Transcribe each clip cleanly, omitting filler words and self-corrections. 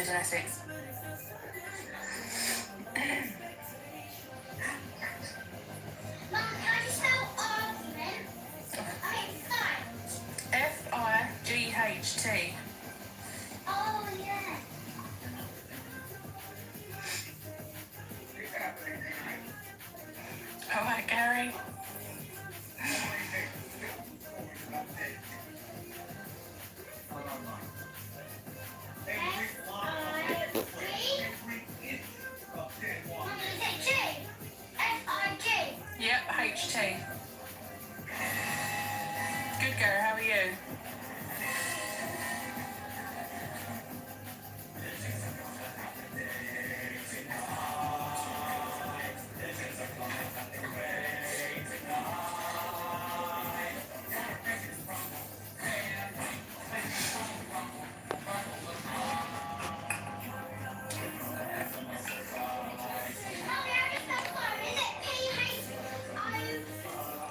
Stafford and Essex. Fight. Oh, yeah. All right, Gary. Yep, HT. Good, Gary. How are you?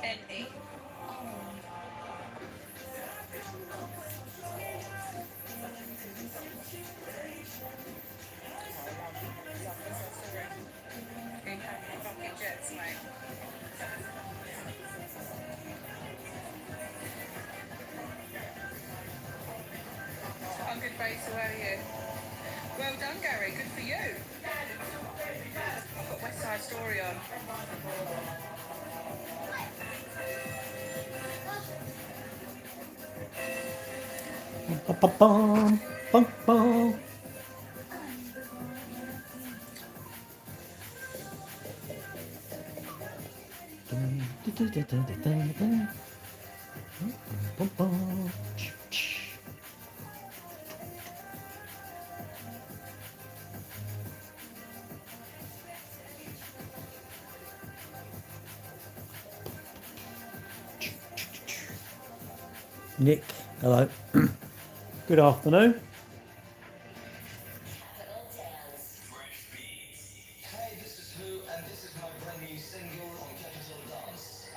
NE. Fucking jets, mate. I'm good, Basil. How are you? Well done, Gary. Good for you. I've got West Side Story on. Bum, bum, bum. Nick, hello. Good afternoon. Hey, this is Who, and this is my brand new single on Capital Dance.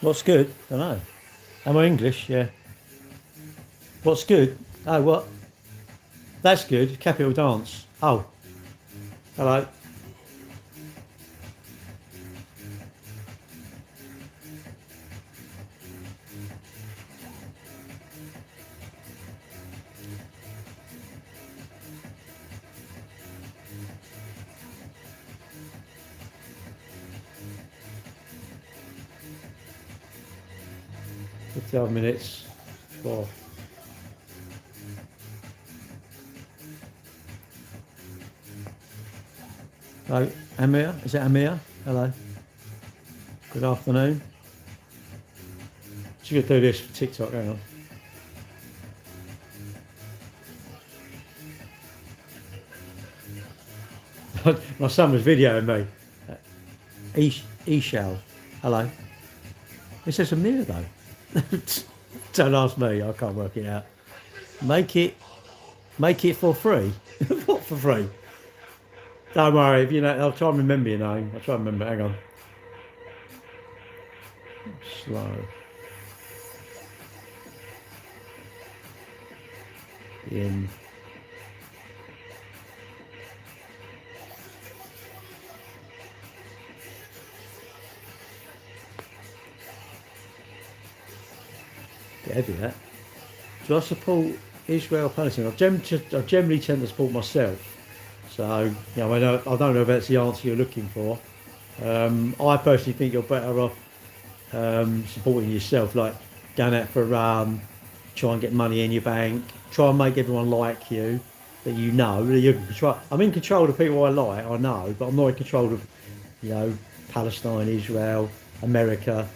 What's good? I don't know. Am I English? Yeah. What's good? Oh, what? That's good. Capital Dance. Oh, hello. $12 minutes. Four. Hello, Amir. Is it Amir? Hello. Good afternoon. She's going to do this for TikTok. Hang on. My son was videoing me. Eshal. Hello. It says Amir though. Don't ask me. I can't work it out. Make it for free. What for free? Don't worry. If you know, I'll try and remember your name. I'll try and remember. Hang on. Slow. In. Get heavy that. Do I support Israel Palestine? I generally tend to support myself. So, you know, I don't know if that's the answer you're looking for. I personally think you're better off supporting yourself, like going out for a run, try and get money in your bank, try and make everyone like you, that you know. That you're in control. I'm in control of the people I like, I know, but I'm not in control of, you know, Palestine, Israel, America,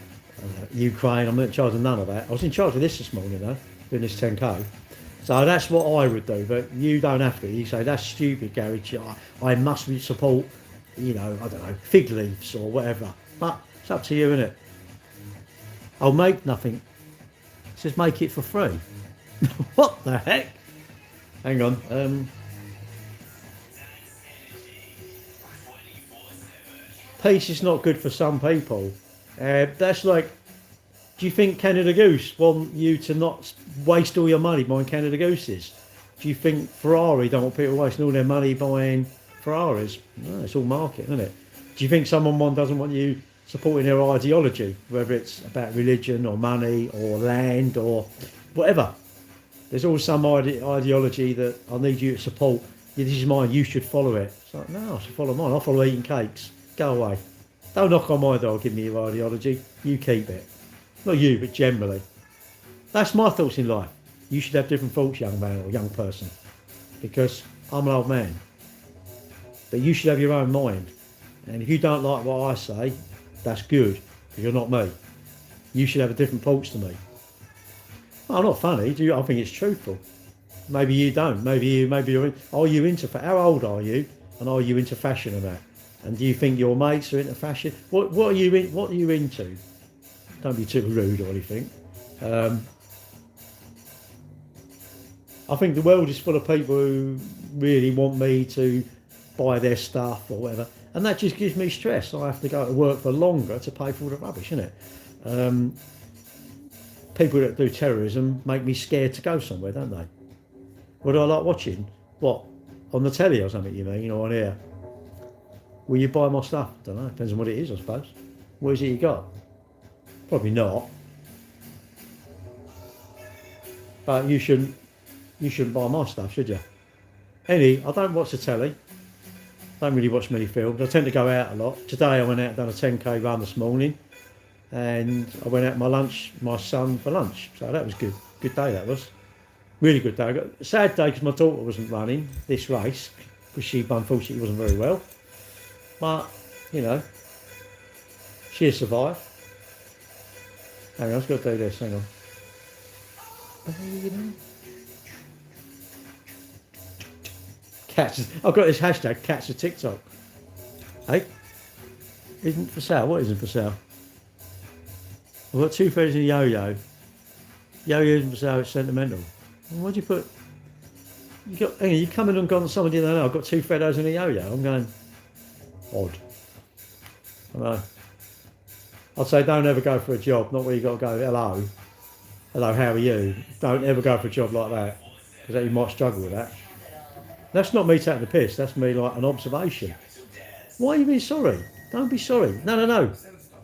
Ukraine. I'm not in charge of none of that. I was in charge of this morning though, doing this 10k. So that's what I would do, but you don't have to. You say that's stupid, Gary. I must support, you know, I don't know, fig leaves or whatever. But it's up to you, isn't it? I'll make nothing. says make it for free. What the heck? Hang on. Peace is not good for some people. That's like, do you think Canada Goose want you to not waste all your money buying Canada Gooses? Do you think Ferrari don't want people wasting all their money buying Ferraris? No, it's all market, isn't it? Do you think someone doesn't want you supporting their ideology, whether it's about religion or money or land or whatever? There's always some ideology that I need you to support. Yeah, this is mine, you should follow it. It's like, no, I should follow mine. I follow eating cakes. Go away. Don't knock on my door, give me your ideology. You keep it. Not you, but generally. That's my thoughts in life. You should have different thoughts, young man or young person. Because I'm an old man. But you should have your own mind. And if you don't like what I say, that's good, because you're not me. You should have a different thoughts to me. Oh, I'm not funny, do you? I think it's truthful. Maybe you don't. Maybe you're are you into, how old are you? And are you into fashion and that? And do you think your mates are into fashion? What are you into? Don't be too rude or anything. I think the world is full of people who really want me to buy their stuff or whatever, and that just gives me stress. I have to go to work for longer to pay for all the rubbish, isn't it? People that do terrorism make me scared to go somewhere, don't they? What do I like watching? What, on the telly or something, you mean, or on air? Will you buy my stuff? Don't know, depends on what it is, I suppose. What is it you got? Probably not. But you shouldn't buy my stuff, should you? I don't watch the telly. Don't really watch many films. I tend to go out a lot. Today I went out and done a 10k run this morning, and I went out my son for lunch. So that was good. Good day that was. Really good day. A sad day because my daughter wasn't running this race because she unfortunately wasn't very well. But you know, she has survived. Hang on, I've got to do this. Hang on. Cats. I've got this hashtag, cats are TikTok. Hey? Isn't for sale? What isn't for sale? I've got 2 feathers in a yo-yo. Yo-yo isn't for sale, it's sentimental. What'd you put? You come in and gone, someone didn't know, I've got 2 feathers in a yo-yo. I'm going, odd. I know. I'd say don't ever go for a job, not where you got to go, hello, how are you? Don't ever go for a job like that, because you might struggle with that. That's not me taking the piss, that's me like an observation. Why are you being sorry? Don't be sorry. No.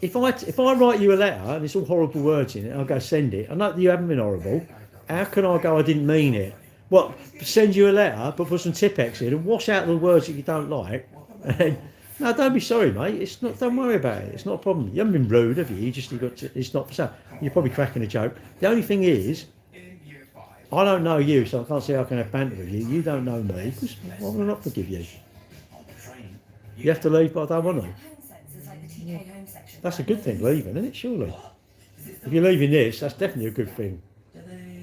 If I write you a letter and it's all horrible words in it, I'll go send it. I know that you haven't been horrible. How can I go, I didn't mean it? What, send you a letter, but put some Tipp-Ex in and wash out the words that you don't like? No, don't be sorry, mate. It's not. Don't worry about it. It's not a problem. You haven't been rude, have you? It's not for sale. You're probably cracking a joke. The only thing is, I don't know you, so I can't say I can have banter with you. You don't know me. Why would I not forgive you? You have to leave, but I don't want to. That's a good thing, leaving, isn't it? Surely. If you're leaving this, that's definitely a good thing.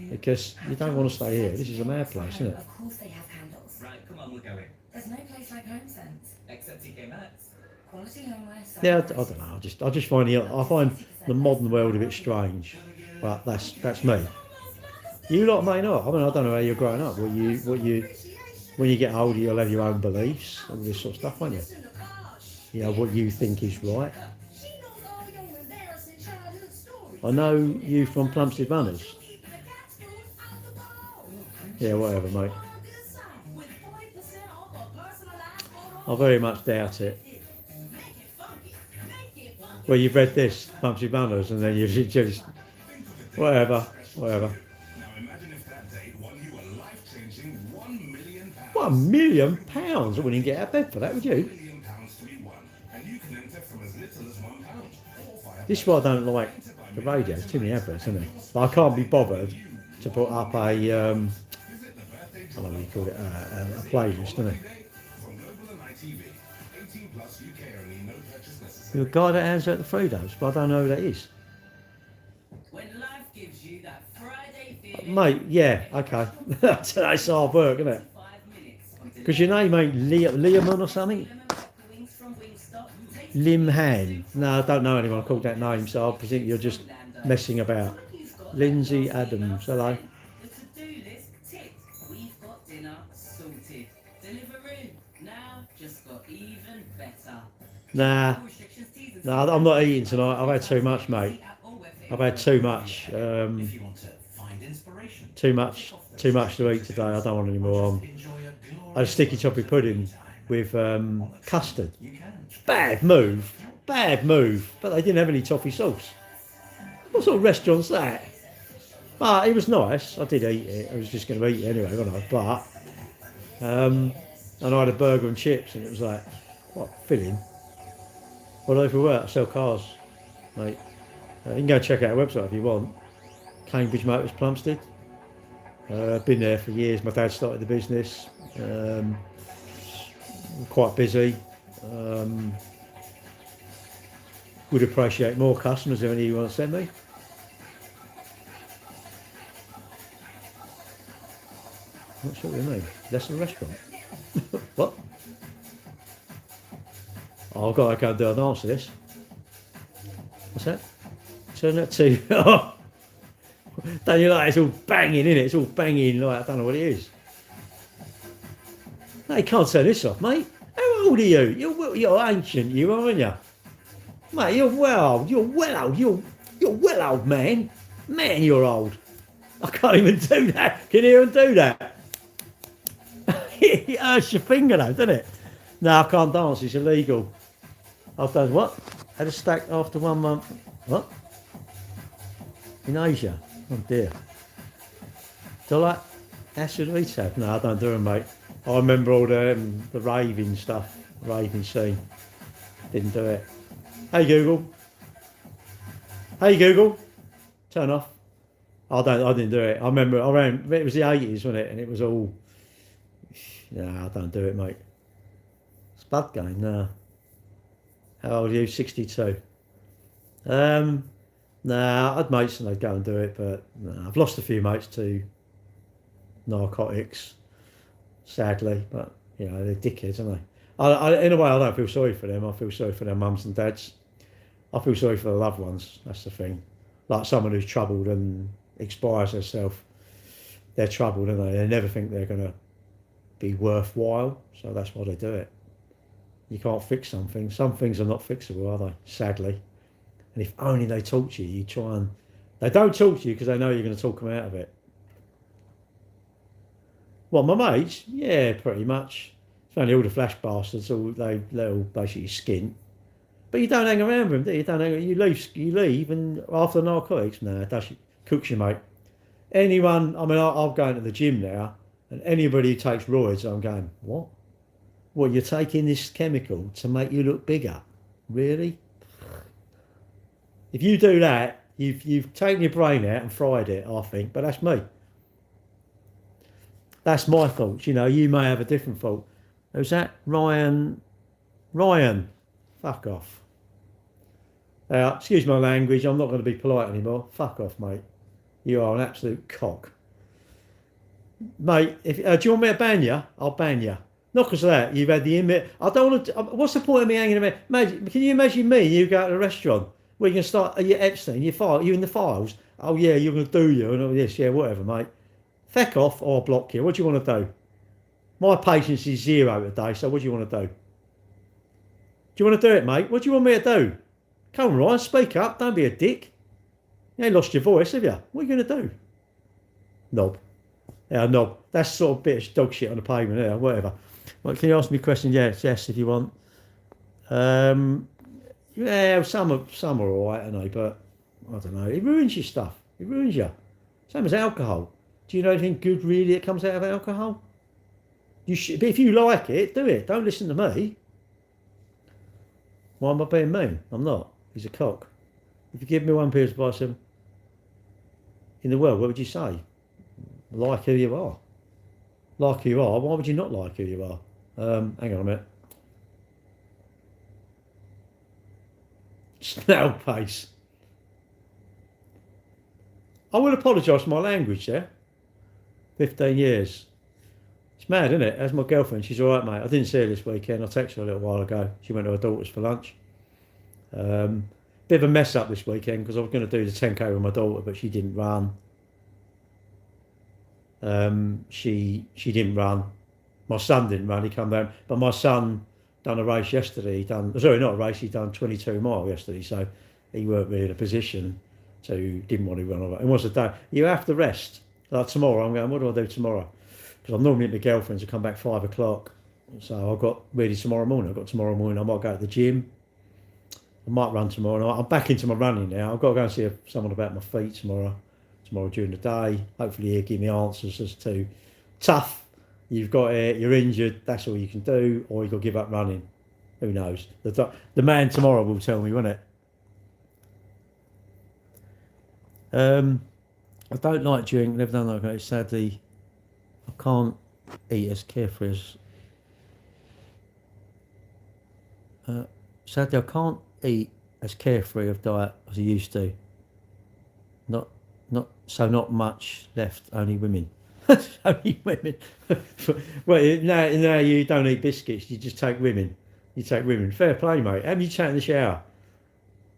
Because you don't want to stay here. This is a mad place, isn't it? Of course they have candles. Right, come on, we'll go in. There's no place like HomeSense. Except TK Maxx. Quality homeware. Yeah, I don't know. I just find the modern world a bit strange, but that's me. You lot may not. I mean, I don't know how you're growing up. When you get older, you'll have your own beliefs and this sort of stuff, won't you? You know what you think is right. I know you from Plumstead Runners. Yeah, whatever, mate. I very much doubt it. Well, you've read this, Plumstead Runners, and then you've just... Whatever. Now imagine if that date won you a life-changing £1 million. £1 million? I wouldn't get out of bed for that, would you? £1 million to be won, and you can enter from as little as £1 or £5. This is why I don't like the radio. There's too many adverts, isn't there? But I can't be bothered to put up a, I don't know what you call it, a playlist, isn't it? From Global and ITV, 18 plus UK only, no purchase necessary. You're a guy that hands out the Fritos, but I don't know who that is. When life gives you that Friday feeling, Mate, yeah, okay. Today's hard work, isn't it? 5 minutes. Because your name ain't Liaman or something? Wings from Wingstop. Lim Han. No, I don't know anyone called that name, so I presume you're just messing about. Lindsay Adams, hello. The to-do list ticked. We've got dinner sorted. Deliveroo now just got even better. Nah, No restrictions, T's and no, C's. I'm not eating tonight. I've had too much, mate. I've had too much. If you want to find inspiration, Too much to eat today. I don't want any more. enjoy a I had a sticky toffee pudding with custard. You can. Bad move. But they didn't have any toffee sauce. What sort of restaurant's that? But it was nice. I did eat it. I was just going to eat it anyway, wasn't I? But and I had a burger and chips, and it was like, what, filling? Well, over work, I sell cars, mate. You can go check out our website if you want. Cambridge Motors, Plumstead. Been there for years. My dad started the business. Quite busy. Would appreciate more customers if any you want to send me. Not sure what you mean. That's a restaurant. What? Oh, I've got to go and do a dance to this. What's that? Turn that to. Oh, don't you like it's all banging, innit? It's all banging like I don't know what it is. No, you can't turn this off, mate. How old are you? You're ancient, you aren't you? Mate, you're well old. You're well old, man. Man, you're old. I can't even do that. Can you even do that? It hurts your finger though, doesn't it? No, I can't dance. It's illegal. I've done what? Had a stack after 1 month. What? In Asia? Oh dear. Do I like acid rehab? No, I don't do them, mate. I remember all the raving stuff, raving scene. Didn't do it. Hey Google. Turn off. I didn't do it. I remember it was the 80s, wasn't it? And it was all, no, I don't do it, mate. Spud game, no. How old are you? 62. Nah, I'd mates and they'd go and do it, but nah, I've lost a few mates to narcotics, sadly, but you know, they're dickheads, aren't they? In a way, I don't feel sorry for them. I feel sorry for their mums and dads. I feel sorry for the loved ones, that's the thing. Like someone who's troubled and expires herself, they're troubled, aren't they? They never think they're going to be worthwhile, so that's why they do it. You can't fix something. Some things are not fixable, are they? Sadly. And if only they talk to you, you try and... They don't talk to you because they know you're going to talk them out of it. Well, my mates? Yeah, pretty much. It's only all the flash bastards, they're all basically skint. But you don't hang around with them, do you? You leave, and after narcotics, nah, that's cooks you, mate. Anyone, I mean, I'll go into the gym now, and anybody who takes roids, I'm going, what? What, you're taking this chemical to make you look bigger? Really? If you do that, you've taken your brain out and fried it, I think, but that's me. That's my thoughts, you know, you may have a different thought. Who's that? Ryan, fuck off. Excuse my language, I'm not going to be polite anymore. Fuck off, mate. You are an absolute cock. Mate, if do you want me to ban you? I'll ban you. Not because of that, you've had the image. I don't want to, what's the point of me hanging around? Can you imagine me, you go to a restaurant, where you can start, you're Epstein, you in the files? Oh yeah, you're going to do you, and all this, yeah, whatever, mate. Feck off or I'll block you. What do you want to do? My patience is 0 today, so what do you want to do? Do you want to do it, mate? What do you want me to do? Come on, Ryan, speak up. Don't be a dick. You ain't lost your voice, have you? What are you going to do? Knob. Yeah, knob. That's sort of bit of dog shit on the pavement, yeah, whatever. Well, can you ask me a question? Yes, if you want. Yeah, some are all right, aren't they? But I don't know. It ruins your stuff. It ruins you. Same as alcohol. Do you know anything good really that comes out of alcohol? You should, but if you like it, do it. Don't listen to me. Why am I being mean? I'm not. He's a cock. If you give me one piece of advice in the world, what would you say? Like who you are. Like who you are. Why would you not like who you are? Hang on a minute. Snail pace. I will apologise for my language there. 15 years. It's mad, isn't it? As my girlfriend, she's all right, mate. I didn't see her this weekend. I texted her a little while ago. She went to her daughter's for lunch. Bit of a mess up this weekend because I was going to do the 10k with my daughter, but she didn't run. She didn't run. My son didn't run. He come down, but my son done a race yesterday. Not a race. He done 22 mile yesterday, so he weren't really in a position to. Didn't want to run. It was a day. You have to rest. Like tomorrow, I'm going. What do I do tomorrow? Because I'm normally at my girlfriend's. I come back 5 o'clock. So I've got really tomorrow morning. I might go to the gym. I might run tomorrow night. I'm back into my running now. I've got to go and see someone about my feet tomorrow during the day. Hopefully he'll give me answers as to tough, you've got it, you're injured, that's all you can do, or you've got to give up running. Who knows? The man tomorrow will tell me, won't it? I don't like drink, never done like that. Sadly, I can't eat as carefree as... sadly, I can't eat as carefree of diet as I used to. Not much left. Only women. Only women. Well, now you don't eat biscuits. You just take women. You take women. Fair play, mate. Have you taken the shower?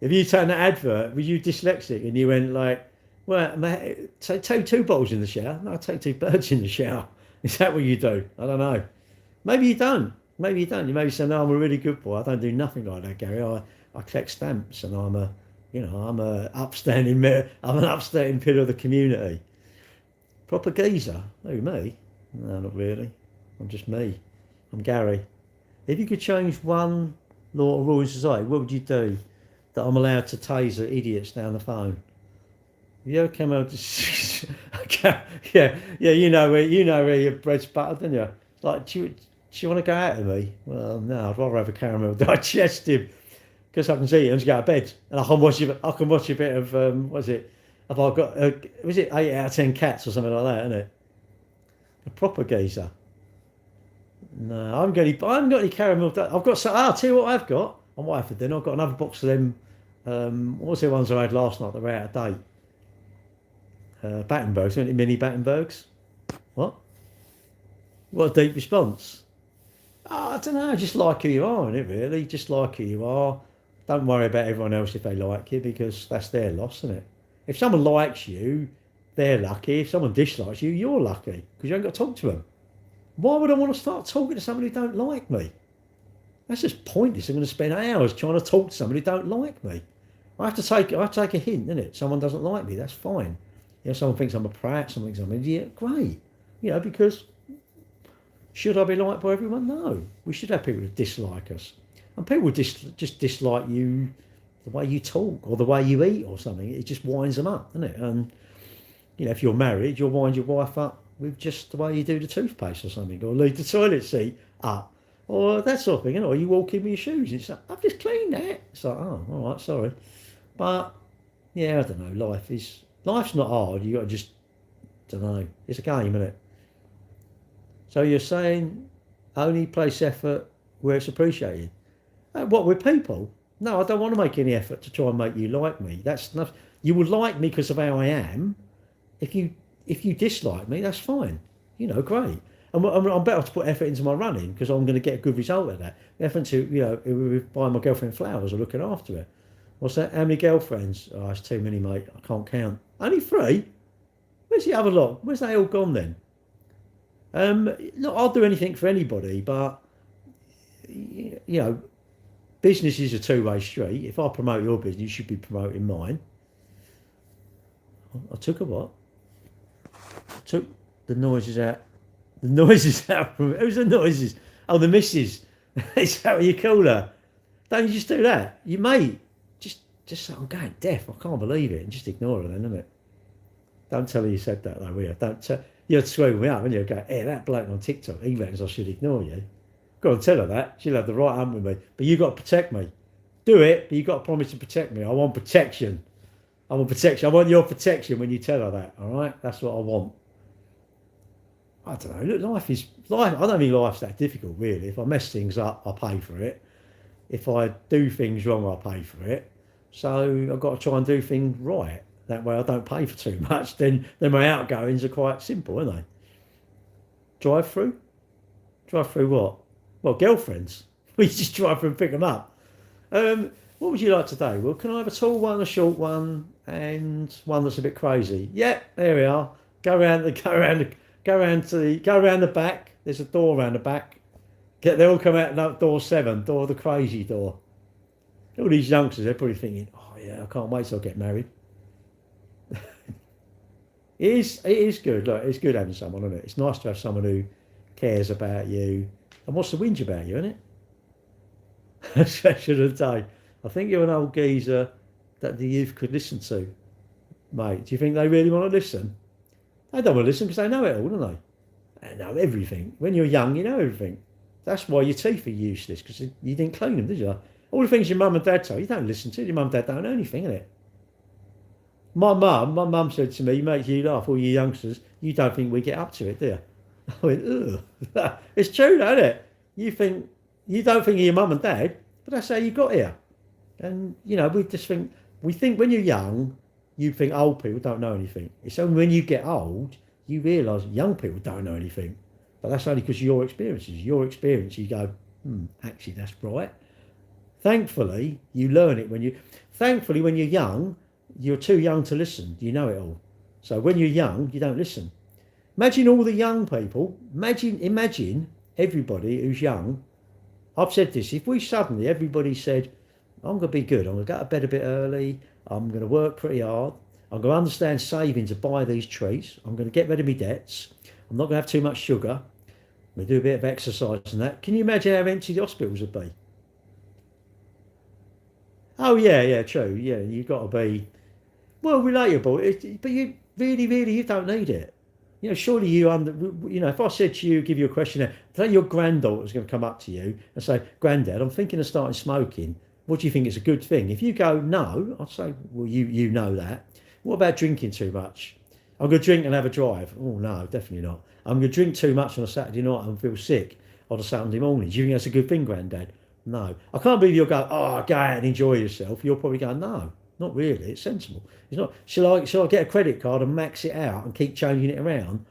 If you taken that advert, were you dyslexic and you went like, well, mate, take 2 bottles in the shower? No, I take 2 birds in the shower. Is that what you do? I don't know. Maybe you don't. Maybe you don't. You maybe say, no, I'm a really good boy. I don't do nothing like that, Gary. I collect stamps and I'm an upstanding pillar of the community. Proper geezer. Who, me? No, not really. I'm just me. I'm Gary. If you could change one law or rule in society, what would you do? That I'm allowed to taser idiots down the phone. You ever come out yeah, you know where your bread's buttered, don't you? Like, do you want to go out with me? Well, no, I'd rather have a caramel digestive because I can see it and just go to bed and I can watch a bit of what is it? Have I got was it 8 out of 10 cats or something like that, isn't it? A proper geezer. No, I haven't got any caramel. I've got some. I'll tell you what I've got. I might have for dinner. I've got another box of them. What was the ones I had last night that were out of date? Battenbergs, weren't it? Mini Battenbergs. What? What a deep response. Oh, I don't know. Just like who you are, innit, really? Just like who you are. Don't worry about everyone else if they like you because that's their loss, isn't it? If someone likes you, they're lucky. If someone dislikes you, you're lucky because you ain't got to talk to them. Why would I want to start talking to somebody who don't like me? That's just pointless. I'm going to spend hours trying to talk to somebody who don't like me. I have to take a hint, innit? Someone doesn't like me, that's fine. You know, someone thinks I'm a prat, someone thinks I'm an idiot, great. You know, because should I be liked by everyone? No. We should have people who dislike us. And people just dislike you, the way you talk or the way you eat or something. It just winds them up, doesn't it? And, you know, if you're married, you'll wind your wife up with just the way you do the toothpaste or something, or leave the toilet seat up, or that sort of thing, you know, or you walk in with your shoes. It's like, I've just cleaned that. It's like, oh, all right, sorry. But, yeah, I don't know, life's not hard. You got to just, don't know, it's a game, isn't it? So you're saying only place effort where it's appreciated. What, with people? No, I don't want to make any effort to try and make you like me. That's enough. You will like me because of how I am. If you dislike me, that's fine. You know, great. And I'm better to put effort into my running because I'm going to get a good result at that. Effort to, you know, buying my girlfriend flowers or looking after her. What's that? How many girlfriends? Oh, it's too many, mate. I can't count. Only 3? Where's the other lot? Where's they all gone then? Look, I'll do anything for anybody, but, you know, business is a two-way street. If I promote your business, you should be promoting mine. I took a what? I took the noises out. The noises out from... Who's the noises? Oh, the missus. Is that what you call her? Don't you just do that? You mate. Just say, I'm going deaf. I can't believe it. And just ignore her then, isn't it? Don't tell her you said that though, will you? Don't tell... You'd screw me up, and you'd go, hey, that bloke on TikTok, he reckons I should ignore you. Go and tell her that. She'll have the right hump with me. But you've got to protect me. Do it, but you've got to promise to protect me. I want protection. I want protection. I want your protection when you tell her that, all right? That's what I want. I don't know. Look, life. I don't think life's that difficult, really. If I mess things up, I pay for it. If I do things wrong, I pay for it. So I've got to try and do things right. That way I don't pay for too much. Then my outgoings are quite simple, aren't they? Drive through? Drive through what? Well, girlfriends. We just drive through and pick them up. What would you like today? Well, can I have a tall one, a short one, and one that's a bit crazy? Yeah, there we are. Go around the back. There's a door around the back. They all come out door 7, door the crazy door. All these youngsters, they're probably thinking, oh yeah, I can't wait till I get married. It is good. Look, it's good having someone, isn't it? It's nice to have someone who cares about you and wants to whinge about you, isn't it? Especially today. I think you're an old geezer that the youth could listen to, mate. Do you think they really want to listen? They don't want to listen because they know it all, don't they? They know everything. When you're young, you know everything. That's why your teeth are useless, because you didn't clean them, did you? All the things your mum and dad tell you, don't listen to. Your mum and dad don't know anything, innit? My mum said to me, makes you laugh, all you youngsters, you don't think we get up to it, do you? I went, ugh. It's true, though, isn't it? You don't think of your mum and dad, but that's how you got here. And, you know, we think when you're young, you think old people don't know anything. It's only when you get old, you realise young people don't know anything. But that's only because of your experiences. Your experience, you go, actually, that's right. Thankfully, you learn it when you're young, you're too young to listen. You know it all. So when you're young, you don't listen. Imagine all the young people. Imagine everybody who's young. I've said this. If we suddenly, everybody said, I'm going to be good. I'm going to go to bed a bit early. I'm going to work pretty hard. I'm going to understand saving to buy these treats. I'm going to get rid of my debts. I'm not going to have too much sugar. I'm going to do a bit of exercise and that. Can you imagine how empty the hospitals would be? Oh, yeah, true. Yeah, you've got to be, well, relatable. But you really, you don't need it. You know, surely if I said to you, give you a questionnaire, say your granddaughter's going to come up to you and say, Granddad, I'm thinking of starting smoking. What do you think is a good thing? If you go, no, I'd say, well, you know that. What about drinking too much? I'm going to drink and have a drive. Oh, no, definitely not. I'm going to drink too much on a Saturday night and feel sick on a Saturday morning. Do you think that's a good thing, Granddad? No. I can't believe you'll go, oh, go out and enjoy yourself. You'll probably go, no, not really. It's sensible. It's not. Shall I get a credit card and max it out and keep changing it around?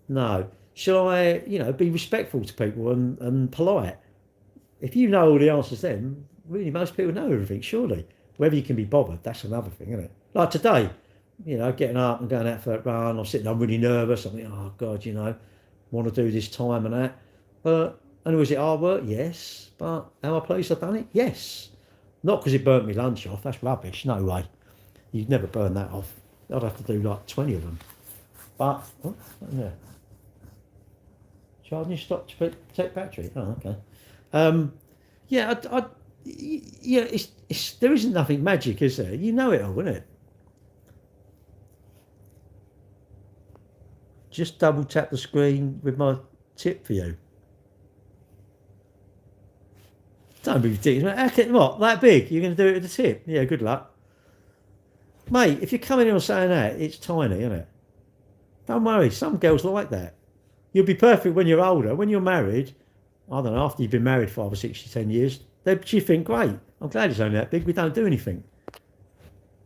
No. Shall I, be respectful to people and polite? If you know all the answers then, really most people know everything, surely. Whether you can be bothered, that's another thing, isn't it? Like today, getting up and going out for a run, I'm really nervous. I'm thinking, oh God, want to do this time and that. And was it hard work? Yes. But am I pleased I've done it? Yes. Not because it burnt me lunch off. That's rubbish. No way. You'd never burn that off. I'd have to do like 20 of them. But, yeah. Charging your stop to protect battery. Oh, okay. There isn't nothing magic, is there? You know it all, isn't it? Just double tap the screen with my tip for you. Don't be ridiculous. What, that big? You're going to do it with the tip? Yeah, good luck. Mate, if you're coming in and saying that, it's tiny, isn't it? Don't worry, some girls like that. You'll be perfect when you're older. When you're married, I don't know, after you've been married 5 or 6 or 10 years, you think, great, I'm glad it's only that big, we don't do anything.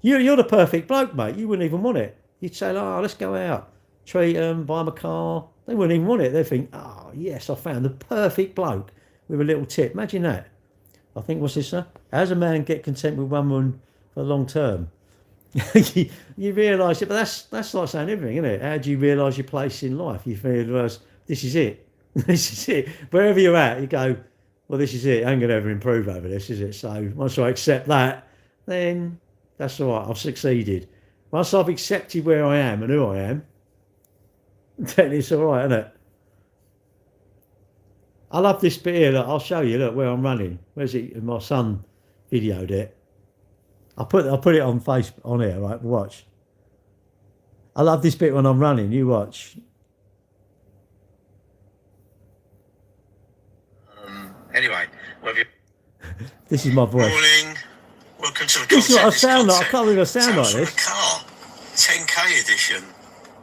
You're the perfect bloke, mate. You wouldn't even want it. You'd say, oh, let's go out, treat them, buy them a car. They wouldn't even want it. They'd think, oh, yes, I found the perfect bloke with a little tip. Imagine that. I think, what's this, sir? How does a man get content with one woman for the long term? you realise it, but that's like saying everything, isn't it? How do you realise your place in life? You realise this is it. This is it. Wherever you're at, you go, well, this is it. I ain't going to ever improve over this, is it? So once I accept that, then that's all right. I've succeeded. Once I've accepted where I am and who I am, then it's all right, isn't it? I love this bit here. Look, I'll show you. Look where I'm running. Where's it? My son videoed it. I'll put it on Facebook on here. Right, watch. I love this bit when I'm running. You watch. Anyway, this is my voice. Morning. Welcome to the This is what I sound like. I can't believe I sound like this. Car, 10K edition.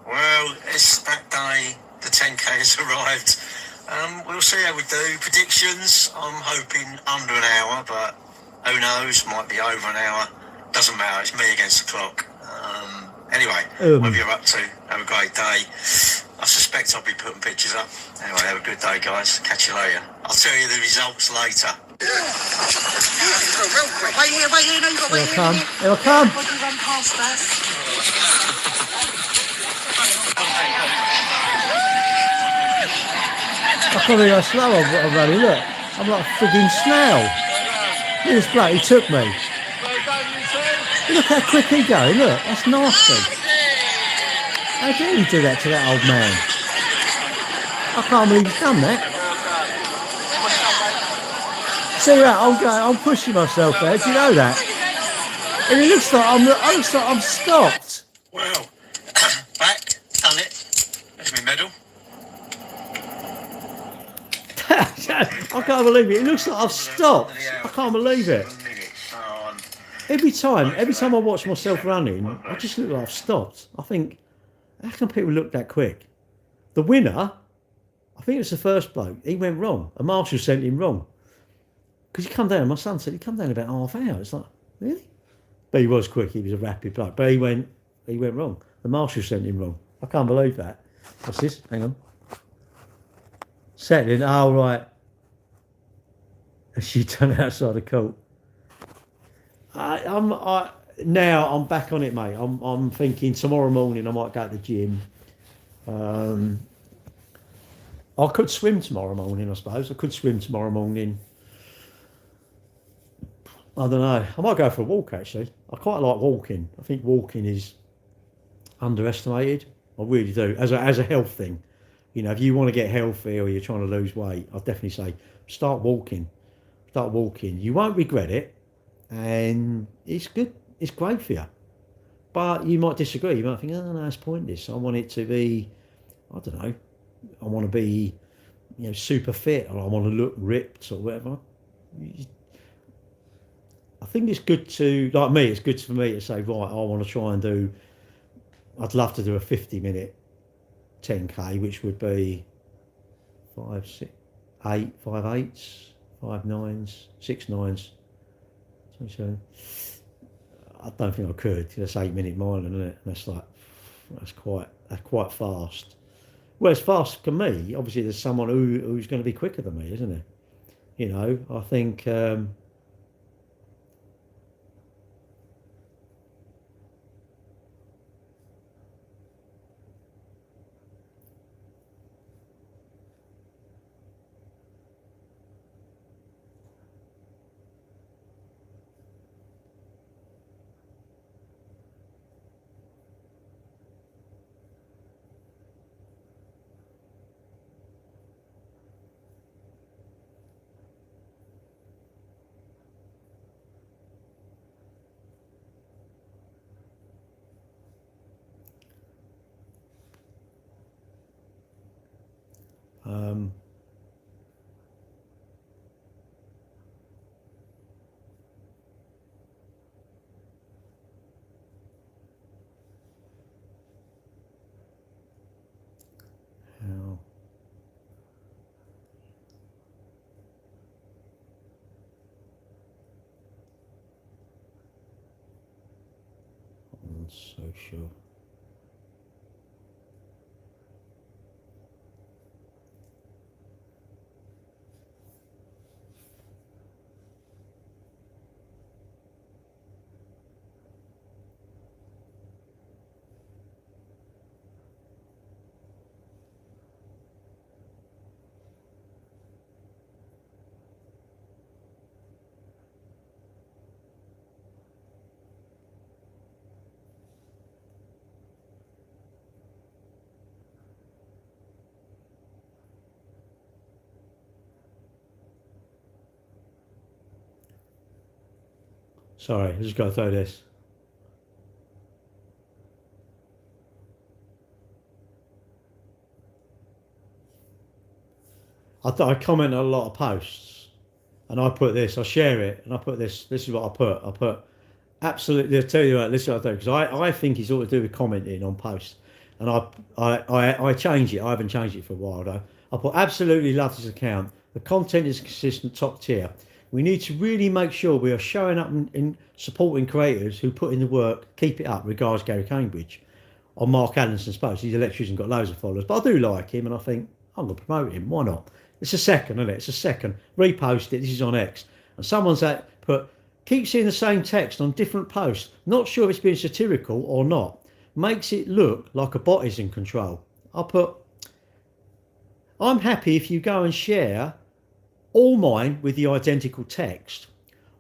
Well, it's that day. The 10K has arrived. We'll see how we do. Predictions, I'm hoping under an hour, but who knows, might be over an hour. Doesn't matter, it's me against the clock. Anyway, whatever you're up to, have a great day. I suspect I'll be putting pictures up. Anyway, have a good day, guys. Catch you later. I'll tell you the results later. Wait here, no, you've got to Here I wait come. here. Here I come. What do you run past first? I can't believe how slow I'm running. Look, I'm like a frigging snail. This bloke, he took me. Look how quick he goes. Look, that's nasty. How dare you do that to that old man? I can't believe he's done that. See that? I'm pushing myself there. Do you know that? And it looks like I'm stopped. Well, back, done it. There's my medal. I can't believe it. It looks like I've stopped. I can't believe it. Every time I watch myself running, I just look like I've stopped. I think, how can people look that quick? The winner, I think it was the first bloke, he went wrong. A marshal sent him wrong. Because he come down, my son said, he come down about half hour. It's like, really? But he was quick, he was a rapid bloke. But he went wrong. The marshal sent him wrong. I can't believe that. What's this? Hang on. Settling, oh right. She turned outside the court. Now I'm back on it, mate. I'm thinking tomorrow morning I might go to the gym. I could swim tomorrow morning, I suppose. I could swim tomorrow morning. I don't know. I might go for a walk, actually. I quite like walking. I think walking is underestimated. I really do. As a health thing. You know, if you want to get healthy or you're trying to lose weight, I'd definitely say start walking. Start walking. You won't regret it. And it's good. It's great for you. But you might disagree. You might think, oh, no, it's pointless. I want it to be, I don't know, I want to be, super fit, or I want to look ripped or whatever. I think it's good to, like me, it's good for me to say, right, I want to try and do, I'd love to do a 50-minute 10K, which would be 5, 6, 8, 5 8s, 5 9s, 6 9s. So I don't think I could. That's 8-minute mile, isn't it? That's quite fast. Well, it's fast for me. Obviously, there's someone who's going to be quicker than me, isn't there? I think. How on social. Sorry, I just got to throw this. I comment on a lot of posts, and I put this, I share it, and I put this. This is what I put. I put absolutely. I'll tell you what. This is what I do, because I think it's all to do with commenting on posts, and I change it. I haven't changed it for a while though. I put absolutely love this account. The content is consistent, top tier. We need to really make sure we are showing up and supporting creators who put in the work. Keep it up. Regards, Gary Cambridge. On Mark Allinson's post, he's an electrician, got loads of followers, but I do like him, and I think I'm going to promote him. Why not? It's a second, isn't it? It's a second. Repost it. This is on X. And someone's put, keep seeing the same text on different posts. Not sure if it's being satirical or not. Makes it look like a bot is in control. I put, I'm happy if you go and share all mine with the identical text.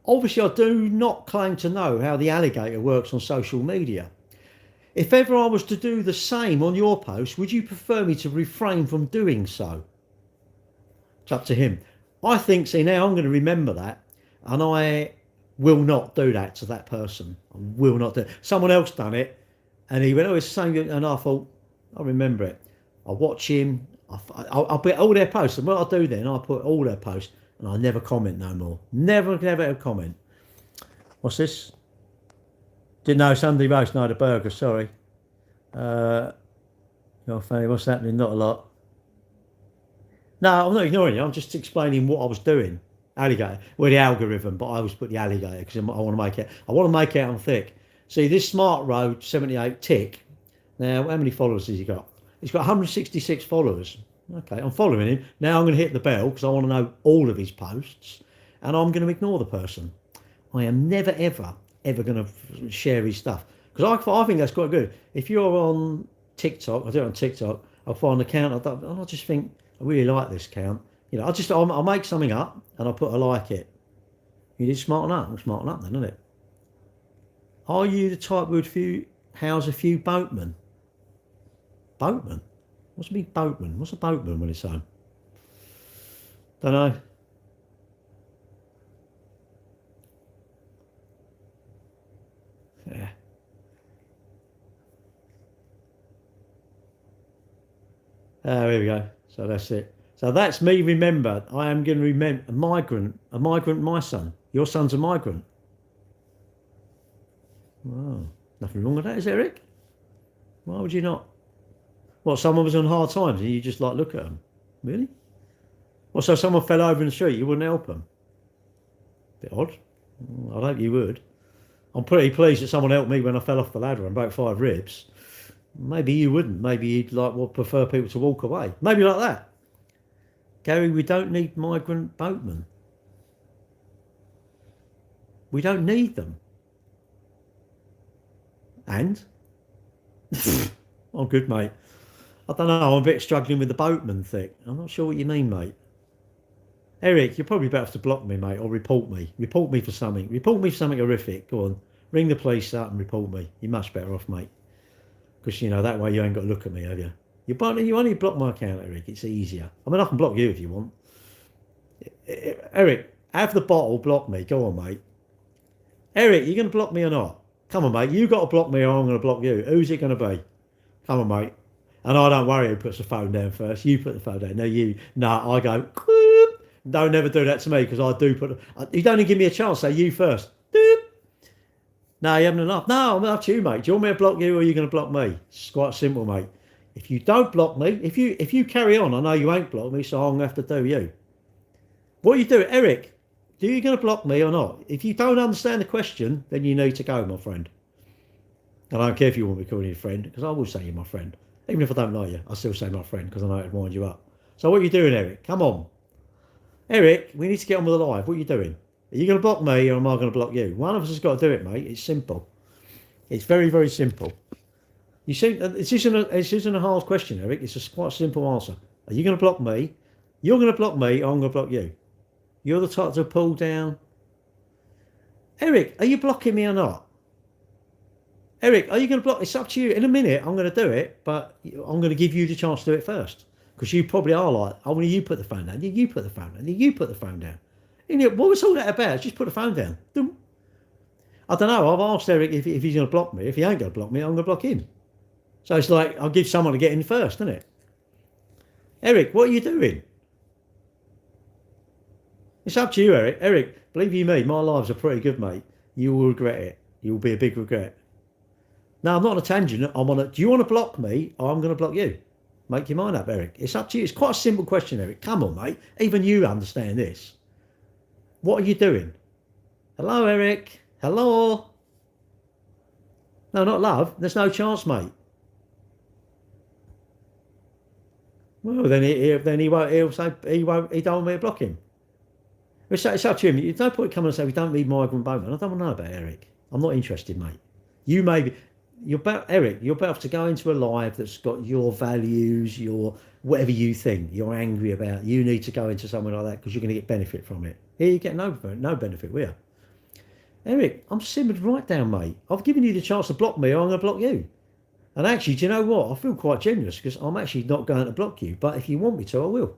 Obviously, I do not claim to know how the alligator works on social media. If ever I was to do the same on your post, would you prefer me to refrain from doing so? It's up to him. I think, see, now I'm going to remember that, and I will not do that to that person. I will not do it. Someone else done it, and he went, oh, it's the same, and I thought, I remember it. I watch him, I'll put all their posts, and what I'll do then, I'll put all their posts, and I never comment no more. Never ever comment. What's this? Didn't know Sunday roast, no, the burger, sorry. You're funny, what's happening? Not a lot. No, I'm not ignoring you. I'm just explaining what I was doing. Alligator. Well, the algorithm, but I always put the alligator because I want to make it. I want to make it on thick. See, this Smart Road 78 tick. Now, how many followers has he got? He's got 166 followers. Okay, I'm following him. Now I'm going to hit the bell because I want to know all of his posts, and I'm going to ignore the person. I am never, ever going to share his stuff because I think that's quite good. If you're on TikTok, I do it on TikTok. I'll find an account. I just think, I really like this count. You know, I'll make something up and I'll put I like it. You did smarten up. I'm smarten up then, isn't it? Are you the type who would house a few boatmen? Boatmen? What's a big boatman? What's a boatman when it's home? Don't know. Yeah. Here we go. So that's it. So that's me remembered. I am going to remember a migrant, my son. Your son's a migrant. Wow. Nothing wrong with that, is there, Eric? Why would you not? What, someone was on hard times and you just like look at them? Really? Well, so someone fell over in the street, you wouldn't help them? Bit odd. I hope you would. I'm pretty pleased that someone helped me when I fell off the ladder and broke 5 ribs. Maybe you wouldn't. Maybe you'd prefer people to walk away. Maybe like that. Gary, we don't need migrant boatmen. We don't need them. And? I'm good, mate. I don't know. I'm a bit struggling with the boatman thing. I'm not sure what you mean, mate. Eric, you're probably better to block me, mate, or report me. Report me for something. Report me for something horrific. Go on. Ring the police up and report me. You're much better off, mate. Because, you know, that way you ain't got to look at me, have you? You only block my account, Eric. It's easier. I mean, I can block you if you want. Eric, have the bottle block me. Go on, mate. Eric, you going to block me or not? Come on, mate. You got to block me or I'm going to block you. Who's it going to be? Come on, mate. And I don't worry who puts the phone down first. You put the phone down. No, you. No, I go. Quoop. Don't never do that to me because I do put. You don't even give me a chance. Say you first. Doop. No, you haven't enough. No, I'm up to you, mate. Do you want me to block you or are you going to block me? It's quite simple, mate. If you don't block me, if you carry on, I know you ain't blocked me, so I'm going to have to do you. What are you doing, Eric? Are you going to block me or not? If you don't understand the question, then you need to go, my friend. And I don't care if you want me to call you a friend, because I will say you're my friend. Even if I don't like you, I still say my friend, because I know it'll wind you up. So what are you doing, Eric? Come on. Eric, we need to get on with the live. What are you doing? Are you going to block me or am I going to block you? One of us has got to do it, mate. It's simple. It's very, very simple. You see, this isn't a hard question, Eric. It's a quite simple answer. Are you going to block me? You're going to block me or I'm going to block you? You're the type to pull down. Eric, are you blocking me or not? Eric, are you going to block? It's up to you. In a minute, I'm going to do it, but I'm going to give you the chance to do it first. Because you probably are like, oh, well, you put the phone down. You put the phone down. You put the phone down. And you know, what was all that about? Just put the phone down. I don't know. I've asked Eric if he's going to block me. If he ain't going to block me, I'm going to block him. So it's like, I'll give someone to get in first, isn't it? Eric, what are you doing? It's up to you, Eric. Eric, believe you me, my lives are pretty good, mate. You will regret it. You will be a big regret. No, I'm not on a tangent. I'm on a, do you want to block me or I'm going to block you? Make your mind up, Eric. It's up to you. It's quite a simple question, Eric. Come on, mate. Even you understand this. What are you doing? Hello, Eric. Hello. No, not love. There's no chance, mate. Well, then he won't. He'll say he won't. He don't want me to block him. It's up to him. There's no point coming and say we don't need migrant boatmen. I don't want to know about Eric. I'm not interested, mate. You maybe you're about Eric. You're about to go into a live that's got your values, your whatever you think you're angry about. You need to go into somewhere like that because you're going to get benefit from it. Here you get no benefit. Will you? Eric, I'm simmered right down, mate. I've given you the chance to block me, or I'm going to block you. And actually, do you know what? I feel quite generous because I'm actually not going to block you. But if you want me to, I will.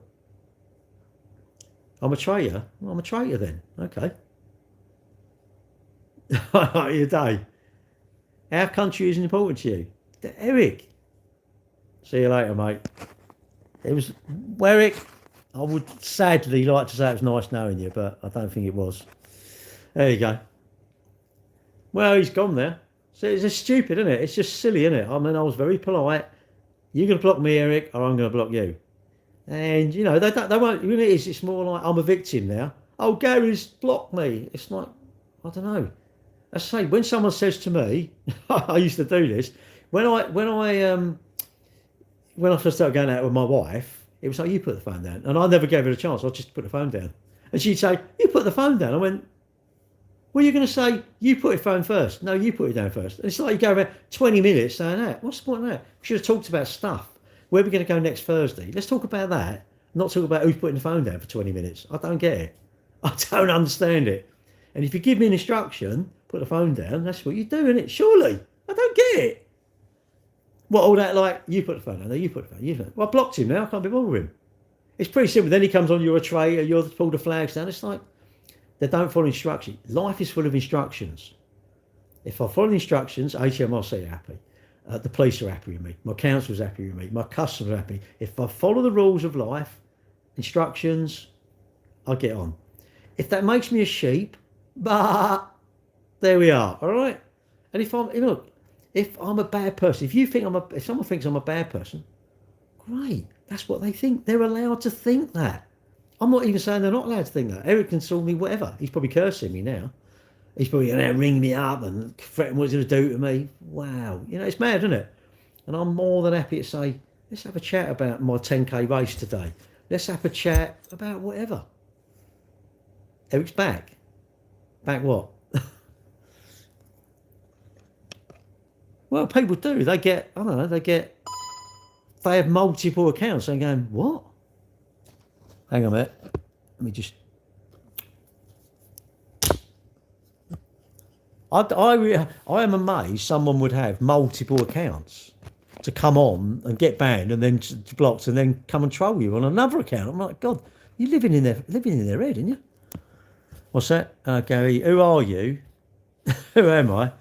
I'm a traitor. Well, I'm a traitor then. Okay. Your day. Our country isn't important to you. Eric. See you later, mate. It was Eric. I would sadly like to say it was nice knowing you, but I don't think it was. There you go. Well, he's gone there. So it's just stupid, isn't it? It's just silly, isn't it? I mean, I was very polite. You're going to block me, Eric, or I'm going to block you. And, you know, they won't, you know, it's more like I'm a victim now. Oh, Gary's blocked me. It's like, I don't know. I say, when someone says to me, I used to do this, when I first started going out with my wife, it was like, you put the phone down. And I never gave her a chance. I just put the phone down. And she'd say, you put the phone down. I went, well, you're going to say, you put your phone first. No, you put it down first. And it's like you go about 20 minutes saying that. What's the point of that? We should have talked about stuff. Where are we going to go next Thursday? Let's talk about that. Not talk about who's putting the phone down for 20 minutes. I don't get it. I don't understand it. And if you give me an instruction, put the phone down, that's what you do, isn't it? Surely. I don't get it. What, all that like, you put the phone down, no, you put the phone, you put it. Well, I blocked him now, I can't be bothered with him. It's pretty simple. Then he comes on, you're a traitor, you're pull the flags down. It's like, they don't follow instructions. Life is full of instructions. If I follow instructions, HMRC are happy. The police are happy with me. My council's happy with me. My customers are happy. If I follow the rules of life, instructions, I get on. If that makes me a sheep, but there we are. All right. And if I'm a bad person, if someone thinks I'm a bad person, great. That's what they think. They're allowed to think that. I'm not even saying they're not allowed to think that. Eric can call me whatever. He's probably cursing me now. He's probably going to ring me up and threaten what he's going to do to me. Wow. You know, it's mad, isn't it? And I'm more than happy to say, let's have a chat about my 10K race today. Let's have a chat about whatever. Eric's back. Back what? Well, people do. They have multiple accounts. They're going, what? Hang on a minute. Let me just... I am amazed someone would have multiple accounts to come on and get banned and then blocked and then come and troll you on another account. I'm like, God, you're living in their head, aren't you? What's that? Gary, who are you? Who am I?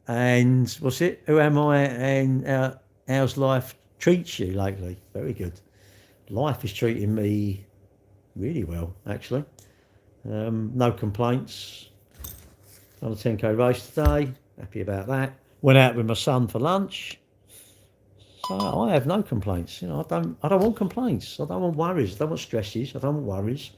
And what's it? Who am I? And how's life treats you lately? Very good. Life is treating me really well, actually. No complaints. On a 10K race today, happy about that. Went out with my son for lunch, so I have no complaints. You know, I don't want complaints. I don't want worries. I don't want stresses. I don't want worries.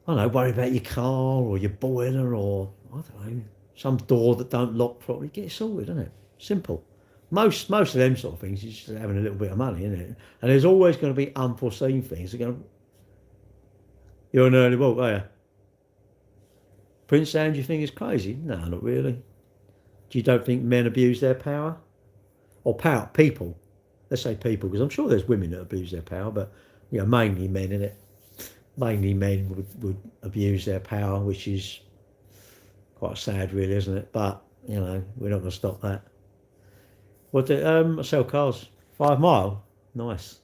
I don't know, worry about your car or your boiler or I don't know, some door that don't lock properly. Get it sorted, isn't it? Simple. Most of them sort of things is just having a little bit of money, isn't it? And there's always going to be unforeseen things. You're an early walk, are you? Prince Andrew, you think is crazy? No, not really. You don't think men abuse their power? Or people. Let's say people, because I'm sure there's women that abuse their power, but you know, mainly men, innit? Mainly men would abuse their power, which is quite sad, really, isn't it? But, you know, we're not going to stop that. I sell cars. 5 Mile. Nice.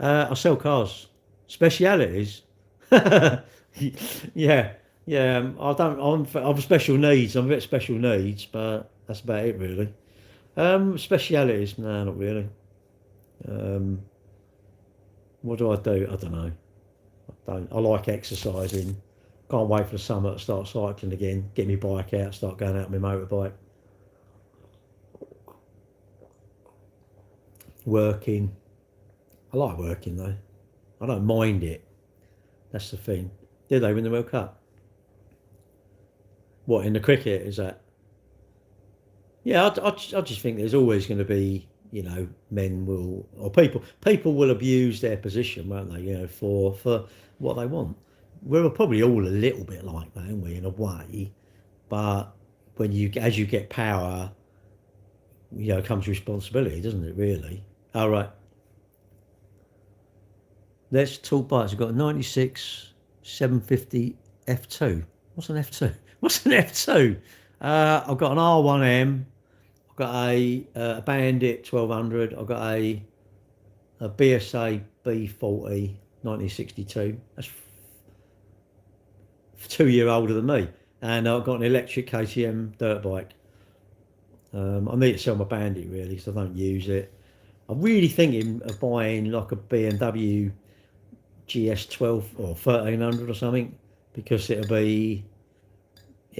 I sell cars. Specialities. Yeah. Yeah, I'm special needs. I'm a bit special needs, but that's about it, really. Specialities? No, not really. What do? I don't know. I like exercising. Can't wait for the summer to start cycling again. Get my bike out, start going out on my motorbike. Working. I like working though. I don't mind it. That's the thing. Did they win the World Cup? What, in the cricket, is that? Yeah, I just think there's always going to be, you know, men will, or people will abuse their position, won't they? You know, for what they want. We're probably all a little bit like that, aren't we, in a way? But when as you get power, you know, comes responsibility, doesn't it? Really. All right. Let's talk bikes. I've got a 96 750 F2. What's an F2? What's an F2? I've got an R1M. I've got a Bandit 1200. I've got a BSA B40 1962. That's 2 years older than me. And I've got an electric KTM dirt bike. I need to sell my Bandit really, because I don't use it. I'm really thinking of buying like a BMW GS12 or 1300 or something, because it'll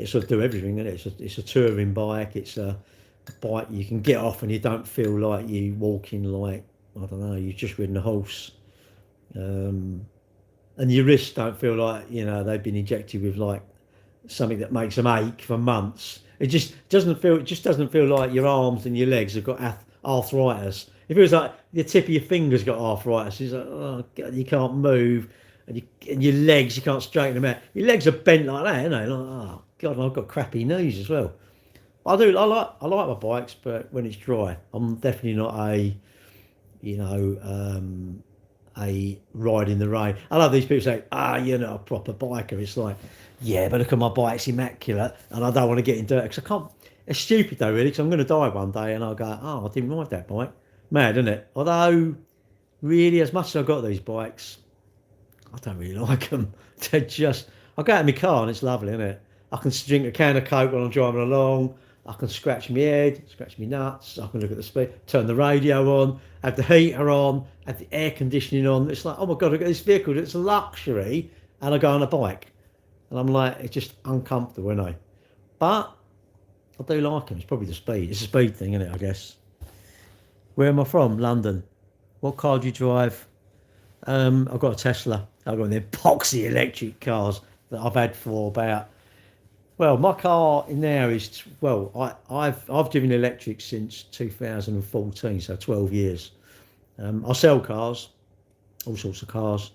sort of do everything, isn't it? It's a touring bike. It's a bike you can get off and you don't feel like you walking like, I don't know, you've just ridden a horse. And your wrists don't feel like, you know, they've been injected with like something that makes them ache for months. It just doesn't feel like your arms and your legs have got arthritis. If it was like the tip of your fingers got arthritis, it's like, oh God, you can't move, and your legs, you can't straighten them out. Your legs are bent like that, aren't they? Like, oh God, and I've got crappy knees as well. I like my bikes, but when it's dry, I'm definitely not a ride in the rain. I love these people say, you're not a proper biker. It's like, yeah, but look at my bike's immaculate, and I don't want to get in dirt because I can't. It's stupid though, really, because I'm going to die one day, and I'll go, I didn't ride that bike. Mad, isn't it? Although, really, as much as I've got these bikes, I don't really like them. They're just, I go out in my car and it's lovely, isn't it? I can drink a can of Coke when I'm driving along. I can scratch my head, scratch my nuts. I can look at the speed, turn the radio on, have the heater on, have the air conditioning on. It's like, oh my God, look at this vehicle. It's a luxury. And I go on a bike. And I'm like, it's just uncomfortable, isn't it? But I do like them. It's probably the speed. It's a speed thing, isn't it, I guess. Where am I from? London. What car do you drive? I've got a Tesla. I've got one of them epoxy electric cars that I've had for about, well, my car in there is, well, I've driven electric since 2014, so 12 years. I sell cars, all sorts of cars.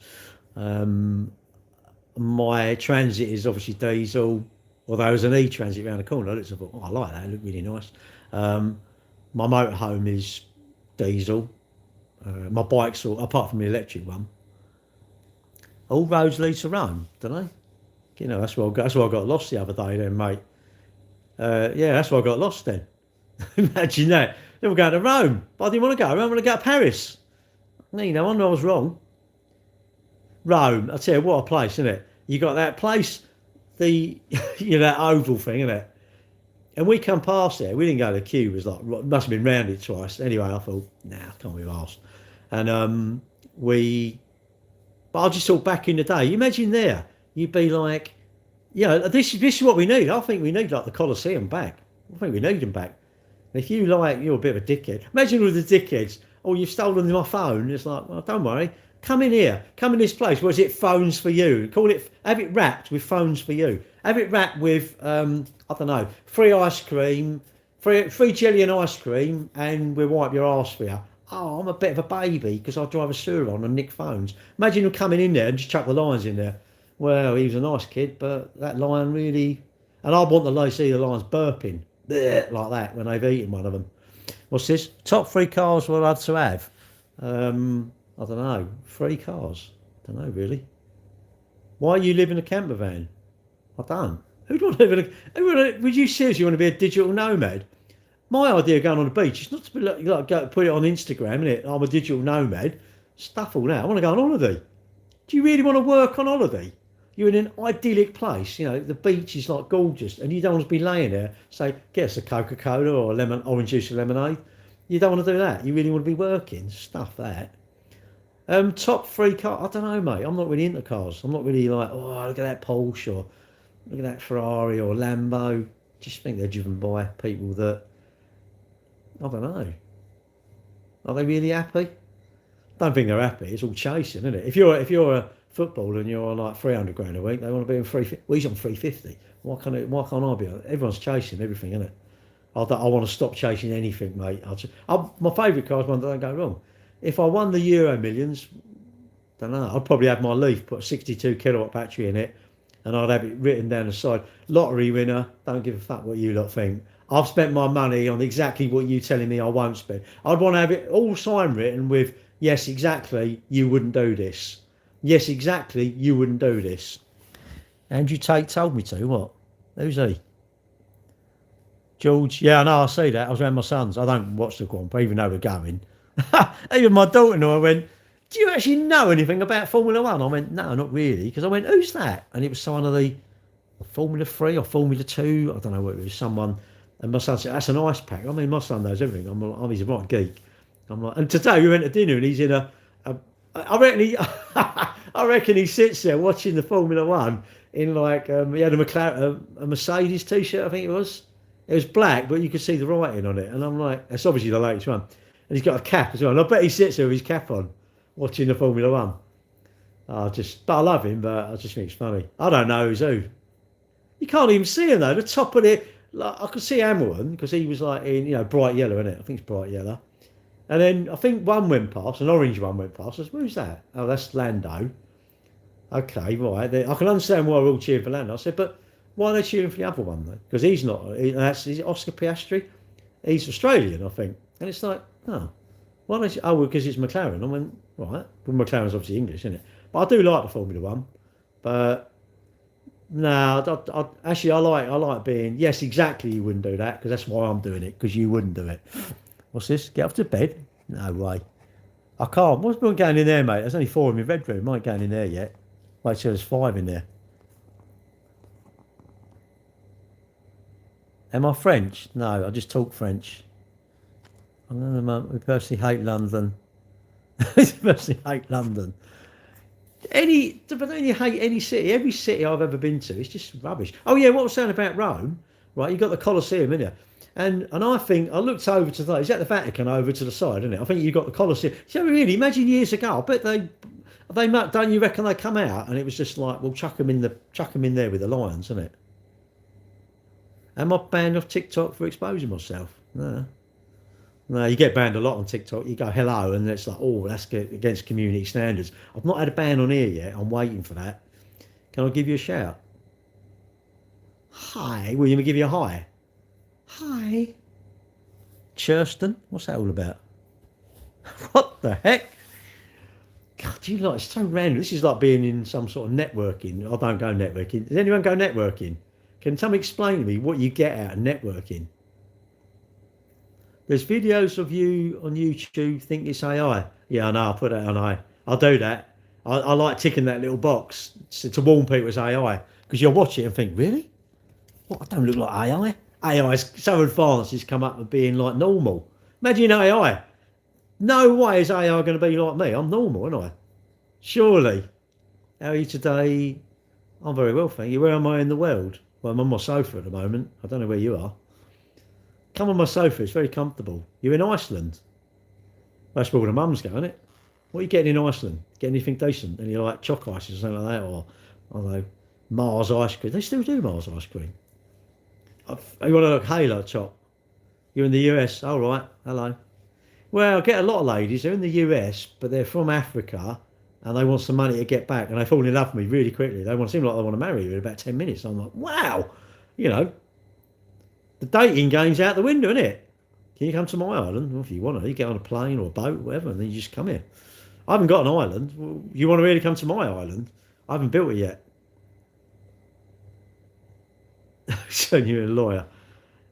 My Transit is obviously diesel, although there's an E-Transit around the corner. I thought, I like that, it looked really nice. My motorhome is diesel. My bike's all, apart from the electric one, all roads lead to Rome, don't they? You know, that's why I got lost the other day then, mate. Yeah, that's why I got lost then. Imagine that. Then we're going to Rome. But I didn't want to go. I want to go to Paris. You know, I know I was wrong. Rome, I tell you, what a place, isn't it? You got that place, the that oval thing, isn't it? And we come past there. We didn't go to the queue. It was like, must have been rounded twice. Anyway, I thought, can't be asked. And but I just thought back in the day, you imagine there, you'd be like, this is what we need. I think we need like the Colosseum back. I think we need them back. And if you're a bit of a dickhead, imagine all the dickheads, you've stolen my phone. It's like, well, don't worry. Come in here. Come in this place. What is it? Phones for you. Have it wrapped with phones for you. Have it wrapped with, I don't know, free ice cream, free jelly and ice cream, and we'll wipe your arse for you. Oh, I'm a bit of a baby because I drive a sewer on and nick phones. Imagine him coming in there and just chuck the lions in there. Well, he was a nice kid, but that lion really... And I want to see the lions burping like that when they've eaten one of them. What's this? Top 3 cars we're allowed to have. I don't know. 3 cars. I don't know, really. Why you live in a camper van? I don't. Who'd want to live in a... Would you seriously want to be a digital nomad? My idea of going on the beach is not to be like go put it on Instagram, innit? I'm a digital nomad. Stuff all that. I want to go on holiday. Do you really want to work on holiday? You're in an idyllic place, the beach is like gorgeous, and you don't want to be laying there, say, get us a Coca-Cola or orange juice or lemonade. You don't want to do that. You really want to be working. Stuff that. Top 3 cars. I don't know, mate. I'm not really into cars. I'm not really like, look at that Porsche or look at that Ferrari or Lambo. Just think they're driven by people that, I don't know. Are they really happy? Don't think they're happy. It's all chasing, isn't it? If you're a footballer and you're on like 300 grand a week, they want to be on 350. Well, he's on 350. Why can't I be on? Everyone's chasing everything, isn't it? I want to stop chasing anything, mate. My favourite car is one that don't go wrong. If I won the Euro Millions, don't know, I'd probably have my Leaf, put a 62 kilowatt battery in it, and I'd have it written down the side, lottery winner, don't give a fuck what you lot think. I've spent my money on exactly what you telling me I won't spend. I'd want to have it all sign written with, yes, exactly, you wouldn't do this. Yes, exactly, you wouldn't do this. Andrew Tate told me to, what? Who's he? George, yeah, I know, I see that. I was around my sons. I don't watch the Grand Prix, even though we're going. Even my daughter and I went, do you actually know anything about Formula One? I went, no, not really. Because I went, who's that? And it was someone of the Formula 3 or Formula 2. I don't know what it was, someone. And my son said, that's an ice pack. I mean, my son knows everything. He's a right geek. I'm like, and today we went to dinner and he's in I reckon he sits there watching the Formula One in like, he had a McLaren, a Mercedes t-shirt, I think it was. It was black, but you could see the writing on it. And I'm like, it's obviously the latest one. And he's got a cap as well. And I bet he sits there with his cap on, watching the Formula One. But I love him, but I just think it's funny. I don't know who's who. You can't even see him though. The top of it, like, I could see Hamilton because he was like in, bright yellow, isn't it? I think it's bright yellow. And then I think one went past, an orange one went past. I said, who's that? Oh, that's Lando. Okay, right. I can understand why we're all cheering for Lando. I said, but why are they cheering for the other one though? Because he's not. Is it Oscar Piastri? He's Australian, I think. And it's like, oh, why they? Oh, because it's McLaren. I went, right. But McLaren's obviously English, isn't it? But I do like the Formula One. But no, I like being. Yes, exactly. You wouldn't do that because that's why I'm doing it. Because you wouldn't do it. What's this? Get off to bed? No way. I can't. What's been going in there, mate? There's only 4 in my bedroom. I ain't going in there yet. Wait till there's 5 in there. Am I French? No, I just talk French. We personally hate London. We personally hate London. But don't you hate any city? Every city I've ever been to, it's just rubbish. Oh yeah, what I was saying about Rome, right? You got the Colosseum, innit? And I think I looked over to is that the Vatican over to the side, isn't it? I think you got the Colosseum. So really, imagine years ago. I bet they don't you reckon they come out and it was just like, well, chuck them in there with the lions, isn't it? Am I banned off TikTok for exposing myself? No. No, you get banned a lot on TikTok. You go hello, and it's like, oh, that's against community standards. I've not had a ban on here yet. I'm waiting for that. Can I give you a shout? Hi. Will you give you a hi? Hi. Churston? What's that all about? What the heck? God, it's so random. This is like being in some sort of networking. I don't go networking. Does anyone go networking? Can someone explain to me what you get out of networking? There's videos of you on YouTube think it's AI. Yeah, I know, I'll put that on AI. I'll do that. I like ticking that little box to warn people it's AI. Because you'll watch it and think, really? What, I don't look like AI? AI is so advanced, it's come up with being like normal. Imagine AI. No way is AI going to be like me. I'm normal, aren't I? Surely. How are you today? I'm very well, thank you. Where am I in the world? Well, I'm on my sofa at the moment. I don't know where you are. Come on my sofa, it's very comfortable. You're in Iceland. That's where all the mums go, isn't it? What are you getting in Iceland? Get anything decent? Any like choc ices or something like that? Or, I don't know, Mars ice cream. They still do Mars ice cream. You want to look Halo top? You're in the US. All right, hello. Well, I get a lot of ladies, they're in the US, but they're from Africa, and they want some money to get back, and they fall in love with me really quickly. They seem like they want to marry you in about 10 minutes. I'm like, wow, the dating game's out the window, isn't it? Can you come to my island? Well, if you want to, you get on a plane or a boat, whatever, and then you just come here. I haven't got an island. Well, you want to really come to my island? I haven't built it yet. So you're a lawyer.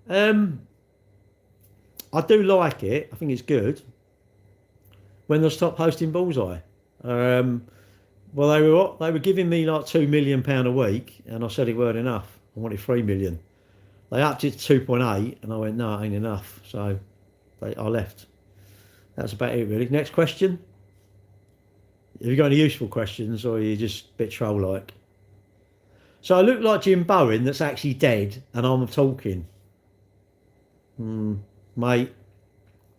I do like it. I think it's good. When they stop hosting Bullseye. Well, they were giving me like £2 million a week, and I said it weren't enough. I wanted 3 million. They upped it to 2.8, and I went, no, it ain't enough. So I left. That's about it, really. Next question. Have you got any useful questions, or are you just a bit troll-like? So I look like Jim Bowen that's actually dead, and I'm talking. Mate,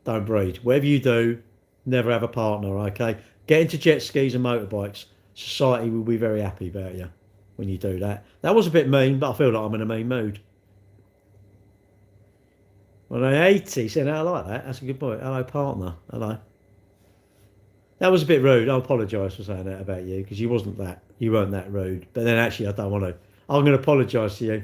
don't breed. Whatever you do, never have a partner, okay? Get into jet skis and motorbikes. Society will be very happy about you when you do that. That was a bit mean, but I feel like I'm in a mean mood. Well, 80. He said, I like that. That's a good point. Hello, partner. Hello. That was a bit rude. I apologise for saying that about you because you weren't that rude. But then actually, I don't want to. I'm going to apologise to you.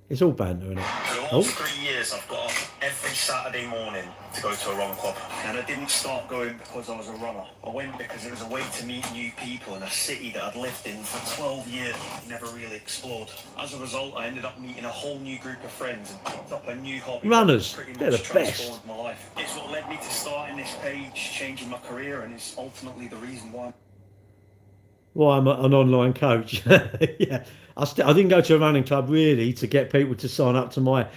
It's all banter, isn't it? For the last 3 years, I've got off every Saturday morning to go to a run club. And I didn't start going because I was a runner. I went because it was a way to meet new people in a city that I'd lived in for 12 years and never really explored. As a result, I ended up meeting a whole new group of friends and picked up a new hobby. Runners, that pretty they're much the best. transformed my life. It's what led me to starting this page, changing my career, and is ultimately the reason why. Well, I'm an online coach. Yeah, I didn't go to a running club really to get people to sign up to my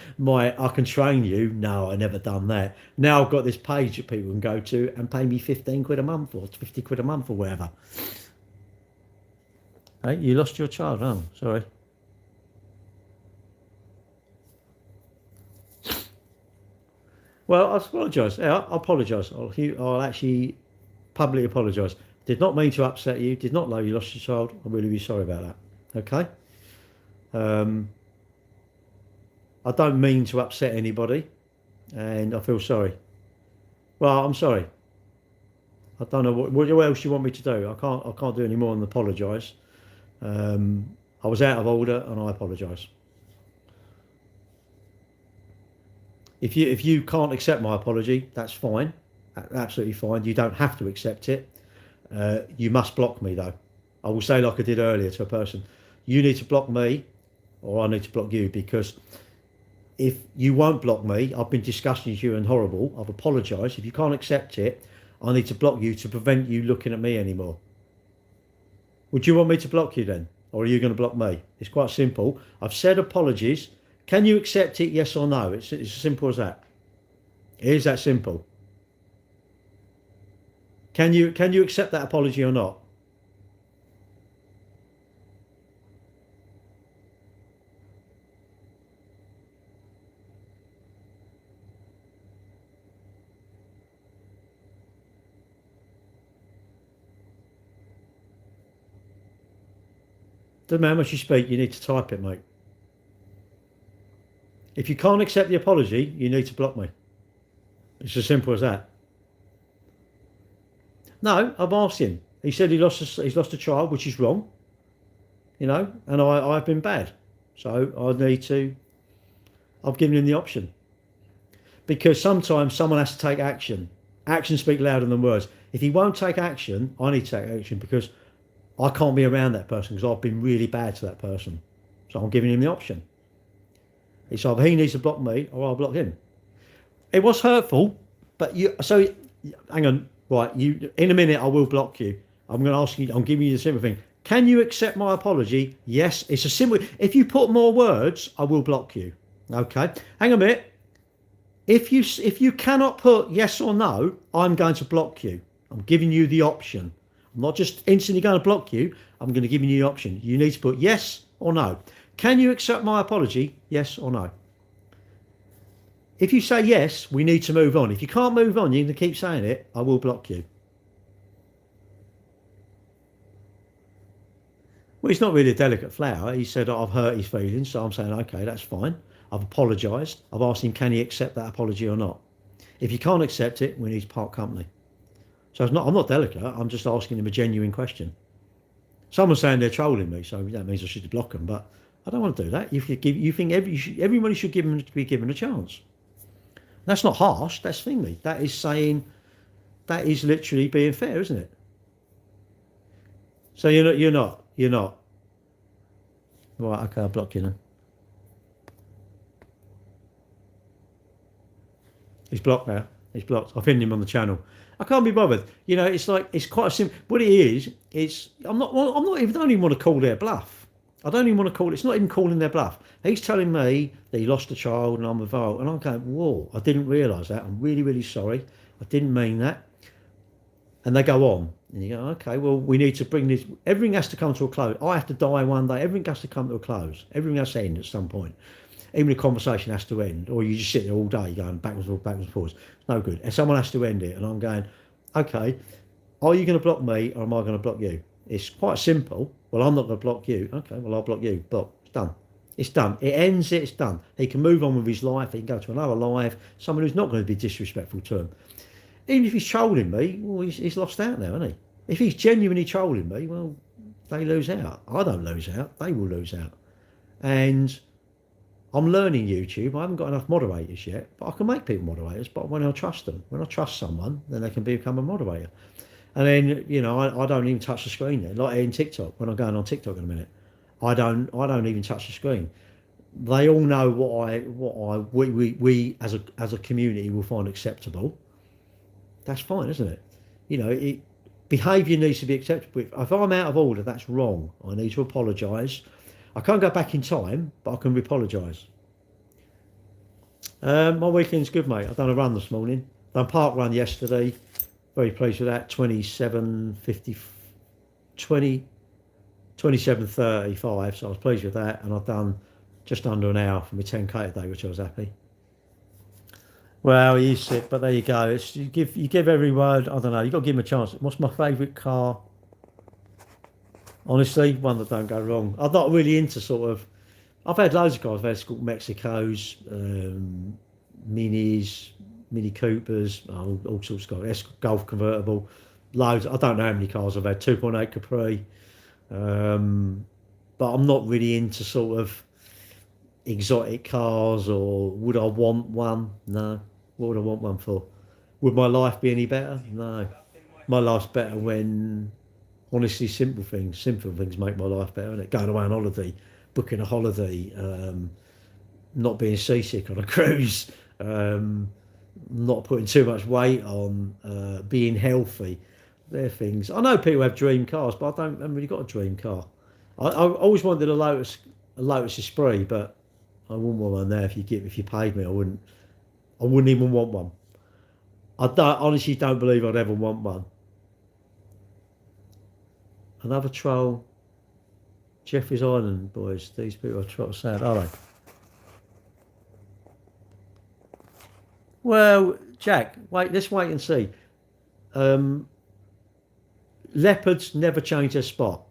I can train you. No, I never done that. Now I've got this page that people can go to and pay me 15 quid a month or 50 quid a month or whatever. Hey, you lost your child. Oh, sorry. Well, I apologise. Yeah, I apologise. I'll actually publicly apologise. Did not mean to upset you. Did not know you lost your child. I'm really, really sorry about that. Okay. I don't mean to upset anybody, and I feel sorry. Well, I'm sorry. I don't know what else you want me to do. I can't do any more than apologise. I was out of order, and I apologise. If you can't accept my apology, that's fine. Absolutely fine. You don't have to accept it. You must block me though. I will say like I did earlier to a person, you need to block me or I need to block you, because if you won't block me, I've been disgusting with you and horrible, I've apologised. If you can't accept it, I need to block you to prevent you looking at me anymore. Would you want me to block you then? Or are you going to block me? It's quite simple. I've said apologies. Can you accept it, yes or no? It's as simple as that. It is that simple. Can you accept that apology or not? Doesn't matter how much you speak, you need to type it, mate. If you can't accept the apology, you need to block me. It's as simple as that. No, I've asked him. He said he's lost a child, which is wrong. You know, and I've been bad. So I've given him the option. Because sometimes someone has to take action. Actions speak louder than words. If he won't take action, I need to take action, because I can't be around that person because I've been really bad to that person. So I'm giving him the option. It's either he needs to block me or I'll block him. It was hurtful, but hang on, right, in a minute I will block you. I'm going to ask you, I'm giving you the simple thing. Can you accept my apology? Yes, it's a simple, if you put more words, I will block you. Okay, hang on a minute. If you cannot put yes or no, I'm going to block you. I'm giving you the option. I'm not just instantly going to block you. I'm going to give you the option. You need to put yes or no. Can you accept my apology? Yes or no? If you say yes, we need to move on. If you can't move on, you're going to keep saying it, I will block you. Well, he's not really a delicate flower. He said, I've hurt his feelings, so I'm saying, okay, that's fine. I've apologised. I've asked him, can he accept that apology or not? If you can't accept it, we need to part company. So I'm not delicate. I'm just asking him a genuine question. Someone's saying they're trolling me, so that means I should block them. But I don't want to do that. You think everybody should be given a chance. That's not harsh. That's thingy. That is saying, that is literally being fair, isn't it? So you're not. Right, okay, I'll block you then. He's blocked now. He's blocked. I've hidden him on the channel. I can't be bothered. You know, it's like, it's quite a simple. What it is, I'm not even, I don't even want to call their bluff. I don't even want to call it. It's not even calling their bluff. He's telling me that he lost a child and I'm involved, and I'm going, whoa! I didn't realise that. I'm really, really sorry. I didn't mean that. And they go on, and you go, okay, well, we need to bring this. Everything has to come to a close. I have to die one day. Everything has to come to a close. Everything has to end at some point. Even the conversation has to end, or you just sit there all day going backwards and forwards. It's no good. And someone has to end it, and I'm going, okay, are you going to block me or am I going to block you? It's quite simple. Well, I'm not going to block you. Okay, well, I'll block you. But it's done. It's done. It ends it, it's done. He can move on with his life, he can go to another life, someone who's not going to be disrespectful to him. Even if he's trolling me, well, he's lost out now, isn't he? If he's genuinely trolling me, well, they lose out. I don't lose out, they will lose out. And I'm learning YouTube. I haven't got enough moderators yet, but I can make people moderators, but when I trust them. When I trust someone, then they can become a moderator. And then, you know, I don't even touch the screen then. Like in TikTok, when I'm going on TikTok in a minute, I don't even touch the screen. They all know we as a community will find acceptable. That's fine, isn't it? You know, behaviour needs to be acceptable. If I'm out of order, that's wrong. I need to apologise. I can't go back in time, but I can apologise. My weekend's good, mate. I've done a run this morning. Done park run yesterday. Very pleased with that. 27:35. So I was pleased with that, and I've done just under an hour for my 10k today, which I was happy. Well, you sit, but there you go. It's, you give every word. I don't know. You got to give him a chance. What's my favourite car? Honestly, one that don't go wrong. I'm not really into sort of. I've had loads of cars. I've had Escort Mexicos, Minis, Mini Coopers, all sorts of cars. Escort Golf convertible, loads. I don't know how many cars I've had. 2.8 Capri, but I'm not really into sort of exotic cars. Or would I want one? No. What would I want one for? Would my life be any better? No. My life's better when, honestly, simple things make my life better. And going away on holiday, booking a holiday, not being seasick on a cruise, not putting too much weight on, being healthy. They're things. I know people have dream cars, but I haven't really got a dream car. I always wanted a Lotus Esprit, but I wouldn't want one there. If you paid me, I wouldn't even want one. I honestly don't believe I'd ever want one. Another troll. Jeffrey's Island, boys. These people are troll sad, are they? Well, Jack, let's wait and see. Leopards never change their spot.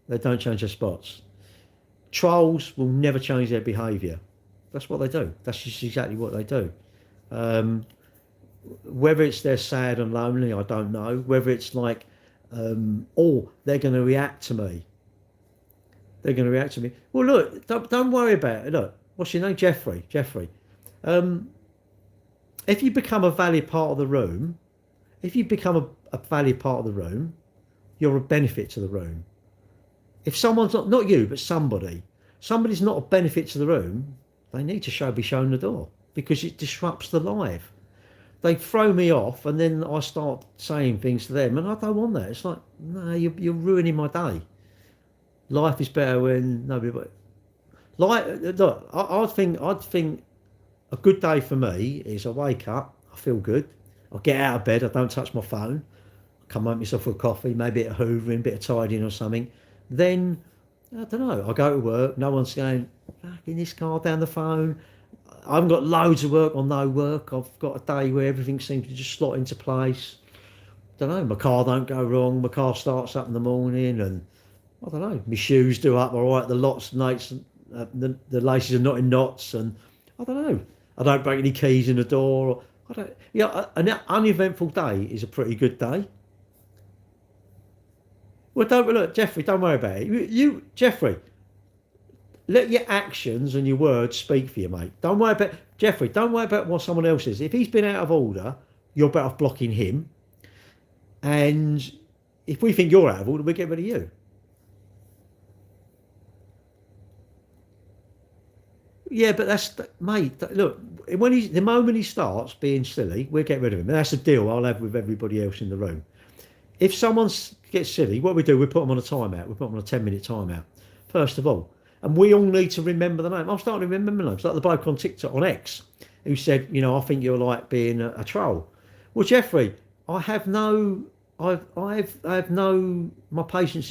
They don't change their spots. Trolls will never change their behaviour. That's what they do. That's just exactly what they do. Whether it's they're sad and lonely, I don't know. Whether it's like, they're going to react to me. They're going to react to me. Well, look, don't worry about it. Look, what's your name? Jeffrey. If you become a valid part of the room, you're a benefit to the room. If someone's not you, but somebody's not a benefit to the room, they need to be shown the door, because it disrupts the live. They throw me off, and then I start saying things to them, and I don't want that. It's like, no, you're ruining my day. Life is better when nobody. Look, I'd think a good day for me is I wake up, I feel good, I get out of bed, I don't touch my phone, I come make myself a coffee, maybe a bit of hoovering, a bit of tidying or something. Then, I don't know, I go to work, no one's going, in this car down the phone. I haven't got loads of work or no work. I've got a day where everything seems to just slot into place. Don't know, my car don't go wrong, my car starts up in the morning, and I don't know, my shoes do up all right, the laces are not in knots, and I don't know, I don't break any keys in the door. An uneventful day is a pretty good day. Well, look, Jeffrey, don't worry about it. Jeffrey, let your actions and your words speak for you, mate. Don't worry about what someone else is. If he's been out of order, you're better off blocking him. And if we think you're out of order, we get rid of you. Yeah, but mate, look, the moment he starts being silly, we'll get rid of him. And that's a deal I'll have with everybody else in the room. If someone gets silly, what we do, we put them on a timeout. We put them on a 10-minute timeout, first of all. And we all need to remember the name. I'm starting to remember names, like the bloke on TikTok, on X, who said, I think you're like being a troll. Well, Jeffrey, my patience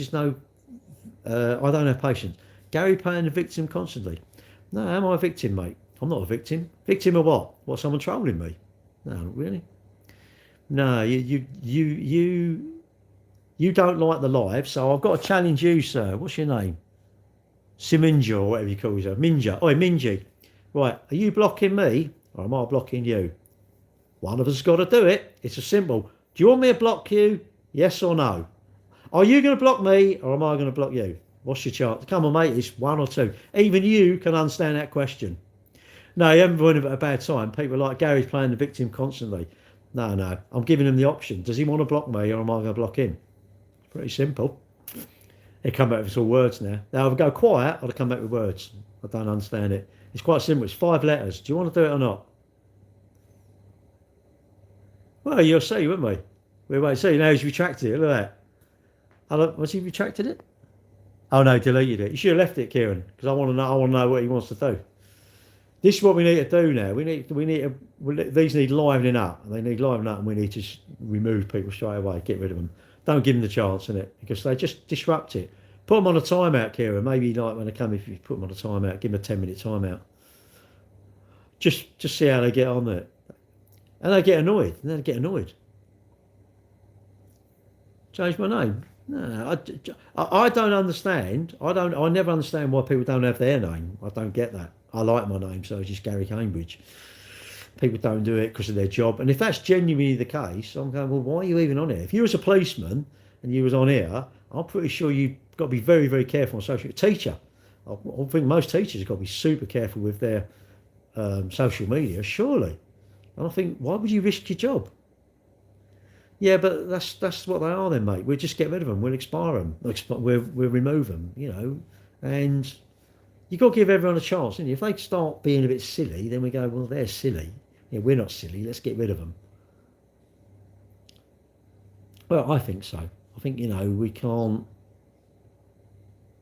is no, I don't have patience. Gary playing the victim constantly. No, am I a victim, mate? I'm not a victim. Victim of what? What, someone trolling me? No, really? No, you don't like the live, so I've got to challenge you, sir. What's your name? Siminja or whatever you call yourself. Minja. Oi, Minji. Right, are you blocking me or am I blocking you? One of us has got to do it. It's a simple. Do you want me to block you? Yes or no? Are you going to block me or am I going to block you? What's your chance? Come on, mate. It's one or two. Even you can understand that question. No, you haven't been at a bad time. People like Gary's playing the victim constantly. No. I'm giving him the option. Does he want to block me or am I going to block him? It's pretty simple. They come back with all words now. Now, I'll go quiet or they come back with words. I don't understand it. It's quite simple. It's 5 letters. Do you want to do it or not? Well, you'll see, won't we? We won't see. Now he's retracted it. Look at that. Was he retracted it? Oh no, deleted it. You should have left it, Kieran, because I want to know. I want to know what he wants to do. This is what we need to do now. These need livening up. They need livening up, and we need to remove people straight away. Get rid of them. Don't give them the chance in it because they just disrupt it. Put them on a timeout, Kieran. Maybe like when they come, if you put them on a timeout, give them a 10-minute timeout. Just see how they get on there. And they get annoyed. Change my name. No, I don't understand. I never understand why people don't have their name. I don't get that. I like my name, so it's just Gary Cambridge. People don't do it because of their job. And if that's genuinely the case, I'm going, well, why are you even on here? If you was a policeman and you was on here, I'm pretty sure you've got to be very, very careful on social media. Teacher. I think most teachers have got to be super careful with their social media, surely. And I think, why would you risk your job? Yeah, but that's what they are then, mate. We'll just get rid of them. We'll expire them. We'll remove them, you know. And you've got to give everyone a chance, isn't you? If they start being a bit silly, then we go, well, they're silly. Yeah, we're not silly. Let's get rid of them. Well, I think so. I think, you know, we can't...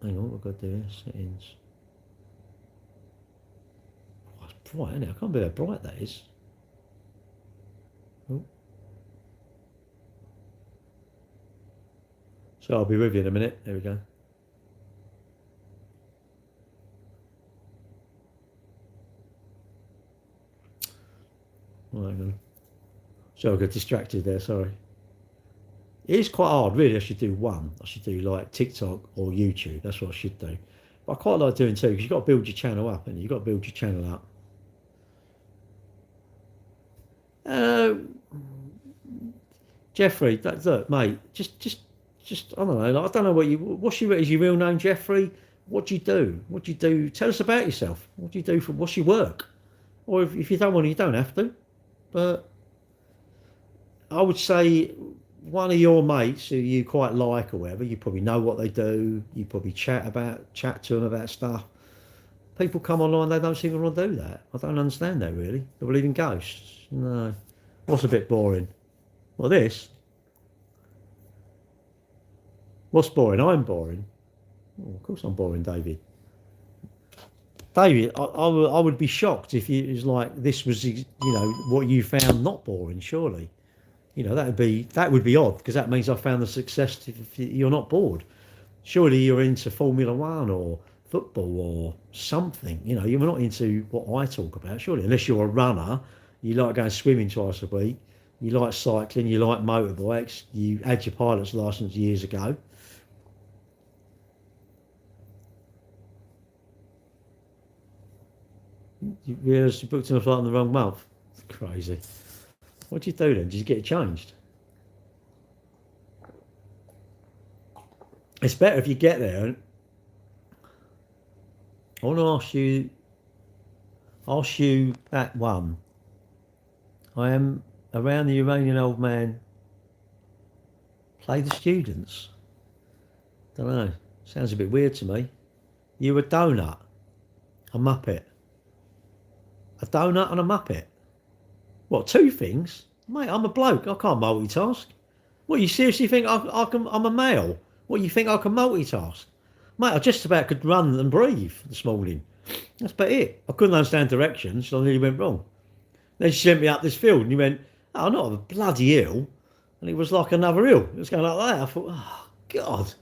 Hang on, what I've got to do here? Settings. Oh, it's bright, isn't it? I can't believe how bright that is. Oh. So I'll be with you in a minute. There we go. Oh, hang on. So I got distracted there, sorry. It is quite hard, really. I should do one. I should do like TikTok or YouTube. That's what I should do. But I quite like doing two because you've got to build your channel up, and you've got to build your channel up. Jeffrey, look, mate, just I don't know. Like, I don't know what's your real name, Jeffrey? What do you do? What do you do? Tell us about yourself. What do you do what's your work? Or if you don't want to, you don't have to. But I would say one of your mates who you quite like or whatever, you probably know what they do. You probably chat to them about stuff. People come online, they don't seem to want to do that. I don't understand that really. They believe in ghosts. No. What's a bit boring? Well, this. What's boring? I'm boring. Oh, of course I'm boring, David. David, I would be shocked if it was like this was, you know, what you found not boring, surely. You know, that would be odd because that means I found the success if you're not bored. Surely you're into Formula One or football or something. You know, you're not into what I talk about, surely, unless you're a runner, you like going swimming twice a week, you like cycling, you like motorbikes, you had your pilot's license years ago. You realised you booked in a flight in the wrong month? It's crazy. What do you do then? Did you get it changed? It's better if you get there. I want to ask you that one. I am around the Iranian old man. Play the students. Don't know. Sounds a bit weird to me. You a donut, a muppet. A donut and a muppet. What, two things? Mate, I'm a bloke. I can't multitask. What, you seriously think I'm a male? What, you think I can multitask? Mate, I just about could run and breathe this morning. That's about it. I couldn't understand directions, so I nearly went wrong. Then she sent me up this field and he went, oh, I'm not a bloody hill. And it was like another hill. It was going like that. I thought, oh, God.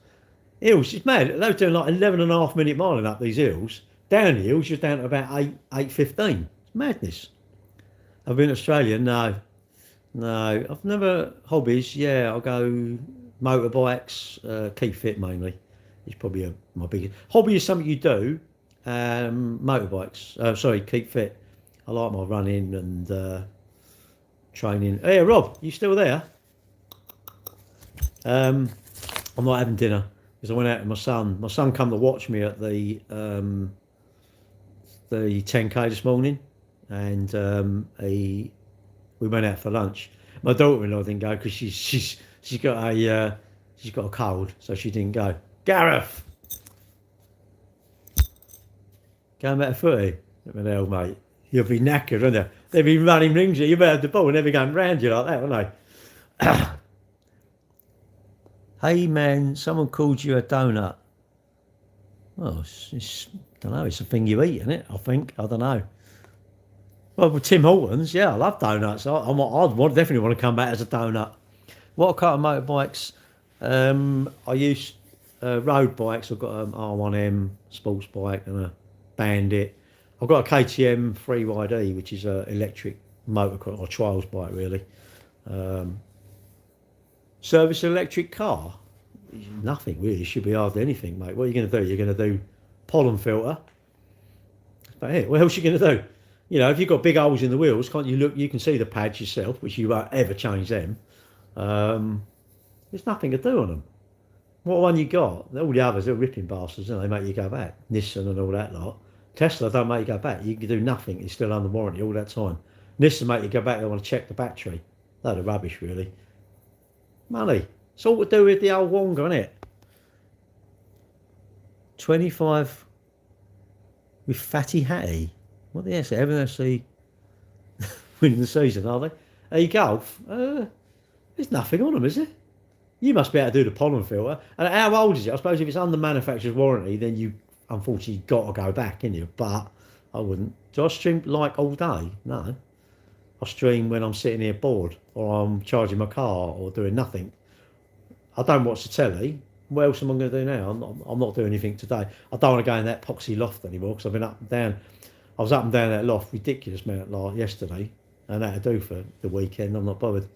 Hills, it's mad. They were doing like 11.5-minute miling up these hills. Down the hills, you're down to about 8:15. Madness. I've been to Australia. No, I've never. Hobbies, yeah, I'll go motorbikes, keep fit mainly, It's probably my biggest hobby. Is something you do. Motorbikes. Sorry, keep fit. I like my running and training. Hey, Rob, you still there? I'm not having dinner because I went out with my son. My son come to watch me at the 10K this morning, and we went out for lunch. My daughter-in-law didn't go because she's got a cold, so she didn't go. Gareth, going back to footy. What the hell, mate? You'll be knackered, won't you? They've been running rings at you. You better have the ball and never going round you like that, won't they? Hey man, someone called you a donut. Well, it's don't know. It's a thing you eat, isn't it? I think. I don't know. Well, with Tim Hortons, yeah, I love donuts. I'd definitely want to come back as a donut. What kind of motorbikes? I use road bikes. I've got an R1M sports bike and a Bandit. I've got a KTM 3YD, which is an electric motocross or trials bike, really. Service an electric car? Nothing really. Should be hardly anything, mate. What are you going to do? You're going to do pollen filter. That's about it. What else are you going to do? You know, if you've got big holes in the wheels, can't you look? You can see the pads yourself, which you won't ever change them. There's nothing to do on them. What one you got? All the others, they're ripping bastards, and they make you go back. Nissan and all that lot. Tesla don't make you go back. You can do nothing. It's still under warranty all that time. Nissan make you go back. They want to check the battery. Load of rubbish, really. Money. It's all to do with the old Wonga, isn't it? 25 with Fatty Hattie. What the hell? MNFC winning the season, are they? Hey, golf. There's nothing on them, is there? You must be able to do the pollen filter. And how old is it? I suppose if it's under manufacturer's warranty, then you unfortunately got to go back, innit you? But I wouldn't. Do I stream like all day? No. I stream when I'm sitting here bored, or I'm charging my car, or doing nothing. I don't watch the telly. What else am I going to do now? I'm not doing anything today. I don't want to go in that poxy loft anymore because I've been up and down. I was up and down that loft, ridiculous amount yesterday, and that'll do for the weekend. I'm not bothered.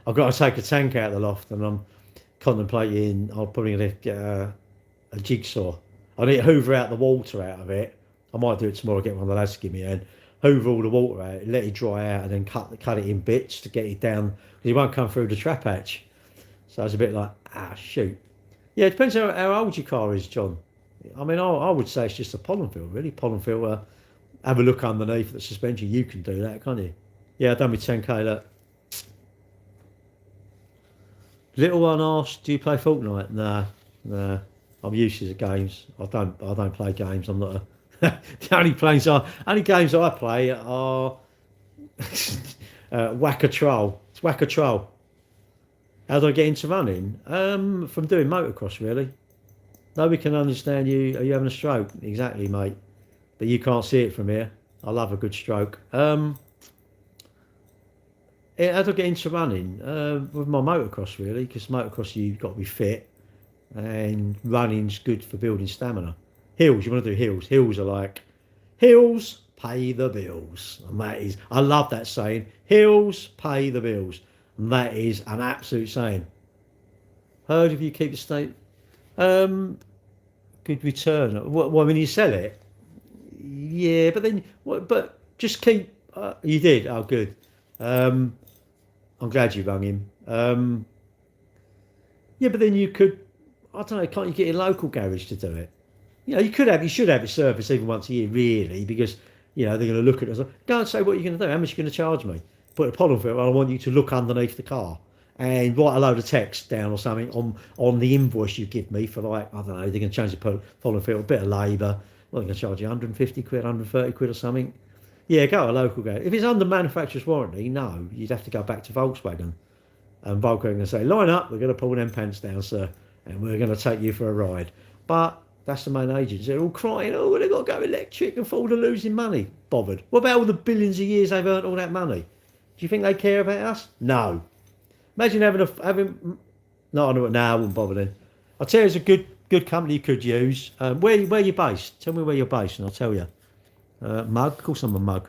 I've got to take a tank out of the loft, and I'm contemplating. I'm probably going to get a jigsaw. I need to hoover out the water out of it. I might do it tomorrow. Get one of the lads to give me a hand. Hoover all the water out, let it dry out, and then cut it in bits to get it down because it won't come through the trap hatch. So it's a bit like shoot. Yeah, it depends how old your car is, John. I mean, I would say it's just a pollen filter, really. Pollen filter. Have a look underneath the suspension. You can do that, can't you? Yeah, I've done with 10K. Look. Little one asked, "Do you play Fortnite?" Nah. I'm useless at games. I don't play games. I'm not a. The only games I play are Whack-A-Troll. It's Whack-A-Troll. How do I get into running? From doing motocross, really. Nobody can understand you. Are you having a stroke? Exactly, mate. But you can't see it from here. I love a good stroke. How do I get into running? With my motocross, really, because motocross you've got to be fit, and running's good for building stamina. Hills, you want to do hills. Hills are like, hills pay the bills. And that is, I love that saying, hills pay the bills. And that is an absolute saying. Heard if you keep the state, good return. Well, when you sell it, yeah, but then, but just keep, you did, oh good. I'm glad you rung him. Yeah, but then you could, I don't know, can't you get a local garage to do it? You know, you should have it serviced even once a year, really, because, you know, they're going to look at it and say, go and say what you're going to do, how much you're going to charge me. Put a pollen filter, I want you to look underneath the car and write a load of text down or something on the invoice you give me for, like, I don't know, they're going to change the pollen filter, a bit of labour. Well, they're going to charge you 150 quid, 130 quid or something. Yeah, go to a local garage. If it's under manufacturer's warranty, no, you'd have to go back to Volkswagen. And Volkswagen going to say, line up, we're going to pull them pants down, sir, and we're going to take you for a ride. But that's the main agents. They're all crying, oh, they've got to go electric and fall to losing money. Bothered. What about all the billions of years they've earned all that money? Do you think they care about us? No. Imagine no, I wouldn't bother then. I'll tell you, it's a good company you could use. Where you based? Tell me where you're based and I'll tell you. Mug? Of course I'm a mug.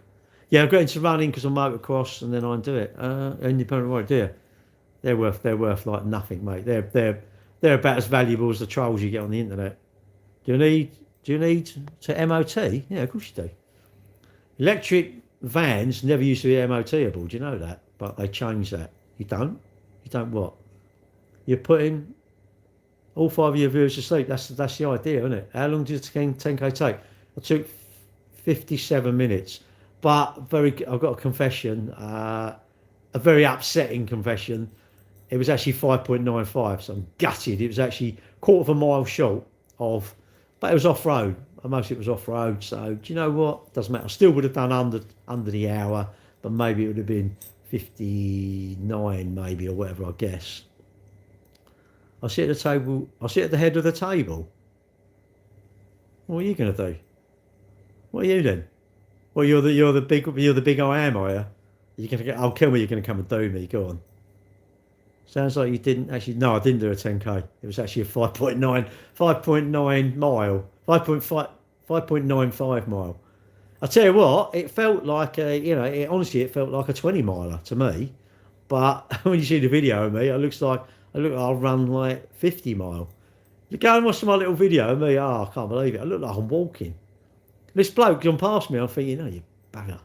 Yeah, I got into running because I'm motocross and then I do it. Independent right there. They're worth like nothing, mate. They're about as valuable as the trolls you get on the internet. Do you need to MOT? Yeah, of course you do. Electric vans never used to be MOTable. Do you know that? But they changed that. You don't? You don't what? You're putting all 5 of your viewers to sleep. That's the idea, isn't it? How long did the 10K take? I took 57 minutes. But I've got a confession, a very upsetting confession. It was actually 5.95, so I'm gutted. It was actually quarter of a mile short of, but it was off-road. Most of it was off-road, so do you know what? Doesn't matter. I still would have done under the hour, but maybe it would have been 59 maybe, or whatever, I guess. I sit at the table, I sit at the head of the table. What are you going to do? What are you then? Well, you're the big I am, are you? You're going to get, oh, kill me, you're going to come and do me, go on. Sounds like you didn't actually, no, I didn't do a 10K. It was actually a 5.9 mile, 5.95 mile. I tell you what, it felt like honestly, it felt like a 20 miler to me. But when you see the video of me, I look like I'll run like 50 mile. You go and watch my little video of me, I can't believe it. I look like I'm walking. This bloke gone past me, I'm thinking, you bugger.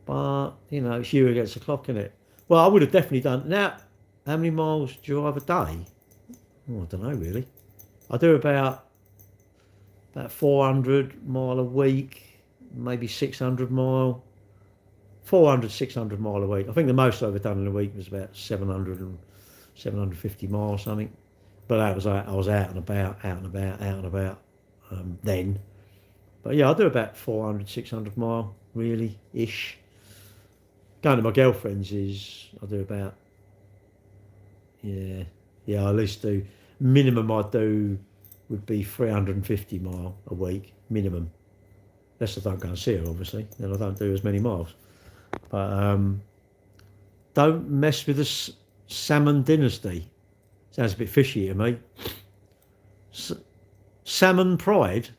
But, it's you against the clock, innit? Well, I would have definitely done. Now, how many miles do you drive a day? Oh, I don't know, really. I do about 400 mile a week, maybe 600 mile. 400, 600 mile a week. I think the most I've ever done in a week was about 750 miles, something. But that was, I was out and about then. But yeah, I do about 400, 600 mile, really, ish. Going to my girlfriend's I do about, I at least do, minimum I do would be 350 mile a week, minimum. Unless I don't go and see her, obviously, then I don't do as many miles. But don't mess with the Salmon Dynasty. Sounds a bit fishy to me. Salmon Pride.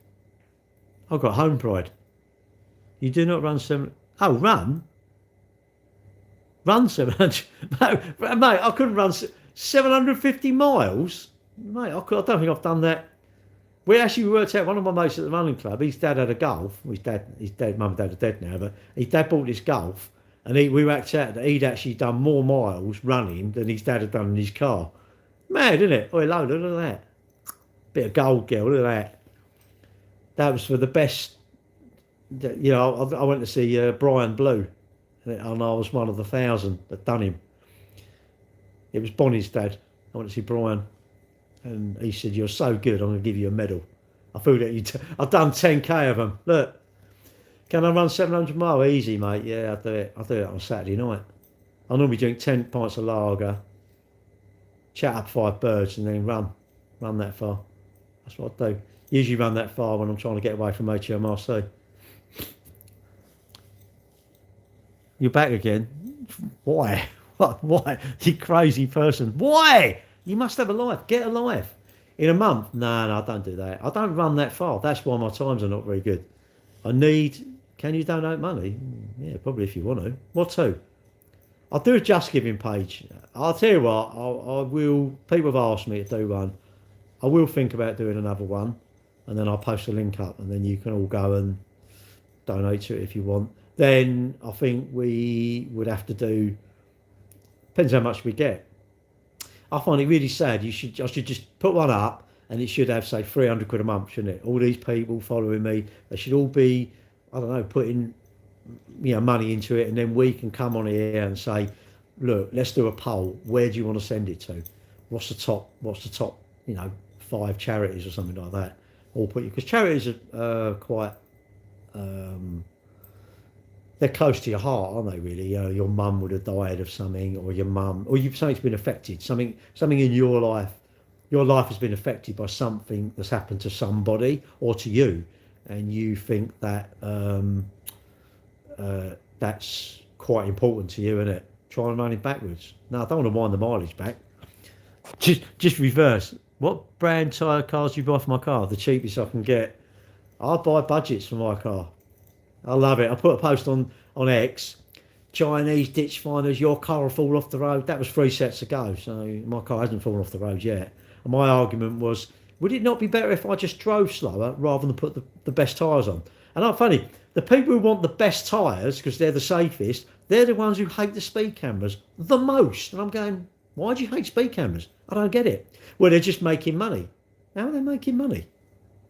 I've got Home Pride. You do not run 7... Oh, run? Run 700... No, mate, I couldn't run 750 miles. Mate, I don't think I've done that. We actually worked out, one of my mates at the running club, his dad had a Golf. His dad, mum and dad are dead now, but his dad bought this Golf, and we worked out that he'd actually done more miles running than his dad had done in his car. Mad, isn't it? Oh, hello, look at that. Bit of gold, girl, look at that. That was for the best. I went to see Brian Blue, and I was one of the 1,000 that done him. It was Bonnie's dad. I went to see Brian, and he said, "You're so good, I'm going to give you a medal." I feel that I've done 10K of them. Look, can I run 700 mile? Easy, mate. Yeah, I'll do it. I'll do it on Saturday night. I normally drink 10 pints of lager, chat up 5 birds, and then run that far. That's what I do. Usually run that far when I'm trying to get away from HMRC. You're back again. Why? What? Why? You crazy person. Why? You must have a life. Get a life. In a month? No, I don't do that. I don't run that far. That's why my times are not very good. Can you donate money? Yeah, probably if you want to. What to? I'll do a Just Giving page. I'll tell you what, I will, people have asked me to do one. I will think about doing another one, and then I'll post a link up, and then you can all go and donate to it if you want. Then I think we would have to do, depends how much we get. I find it really sad. I should just put one up, and it should have, say, 300 quid a month, shouldn't it? All these people following me, they should all be, I don't know, putting money into it, and then we can come on here and say, look, let's do a poll. Where do you want to send it to? What's the top 5 charities or something like that? Or put you, because charities are quite they're close to your heart, aren't they, really? Your mum would have died of something, or something's been affected, something in your life has been affected by something that's happened to somebody or to you, and you think that that's quite important to you, isn't it? Try and run it backwards. No, I don't want to wind the mileage back. Just reverse. What brand tyre cars do you buy for my car? The cheapest I can get. I buy budgets for my car. I love it. I put a post on X. Chinese ditch finders, your car will fall off the road. That was 3 sets ago, so my car hasn't fallen off the road yet. And my argument was, Would it not be better if I just drove slower rather than put the best tyres on? And I'm funny, the people who want the best tyres because they're the safest, they're the ones who hate the speed cameras the most. And I'm going, why do you hate speed cameras? I don't get it. Well, they're just making money. How are they making money?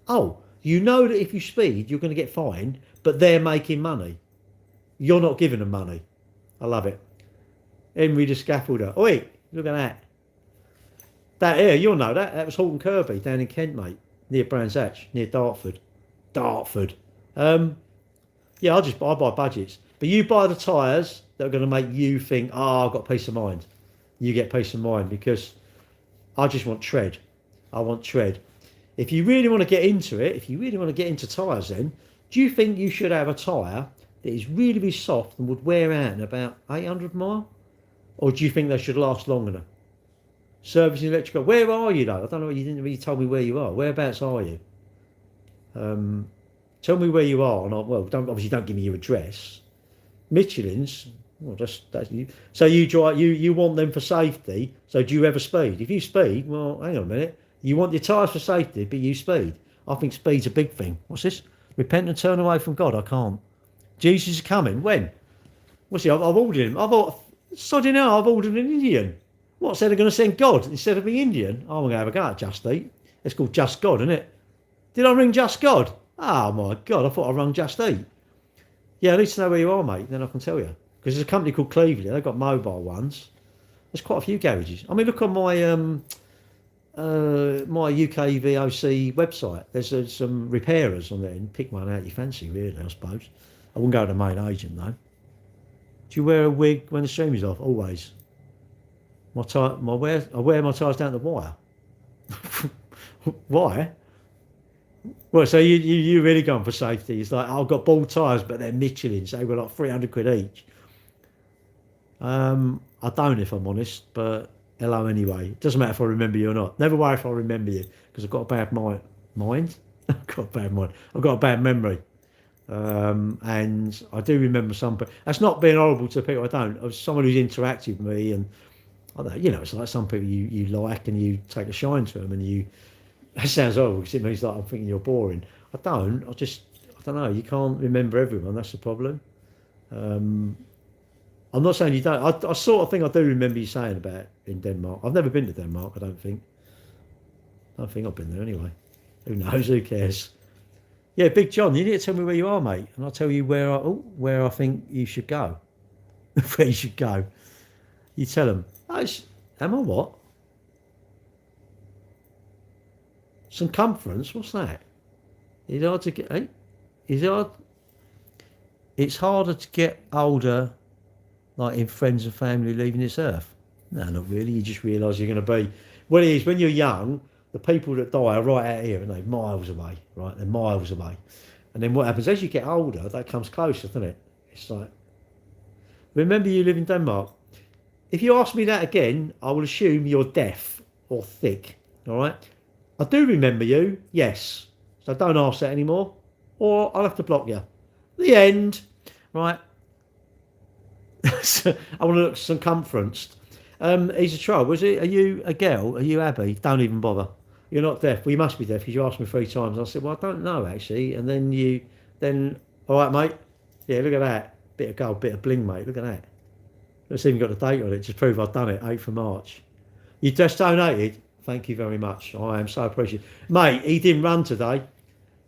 Oh, you know that if you speed, you're going to get fined, but they're making money. You're not giving them money. I love it. Henry the Scaffolder. Oh, wait, look at that. That here, you'll know that. That was Horton Kirby down in Kent, mate. Near Brands Hatch, near Dartford. Dartford. Yeah, I buy budgets. But you buy the tyres that are going to make you think, oh, I've got peace of mind. You get peace of mind because I just want tread. I want tread. If you really want to get into it, if you really want to get into tyres then, do you think you should have a tyre that is really, really soft and would wear out in about 800 mile? Or do you think they should last longer? Servicing electrical. Where are you though? I don't know. You didn't really tell me where you are. Whereabouts are you? Tell me where you are. And obviously don't give me your address. Michelin's. Well, that's you. So you drive. You want them for safety. So do you ever speed? If you speed, well, hang on a minute. You want your tyres for safety, but you speed. I think speed's a big thing. What's this? Repent and turn away from God. I can't. Jesus is coming. When? What's he? I've ordered him. I've ordered an Indian. What, so they're going to send God instead of the Indian? I'm going to have a go at Just Eat. It's called Just God, isn't it? Did I ring Just God? Oh, my God, I thought I rung Just Eat. Yeah, I need to know where you are, mate, then I can tell you. Because there's a company called Cleveland. They've got mobile ones. There's quite a few garages. I mean, look on my my UK VOC website. There's some repairers on there. And pick one out you fancy, really, I suppose. I wouldn't go to the main agent, though. Do you wear a wig when the stream is off? Always. I wear my tyres down to the wire. Why? Well, so you really going for safety. It's like, I've got bald tyres, but they're Michelin's. They were like 300 quid each. I don't, if I'm honest, but hello anyway. It doesn't matter if I remember you or not. Never worry if I remember you, because I've got a bad mind. I've got a bad mind. I've got a bad memory. And I do remember some people. That's not being horrible to people I don't. I was someone who's interacted with me, and I don't know, it's like some people you like and you take a shine to them, and you. That sounds horrible because it means like I'm thinking you're boring. I don't. I don't know. You can't remember everyone. That's the problem. I'm not saying you don't. I sort of think I do remember you saying about in Denmark. I've never been to Denmark. I don't think I've been there anyway. Who knows? Who cares? Yeah, Big John, you need to tell me where you are, mate, and I'll tell you where I think you should go. Where you should go. You tell them. Am I what? Circumference? What's that? It's hard to get. It's harder to get older, like in friends and family leaving this earth. No, not really. You just realise you're going to be. Well, it is when you're young. The people that die are right out here, and they're miles away, right? They're miles away. And then what happens as you get older? That comes closer, doesn't it? It's like. Remember, you live in Denmark. If you ask me that again, I will assume you're deaf or thick. All right. I do remember you, yes. So don't ask that anymore, or I'll have to block you. The end. Right. So I want to look circumferenced. He's a troll. Are you a girl? Are you Abby? Don't even bother. You're not deaf. Well, you must be deaf because you asked me 3 times. I said, well, I don't know actually. And then all right, mate. Yeah, look at that. Bit of gold, bit of bling, mate. Look at that. It's even got the date on it to prove I've done it. 8th of March. You just donated. Thank you very much. I am so appreciative. Mate, he didn't run today,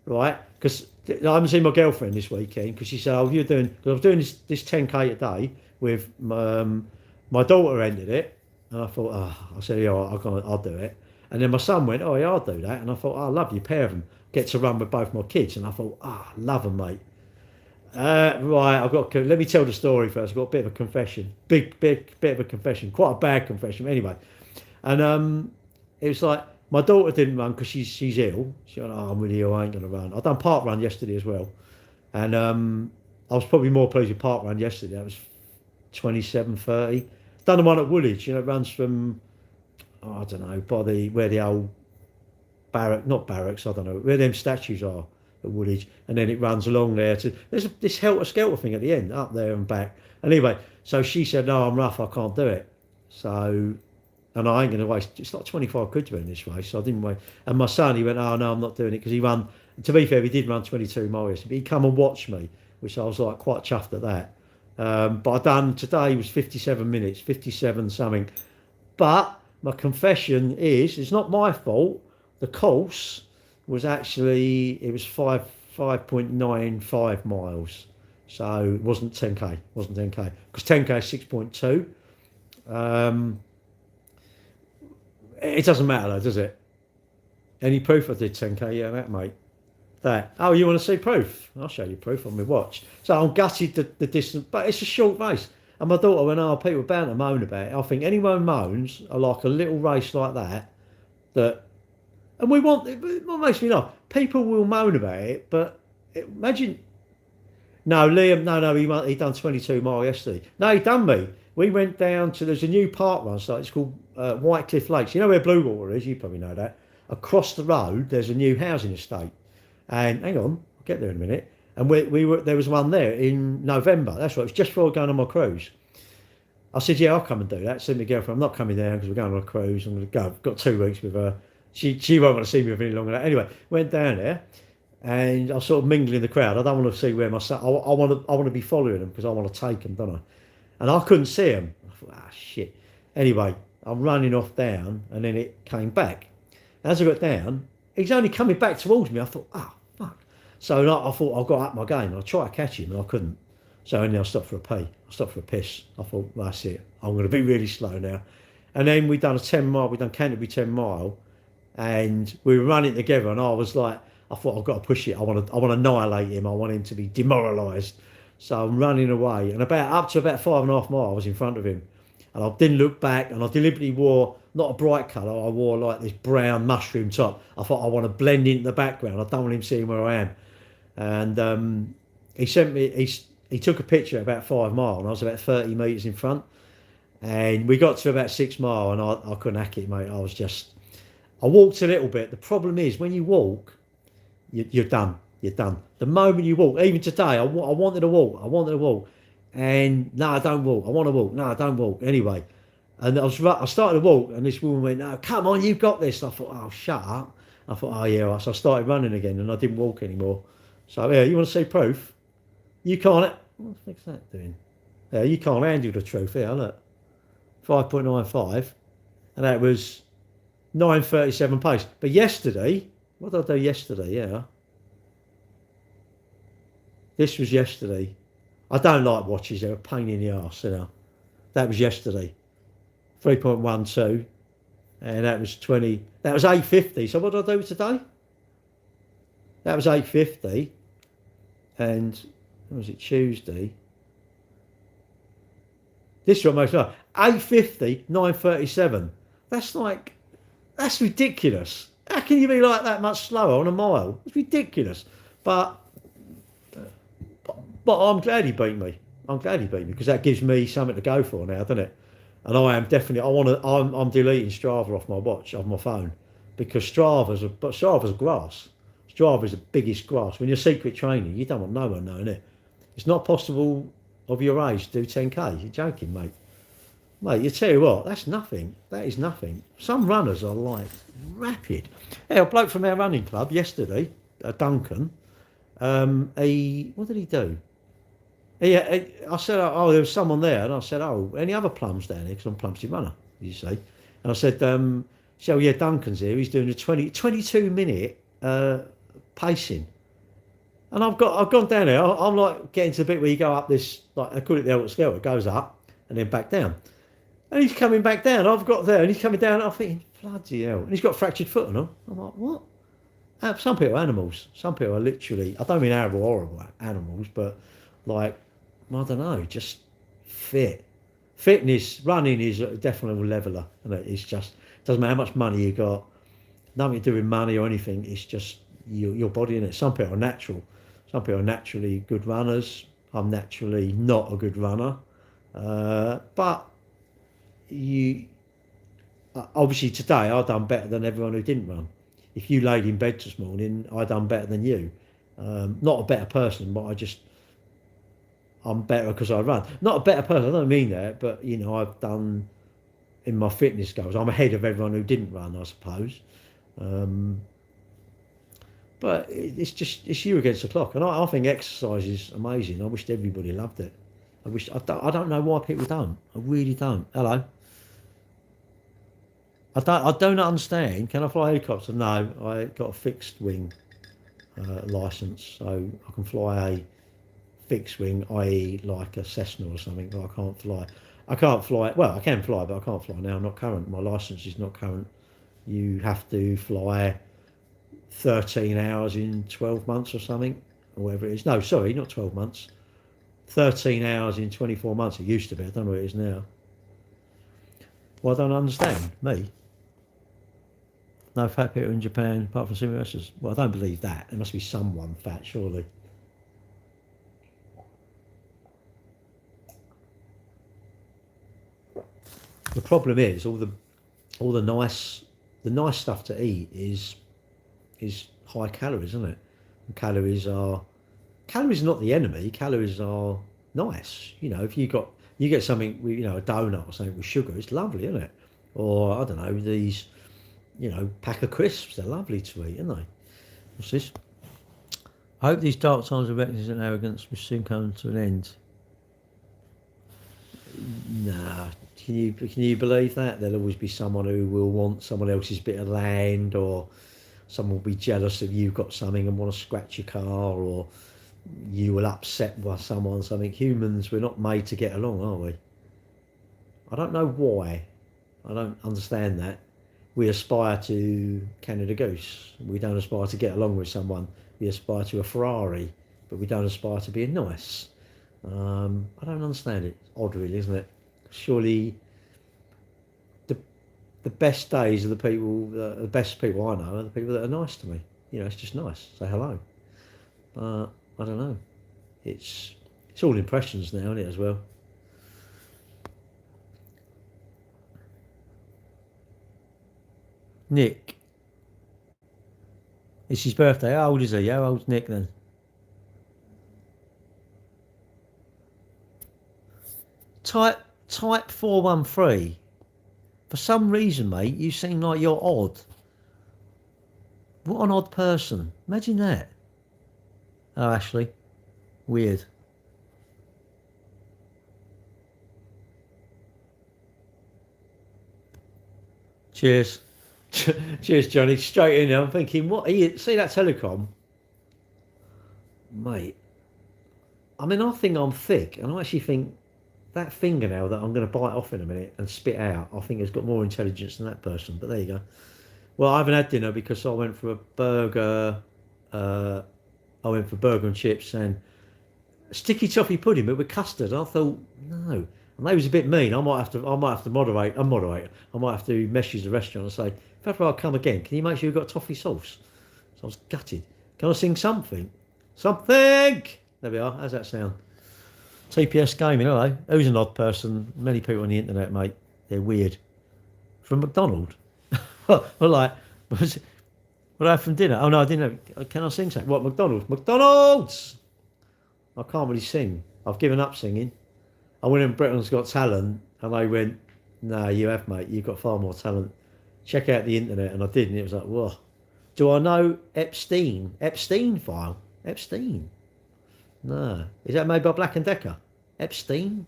right? Because I haven't seen my girlfriend this weekend because she said, oh, you're doing, because I was doing this 10K a day with my daughter ended it. And I thought, I said, yeah, I'll do it. And then my son went, oh, yeah, I'll do that. And I thought, I love you, pair of them. Get to run with both my kids. And I thought, love them, mate. Right, let me tell the story first. I've got a bit of a confession. Big bit of a confession. Quite a bad confession. Anyway. And it was like, my daughter didn't run because she's ill. She went, I'm really ill, I ain't going to run. I've done park run yesterday as well. And I was probably more pleased with park run yesterday. That was 27:30. Done the one at Woolwich, it runs from, I don't know, where the old not barracks, I don't know, where them statues are at Woolwich. And then it runs along there there's this helter-skelter thing at the end, up there and back. Anyway, so she said, no, I'm rough, I can't do it. So and I ain't going to waste. It's like 25 quid to win this race, so I didn't wait. And my son, he went, "Oh no, I'm not doing it," because he run. To be fair, he did run 22 miles, but he come and watched me, which I was like quite chuffed at that. But I done today was 57 minutes, 57 something. But my confession is, it's not my fault. The course was actually, it was 5.95 miles, so it wasn't 10k. Wasn't 10k because 10k is 6.2. It doesn't matter though, does it? Any proof I did 10k? Yeah, that mate. That. Oh, you want to see proof? I'll show you proof on my watch. So I'm gutted the distance, but it's a short race. And my daughter went, "Oh, people are bound to moan about it." I think anyone moans I like a little race like that, and we want, what makes me laugh, people will moan about it, but imagine, no, Liam, no, he done 22 mile yesterday. No, he done me. We went down to, there's a new park run site, it's called Whitecliff Lakes. You know where Bluewater is? You probably know that. Across the road, there's a new housing estate. And hang on, I'll get there in a minute. And we were, there was one there in November. That's right, it was just before going on my cruise. I said, "Yeah, I'll come and do that." Said to my girlfriend, "I'm not coming down because we're going on a cruise. I'm going to go. I've got 2 weeks with her. She won't want to see me for any longer." Anyway, went down there, and I sort of mingle in the crowd. I don't want to see where my son. I want to be following them because I want to take them, don't I? And I couldn't see them. I thought, shit. Anyway, I'm running off down, and then it came back. As I got down, he's only coming back towards me. I thought, fuck. So I thought I got up my game. I tried to catch him, and I couldn't. So then I stopped for a pee. I stopped for a piss. I thought, that's it. I'm going to be really slow now. And then we done a 10 mile. We done Canterbury 10 mile, and we were running together. And I was like, I thought, I've got to push it. I want to annihilate him. I want him to be demoralised. So I'm running away, and up to about 5.5 miles, I was in front of him, and I didn't look back. And I deliberately wore not a bright colour. I wore like this brown mushroom top. I thought I want to blend into the background. I don't want him seeing where I am. And he sent me. He took a picture at about 5 mile, and I was about 30 metres in front. And we got to about 6 mile, and I couldn't hack it, mate. I walked a little bit. The problem is, when you walk, you're done. You're done. The moment you walk, even today, I wanted to walk. And no, I don't walk. I want to walk. No, I don't walk. Anyway, and I started to walk, and this woman went, "No, come on, you've got this." I thought, "Oh, shut up." I thought, "Oh, yeah." So I started running again, and I didn't walk anymore. So, yeah, you want to see proof? You can't. What the fuck's that doing? Yeah, you can't handle the truth here, look. 5.95, and that was 9:37 pace. But yesterday, what did I do yesterday? Yeah. This was yesterday. I don't like watches, they're a pain in the arse, you know. That was yesterday. 3.12, and that was 20. That was 8:50. So what did I do today? That was 8:50, and was it Tuesday? This one most like 8:50, 9:37. That's ridiculous. How can you be like that much slower on a mile? It's ridiculous. But I'm glad he beat me. Because that gives me something to go for now, doesn't it? And I am definitely. I'm deleting Strava off my watch, off my phone, because Strava's grass. Strava's the biggest grass. When you're secret training, you don't want no one knowing it. It's not possible of your age to do 10k. You're joking, mate. Mate, you tell you what, that's nothing. That is nothing. Some runners are like rapid. Yeah, a bloke from our running club yesterday, Duncan. What did he do? I said, "Oh, there was someone there," and I said, "Oh, any other plums down here?" Because I'm Plumstead runner, you see. And I said, "So yeah, Duncan's here. He's doing a 22 minute pacing." And I've gone down there. I'm like getting to the bit where you go up this, like I call it the Albert Scale. It goes up and then back down. And he's coming back down. I've got there, and he's coming down. I'm thinking, bloody hell! And he's got a fractured foot on him. I'm like, what? Some people are animals. Some people are literally. I don't mean horrible animals, but like, I don't know, just fit. Fitness, running is definitely a leveler, and it's just doesn't matter how much money you got. Nothing to do with money or anything. It's just your body in it. Some people are natural. Some people are naturally good runners. I'm naturally not a good runner, but you obviously today I've done better than everyone who didn't run. If you laid in bed this morning, I done better than you. Not a better person, but I'm better because I run. Not a better person, I don't mean that, but you know, I've done in my fitness goals. I'm ahead of everyone who didn't run, I suppose. But it's you against the clock, and I think exercise is amazing. I wished everybody loved it. I don't know why people don't. I really don't. Hello. I don't understand. Can I fly a helicopter? No, I got a fixed wing license, so I can fly a fixed wing, i.e., like a Cessna or something. But I can't fly. I can't fly. Well, I can fly, but I can't fly now. I'm not current. My license is not current. You have to fly 13 hours in 12 months or something, or whatever it is. No, sorry, not 12 months. 13 hours in 24 months. It used to be. I don't know what it is now. Well, I don't understand. Me. No fat people in Japan, apart from sumo wrestlers. Well, I don't believe that. There must be someone fat, surely. The problem is all the nice stuff to eat is high calories, isn't it? And calories are not the enemy. Calories are nice. You know, if you get something with, you know, a donut or something with sugar, it's lovely, isn't it? Or I don't know, these, you know, pack of crisps, they're lovely to eat, aren't they? What's this? I hope these dark times of recklessness and arrogance will soon come to an end. Nah, can you believe that? There'll always be someone who will want someone else's bit of land, or someone will be jealous if you've got something and want to scratch your car, or you will upset by someone, something. Humans, we're not made to get along, are we? I don't know why. I don't understand that. We aspire to Canada Goose. We don't aspire to get along with someone. We aspire to a Ferrari, but we don't aspire to being nice. I don't understand it. It's odd, really, isn't it? Surely the best days are the people, the best people I know are the people that are nice to me. You know, it's just nice. Say hello. I don't know. It's all impressions now, isn't it, as well? Nick. It's his birthday. How old is he? How old's Nick then? Type 413. For some reason, mate, you seem like you're odd. What an odd person. Imagine that. Oh, Ashley. Weird. Cheers. Cheers, Johnny. Straight in there. I'm thinking, what are you... See that telecom? Mate. I mean, I think I'm thick, and I actually think that fingernail that I'm going to bite off in a minute and spit out, I think has got more intelligence than that person. But there you go. Well, I haven't had dinner because I went for a burger. I went for burger and chips and sticky toffee pudding, but with custard. I thought, no. And they was a bit mean. I might have to moderate. I might have to message the restaurant and say, if ever I come again, can you make sure you've got toffee sauce? So I was gutted. Can I sing something? Something! There we are. How's that sound? TPS Gaming, hello. Who's an odd person? Many people on the internet, mate. They're weird. From McDonald's. Well, like, what I had from dinner? Oh, no, I didn't have... Can I sing something? What, McDonald's? McDonald's! I can't really sing. I've given up singing. I went in Britain's Got Talent, and they went, no, you have, mate. You've got far more talent. Check out the internet, and I did, and it was like, whoa. Do I know Epstein? Epstein file? Epstein? No. Is that made by Black & Decker? Epstein?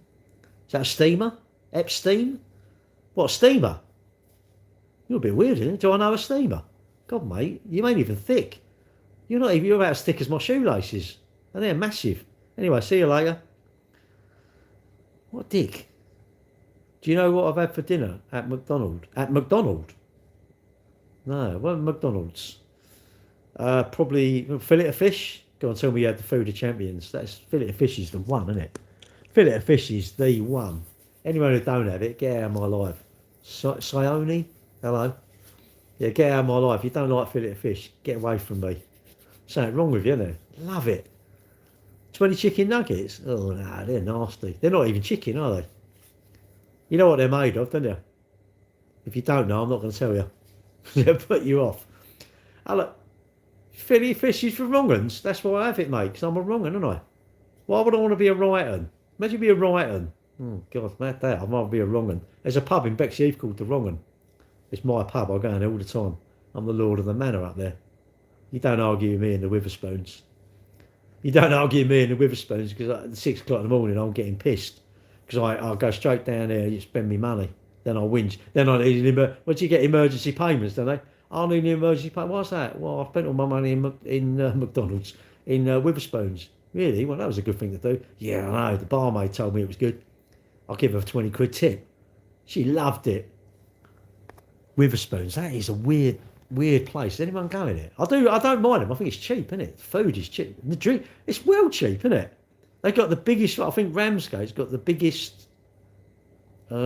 Is that a steamer? Epstein? What, a steamer? You're a bit weird, isn't it? Do I know a steamer? God, mate, you ain't even thick. You're about as thick as my shoelaces. And they're massive. Anyway, see you later. What dick? Do you know what I've had for dinner at McDonald's? At McDonald's? No, what McDonald's? Probably fillet of fish. Go on, tell me you had the food of champions. That's fillet of fish is the one, isn't it? Fillet of fish is the one. Anyone who don't have it, get out of my life. Sione, hello. Yeah, get out of my life. If you don't like fillet of fish, get away from me. Something wrong with you, isn't there? Love it. 20 chicken nuggets? Oh, no, they're nasty. They're not even chicken, are they? You know what they're made of, don't you? If you don't know, I'm not going to tell you. They'll put you off. Oh, look. Fillet of fish is for wrong uns. That's why I have it, mate, because I'm a wrong un, aren't I? Why would I want to be a right un? Imagine be a right un. Oh, God, mad that. I might be a wrong 'un. There's a pub in Bexley called the Wrong 'Un. It's my pub. I go in there all the time. I'm the lord of the manor up there. You don't argue with me in the Witherspoons. You don't argue with me in the Witherspoons because at 6 o'clock in the morning I'm getting pissed because I'll go straight down there, you spend me money, then I'll whinge. Then I need once you get emergency payments, don't they? I need an emergency payment. What's that? Well, I spent all my money in McDonald's, in Witherspoons. Really? Well, that was a good thing to do. Yeah, I know. The barmaid told me it was good. I'll give her a 20 quid tip. She loved it. Witherspoons, that is a weird place. Is anyone going there? I don't mind them. I think it's cheap, isn't it? Food is cheap. The drink, it's well cheap, isn't it? They've got the biggest, I think Ramsgate's got the biggest, I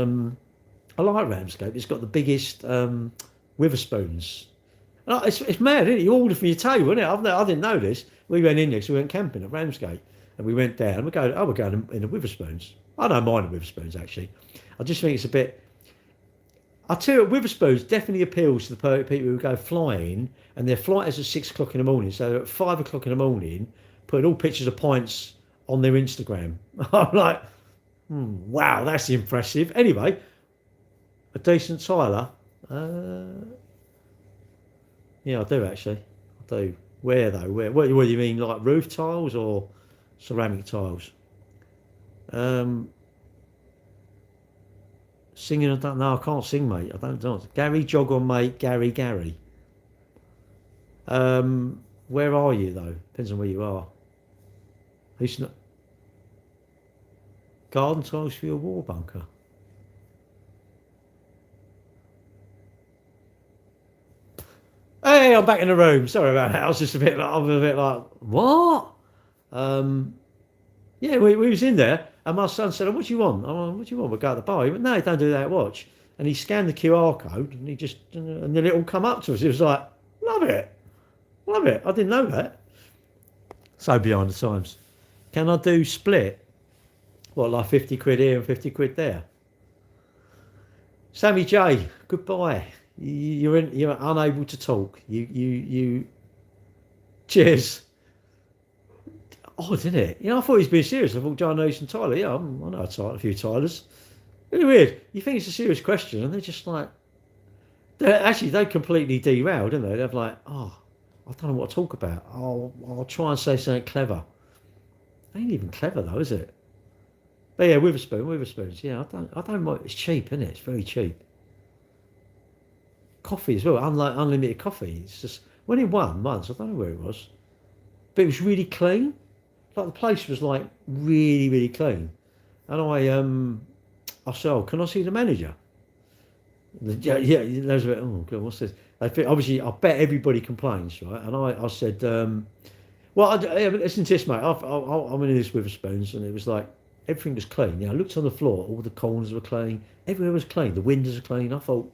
like Ramsgate. It's got the biggest Witherspoons. It's mad, isn't it? You order from your table, isn't it? I didn't know this. We went in there, so we went camping at Ramsgate. And we went down, we're going in the Witherspoons. I don't mind the Witherspoons, actually. I just think it's a bit... I tell you, Witherspoons definitely appeals to the people who go flying, and their flight is at 6 o'clock in the morning. So they're at 5 o'clock in the morning, putting all pictures of pints on their Instagram. I'm like, wow, that's impressive. Anyway, a decent tiler. Yeah, I do actually. I do. Where though? Where? What do you mean, like roof tiles or ceramic tiles? Singing, I don't know. I can't sing, mate. I don't dance. Gary, jog on, mate. Gary. Where are you though? Depends on where you are. Who's not? Garden tiles for your war bunker. Hey, I'm back in the room. Sorry about that. I was just I'm a bit like, what? Yeah, we was in there, and my son said, "Oh, what do you want?" "Oh, what do you want?" "We'll go to the bar." He went, "No, don't do that. Watch." And he scanned the QR code, and and then it all come up to us. It was like, love it. I didn't know that. So behind the times. Can I do split? What, like 50 quid here and 50 quid there? Sammy J, goodbye. You're unable to talk. You. Cheers. Odd, isn't it? I thought he was being serious. I thought John knows and Tyler. Yeah, I know a few Tylers. Really weird. You think it's a serious question, and they're just like, they completely derailed, didn't they? They're like, oh, I don't know what to talk about. I'll try and say something clever. Ain't even clever though, is it? But yeah, Witherspoons. Yeah, I don't mind. It's cheap, isn't it? It's very cheap. Coffee as well, unlike unlimited coffee. It's just when it won once. I don't know where it was, but it was really clean. Like the place was like really, really clean. And I said, "Oh, can I see the manager?" Yeah, those were, oh God, what's this? Obviously, I bet everybody complains, right? And I said, well, listen to this, mate. I'm in this Witherspoons, and it was like everything was clean. I looked on the floor, all the corners were clean, everywhere was clean. The windows are clean. I thought,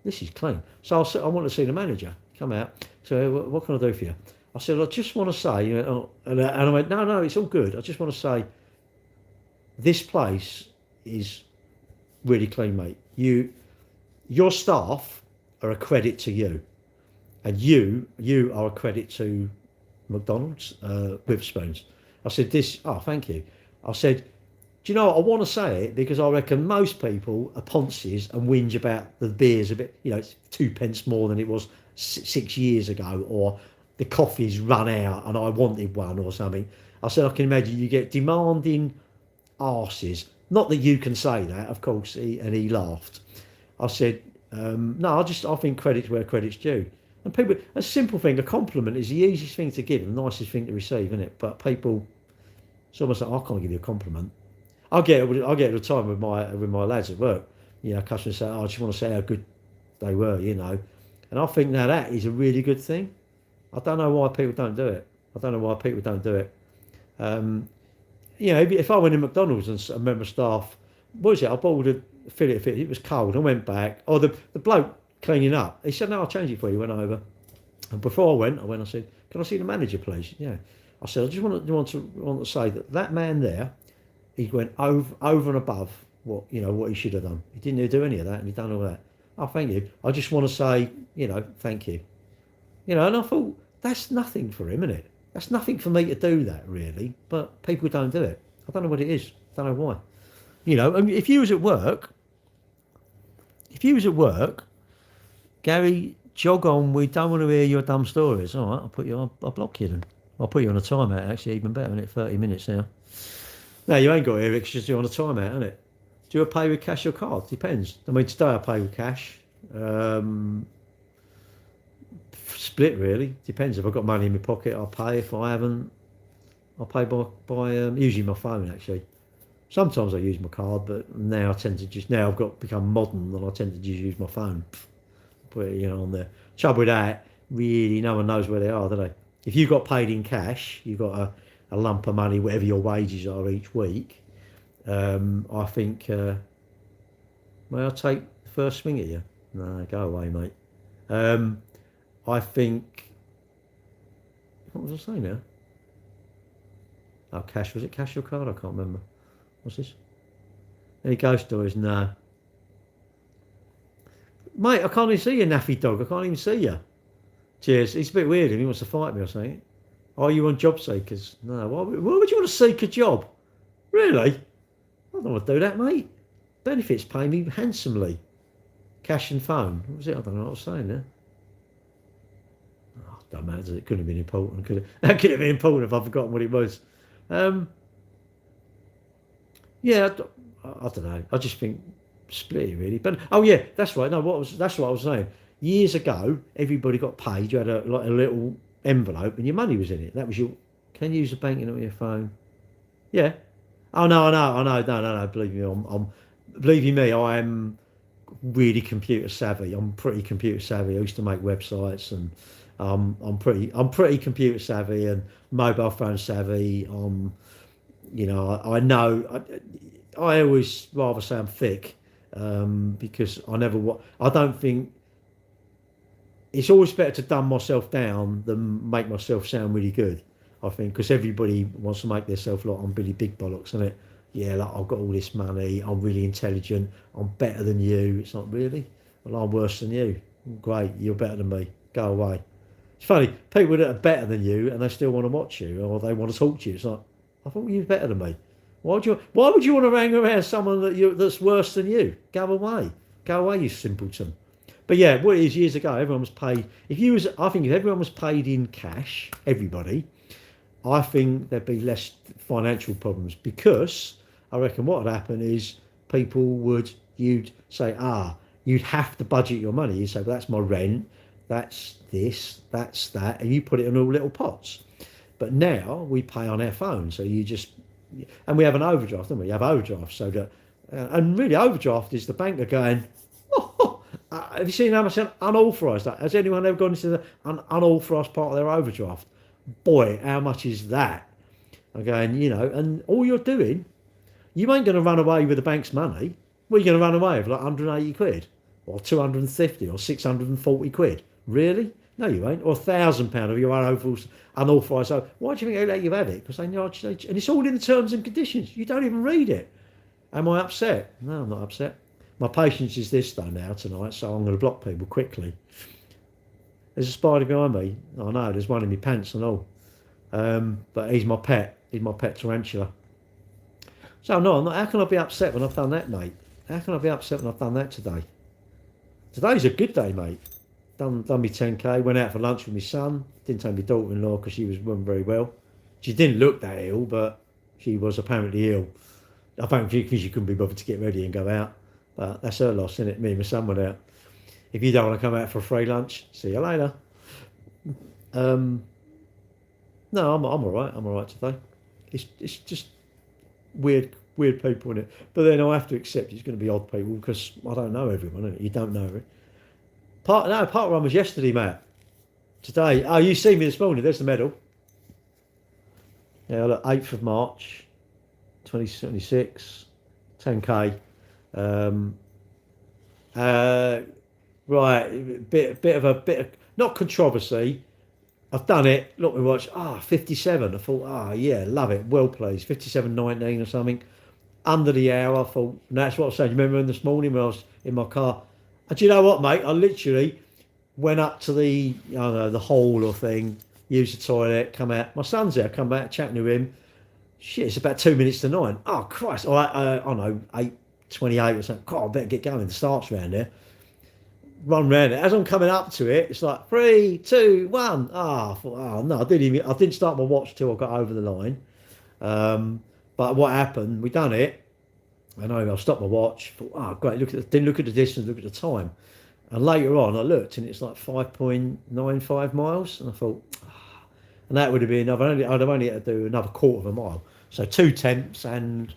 this is clean. So I want to see the manager. Come out. So what can I do for you? I said, I just want to say, and I went, no, it's all good. I just want to say, this place is really clean, mate. Your staff are a credit to you, and you are a credit to McDonald's, Witherspoons. I said, thank you. I said, do you know what? I want to say it because I reckon most people are ponces and whinge about the beers a bit, it's 2 pence more than it was 6 years ago, or the coffee's run out and I wanted one or something. I said, I can imagine you get demanding arses. Not that you can say that, of course, and he laughed. I said, no, I think credit's where credit's due. And people, a simple thing, a compliment is the easiest thing to give and the nicest thing to receive, isn't it? But people, it's almost like, I can't give you a compliment. I get it all the time with my lads at work. Customers say, I just want to say how good they were, And I think now that is a really good thing. I don't know why people don't do it. If I went in McDonald's and a member of staff, what was it? I bought a fillet of fish. It was cold. I went back. Oh, the bloke cleaning up, he said, no, I'll change it for you. Went over. And before I went, I said, can I see the manager, please? Yeah. I said, I just want to say that man there, he went over and above what he should have done. He didn't do any of that, and he done all that. Oh, thank you. I just want to say, thank you. And I thought, that's nothing for him, isn't it? That's nothing for me to do that, really. But people don't do it. I don't know what it is. I don't know why. You know, and if you was at work, Gary, jog on. We don't want to hear your dumb stories. All right, I'll block you then. I'll put you on a timeout. Actually, even better, isn't it? 30 minutes now. No, you ain't got to hear it because you're on a timeout, isn't it? Do you pay with cash or card? Depends. I mean, today I pay with cash. Split really. Depends. If I've got money in my pocket, I'll pay. If I haven't, I'll pay by usually my phone actually. Sometimes I use my card, but now I tend to now I've become modern and I tend to just use my phone. Put it on there. Trouble with that, really, no one knows where they are, do they? If you got paid in cash, you've got a lump of money, whatever your wages are each week. I think, may I take the first swing at you? No, go away, mate. I think, what was I saying now? Oh, cash. Was it cash or card? I can't remember. What's this? Any ghost stories? No. Mate, I can't even see you, naffy dog. I can't even see you. Cheers. It's a bit weird if he wants to fight me or something. Are you on job seekers? No. Why would you want to seek a job? Really? I don't want to do that, mate. Benefits pay me handsomely. Cash and phone. What was it? I don't know what I was saying there. Oh, don't matter. It couldn't have been important. That could have been important if I'd forgotten what it was. Yeah, I don't know. I just think split it really. But oh yeah, that's right. No, that's what I was saying. Years ago, everybody got paid. You had a little envelope, and your money was in it. That was your. Can you use the banking on your phone? Yeah. Oh no, I know. No. Believe me, believe you me, I am really computer savvy. I'm pretty computer savvy. I used to make websites, and I'm pretty computer savvy and mobile phone savvy. You know, I know. I always rather say I'm thick because I don't think it's always better to dumb myself down than make myself sound really good. I think because everybody wants to make themselves like I'm Billy Big Bollocks, isn't it? Yeah, like I've got all this money. I'm really intelligent. I'm better than you. It's not really. Well, I'm worse than you. Great, you're better than me. Go away. It's funny. People that are better than you and they still want to watch you or they want to talk to you. It's like, I thought you were better than me. Why would you want to hang around someone that's worse than you? Go away, you simpleton. But yeah, what it is, years ago, everyone was paid. I think if everyone was paid in cash, everybody, I think there'd be less financial problems because I reckon what would happen is you'd say, you'd have to budget your money. You say, well, that's my rent, that's this, that's that, and you put it in all little pots. But now we pay on our phone, so and we have an overdraft, don't we? You have overdraft, so that, and really overdraft is the banker going, have you seen how much unauthorised that? Has anyone ever gone into an unauthorised part of their overdraft? Boy, how much is that? Again, and all you're doing, you ain't going to run away with the bank's money. What are you going to run away with, like 180 quid? Or 250 or 640 quid? Really? No, you ain't. Or £1,000 of your unauthorised. So why do you think they let you have it? Because they know, and it's all in the terms and conditions. You don't even read it. Am I upset? No, I'm not upset. My patience is this though now tonight, so I'm going to block people quickly. There's a spider behind me. I know, there's one in my pants and all. But he's my pet. He's my pet tarantula. So no, how can I be upset when I've done that, mate? How can I be upset when I've done that today? Today's a good day, mate. Done my 10k, went out for lunch with my son. Didn't take my daughter-in-law because she wasn't very well. She didn't look that ill, but she was apparently ill. I think because she couldn't be bothered to get ready and go out. But that's her loss, isn't it? Me and my son went out. If you don't want to come out for a free lunch, see you later. No, I'm all right. I'm all right today. It's just weird people in it. But then I have to accept it's going to be odd people because I don't know everyone. Innit? You don't know it. Part run was yesterday, Matt. Today, you see me this morning. There's the medal. Yeah, look, 8th of March, 2076, 10k. Right, bit of not controversy. I've done it. Look, we watch. 57. I thought, yeah, love it. Well pleased. 57.19 or something. Under the hour. I thought, and that's what I was saying. You remember this morning when I was in my car? And do you know what, mate? I literally went up to the hall or thing, used the toilet, come out. My son's there, come back, chatting to him. Shit, it's about 2 minutes to 9. Oh, Christ. I don't know, 8:28 or something. God, I better get going. The start's round there. Run round it. As I'm coming up to it, it's like 3, 2, 1. I thought, oh no, I didn't start my watch till I got over the line. But what happened? We done it. And I stopped my watch. Thought, oh great, didn't look at the distance, look at the time. And later on I looked and it's like 5.95 miles. And I thought, and that would have been, I'd have only had to do another quarter of a mile. So 2 temps and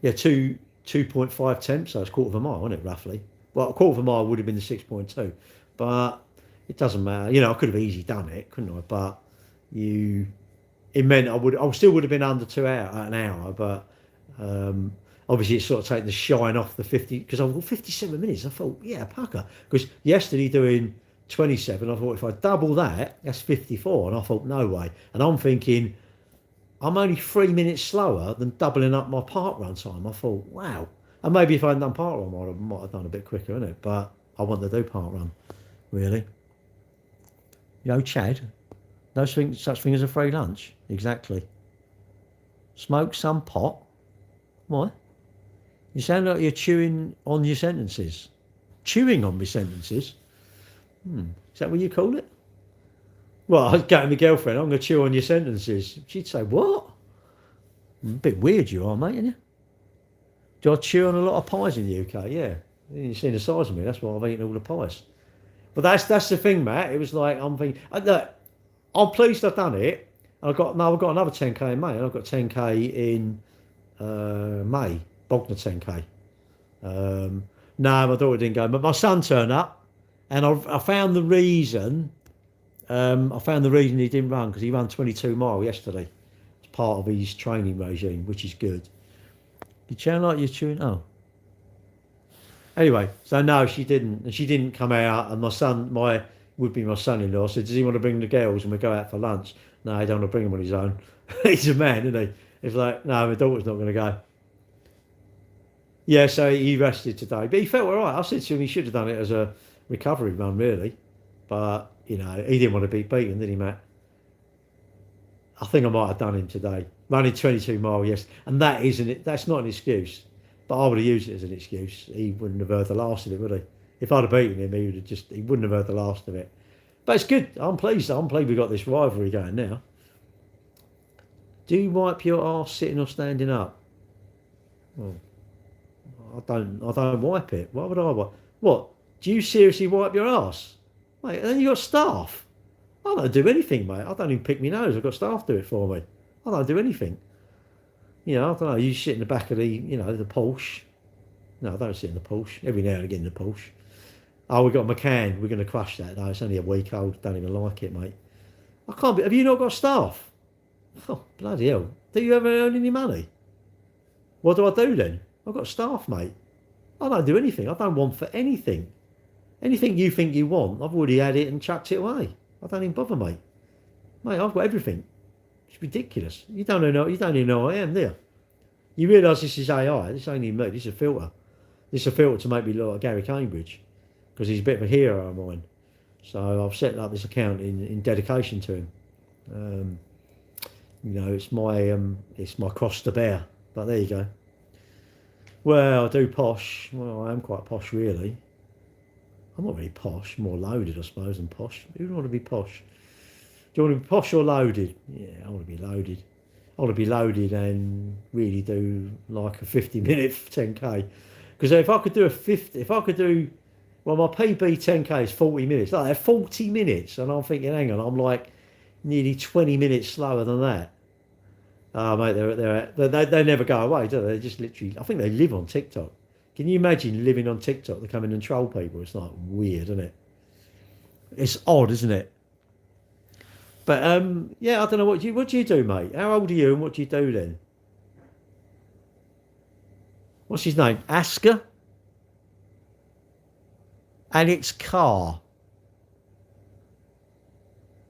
2.5 temps, so it's quarter of a mile, isn't it, roughly? Well, a quarter of a mile would have been the 6.2, but it doesn't matter. You know, I could have easily done it, couldn't I? But it meant I still would have been under an hour, but obviously it's sort of taken the shine off the 50, because I thought 57 minutes. I thought, yeah, pucker. Because yesterday doing 27, I thought if I double that, that's 54, and I thought, no way. And I'm thinking, I'm only 3 minutes slower than doubling up my park run time. I thought, wow. And maybe if I hadn't done park run, I might have done a bit quicker, innit? But I want to do park run, really. You know, Chad, no such thing as a free lunch. Exactly. Smoke some pot. Why? You sound like you're chewing on your sentences. Chewing on my sentences? Is that what you call it? Well, I was going to my girlfriend, I'm going to chew on your sentences. She'd say, what? A bit weird you are, mate, aren't you? Do I chew on a lot of pies in the UK? Yeah. You've seen the size of me, that's why I've eaten all the pies. But that's the thing, Matt. It was like, I'm thinking, look, I'm pleased I've done it. I've got another 10k in May, and I've got 10k in May, Bognor 10k. No, my daughter didn't go, but my son turned up, and I found the reason. He didn't run, because he ran 22 mile yesterday. It's part of his training regime, which is good. You sound like you're chewing. Oh. Anyway, so no, she didn't. And she didn't come out. And my son-in-law said, does he want to bring the girls and we go out for lunch? No, he don't want to bring him on his own. He's a man, isn't he? It's like, no, my daughter's not going to go. Yeah, so he rested today. But he felt all right. I said to him he should have done it as a recovery run, really. But, you know, he didn't want to be beaten, did he, Matt? I think I might have done him today. Running 22 mile, yes. And that's not an excuse. But I would have used it as an excuse. He wouldn't have heard the last of it, would he? If I'd have beaten him, he wouldn't have heard the last of it. But it's good. I'm pleased we've got this rivalry going now. Do you wipe your arse sitting or standing up? Well, I don't wipe it. Why would I wipe? What? Do you seriously wipe your arse? Mate, and then you got staff. I don't do anything, mate. I don't even pick my nose. I've got staff do it for me. I don't do anything. You know, I don't know. You sit in the back of the Porsche. No, I don't sit in the Porsche. Every now and again in the Porsche. Oh, we've got McCann. We're going to crush that. No, it's only a week old. Don't even like it, mate. I can't be. Have you not got staff? Oh, bloody hell. Do you ever earn any money? What do I do then? I've got staff, mate. I don't do anything. I don't want for anything. Anything you think you want, I've already had it and chucked it away. I don't even bother, mate. Mate, I've got everything. It's ridiculous. You don't even know who I am, do you? You realise this is AI. This ain't even me. This is a filter. This is a filter to make me look like Gary Cambridge, because he's a bit of a hero of mine. So I've set up this account in dedication to him. You know, it's my cross to bear. But there you go. Well, I do posh. Well, I am quite posh, really. I'm not really posh. More loaded, I suppose, than posh. Who would want to be posh? Do you want to be posh or loaded? Yeah, I want to be loaded. I want to be loaded and really do like a 50-minute 10k. Because if I could do, well, my PB 10k is 40 minutes. Like, they're 40 minutes, and I'm thinking, hang on, I'm like nearly 20 minutes slower than that. Oh, mate, they never go away, do they? They just literally, I think they live on TikTok. Can you imagine living on TikTok? They come in and troll people. It's like weird, isn't it? It's odd, isn't it? But yeah, I don't know what do you do, mate? How old are you, and what do you do then? What's his name? Asker? Alex Carr.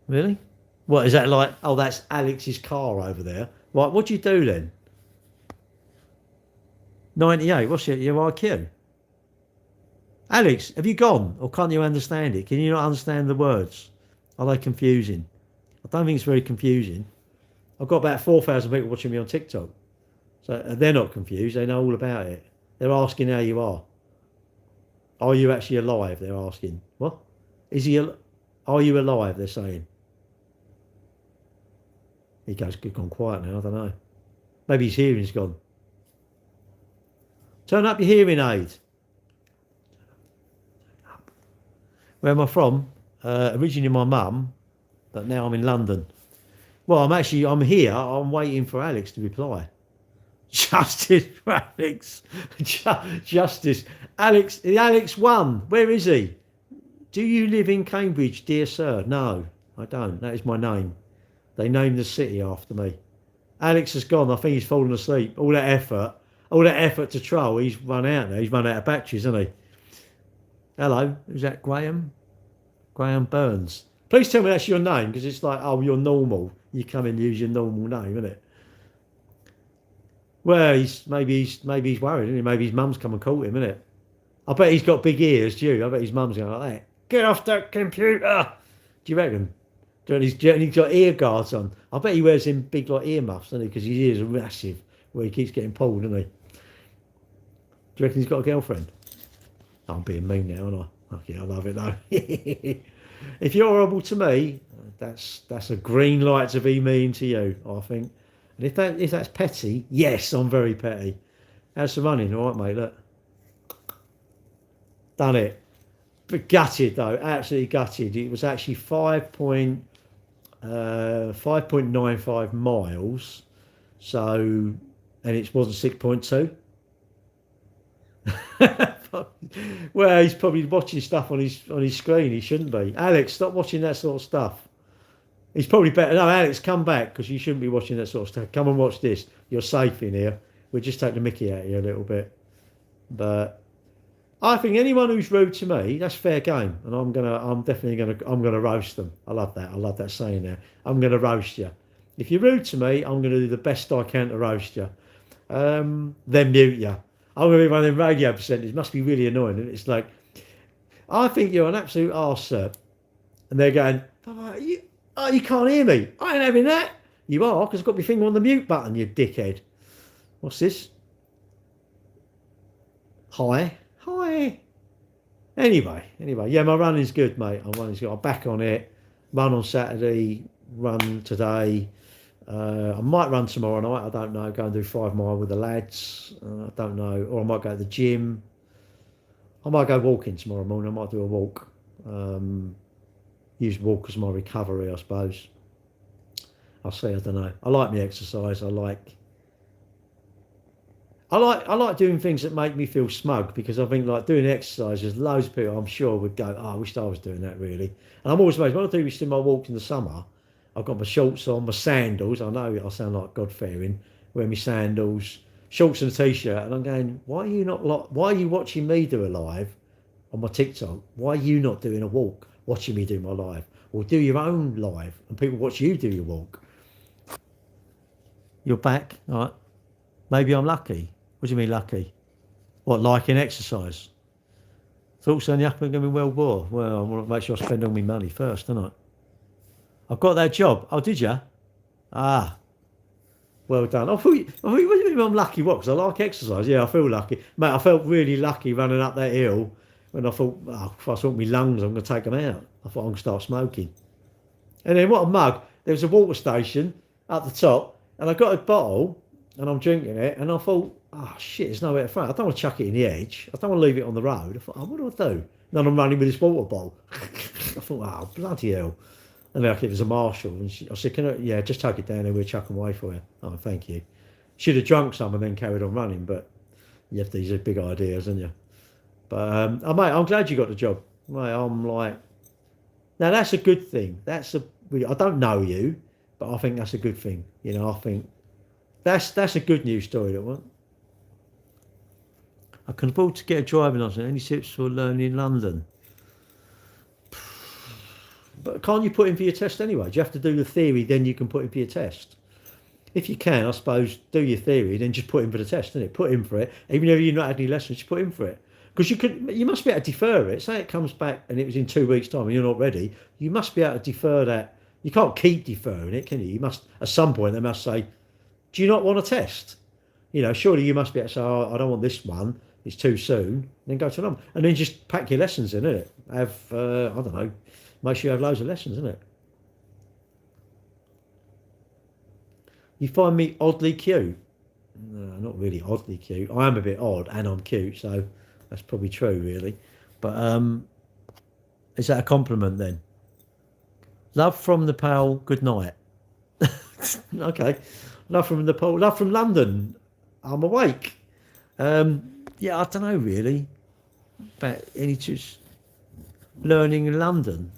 Really? What is that like? Oh, that's Alex's car over there. Right, what do you do then? 98. What's your IQ? Alex, have you gone, or can't you understand it? Can you not understand the words? Are they confusing? I don't think it's very confusing. I've got about 4,000 people watching me on TikTok. So they're not confused. They know all about it. They're asking how you are. Are you actually alive? They're asking. What? Are you alive? They're saying. He goes, gone quiet now. I don't know. Maybe his hearing's gone. Turn up your hearing aid. Where am I from? Originally my mum, but now I'm in London. Well, I'm here. I'm waiting for Alex to reply. Justice for Alex. Justice. Alex won. Where is he? Do you live in Cambridge, dear sir? No, I don't. That is my name. They named the city after me. Alex has gone. I think he's fallen asleep. All that effort to troll, he's run out now. He's run out of batteries, hasn't he? Hello, who's that? Graham? Graham Burns. Please tell me that's your name, because it's like, oh, you're normal. You come and use your normal name, isn't it? Well, maybe he's worried, isn't he? Maybe his mum's come and caught him, isn't it? I bet he's got big ears, do you? I bet his mum's going like that. Get off that computer! Do you reckon? He's got ear guards on. I bet he wears them big like earmuffs, doesn't he? Because his ears are massive, where he keeps getting pulled, doesn't he? Do you reckon he's got a girlfriend? I'm being mean now, aren't I? Okay, I love it though. If you're horrible to me, that's a green light to be mean to you, I think. And if that's petty, yes, I'm very petty. How's the running? All right, mate, look. Done it. But gutted though, absolutely gutted. It was actually 5.95 miles. So, and it wasn't 6.2. Well, he's probably watching stuff on his screen. He shouldn't be. Alex, stop watching that sort of stuff. He's probably better. No, Alex, come back, because you shouldn't be watching that sort of stuff. Come and watch this. You're safe in here. We'll just take the mickey out of you a little bit. But I think anyone who's rude to me, that's fair game, and I'm gonna roast them. I love that saying there. I'm gonna roast you. If you're rude to me, I'm gonna do the best I can to roast you. Then mute you. I'm going to be one of them radio presenters. It must be really annoying. And it's like, I think you're an absolute arse, sir. And they're going, you can't hear me. I ain't having that. You are, because I've got my finger on the mute button, you dickhead. What's this? Hi. Anyway. Yeah, my running's good, mate. I'm back on it. Run on Saturday, run today. I might run tomorrow night, I don't know, go and do 5 mile with the lads, I don't know, or I might go to the gym. I might go walking tomorrow morning, I might do a walk, use walk as my recovery, I suppose. I'll see, I don't know. I like my exercise, I like doing things that make me feel smug, because I think like doing exercise, there's loads of people I'm sure would go, oh, I wish I was doing that really. And I'm always amazed, when I do my walks in the summer, I've got my shorts on, my sandals. I know I sound like God-fearing. Wear my sandals, shorts and a t-shirt, and I'm going, why are you watching me do a live on my TikTok? Why are you not doing a walk, watching me do my live? Or do your own live, and people watch you do your walk. You're back, all right? Maybe I'm lucky. What do you mean lucky? What, liking exercise? Thoughts on the up and coming World War? Well, I want to make sure I spend all my money first, don't I? I've got that job. Oh, did you? Ah, well done. What do you mean I'm lucky? What? Because I like exercise. Yeah, I feel lucky. Mate, I felt really lucky running up that hill when I thought, oh, if I thought my lungs, I'm going to take them out. I thought I'm going to start smoking. And then what a mug. There was a water station at the top, and I got a bottle, and I'm drinking it, and I thought, oh, shit, there's nowhere to throw it. I don't want to chuck it in the edge. I don't want to leave it on the road. I thought, oh, what do I do? And then I'm running with this water bottle. I thought, oh, bloody hell. And then it was a marshal, and I said, just take it down and we'll chuck them away for you. Oh, thank you. Should have drunk some and then carried on running, but you have these big ideas, haven't you? But, mate, I'm glad you got the job. Mate, I'm like, now that's a good thing. I don't know you, but I think that's a good thing. You know, I think that's a good news story, that one. I can afford to get a driving license. Any tips for learning in London? But can't you put in for your test anyway? Do you have to do the theory, then you can put in for your test? If you can, I suppose, do your theory, then just put in for the test, innit? Put in for it. Even if you've not had any lessons, just put in for it. Because you must be able to defer it. Say it comes back and it was in 2 weeks' time and you're not ready. You must be able to defer that You can't keep deferring it, can you? You must, at some point, they must say, do you not want a test? You know, surely you must be able to say, oh, I don't want this one. It's too soon. Then go to another. And then just pack your lessons in, innit? Have, I don't know, make sure you have loads of lessons, innit? You find me oddly cute? No, not really oddly cute. I am a bit odd and I'm cute, so that's probably true, really. But is that a compliment then? Love from Nepal, good night. Okay. Love from Nepal, love from London. I'm awake. Yeah, I don't know really. About any just learning in London.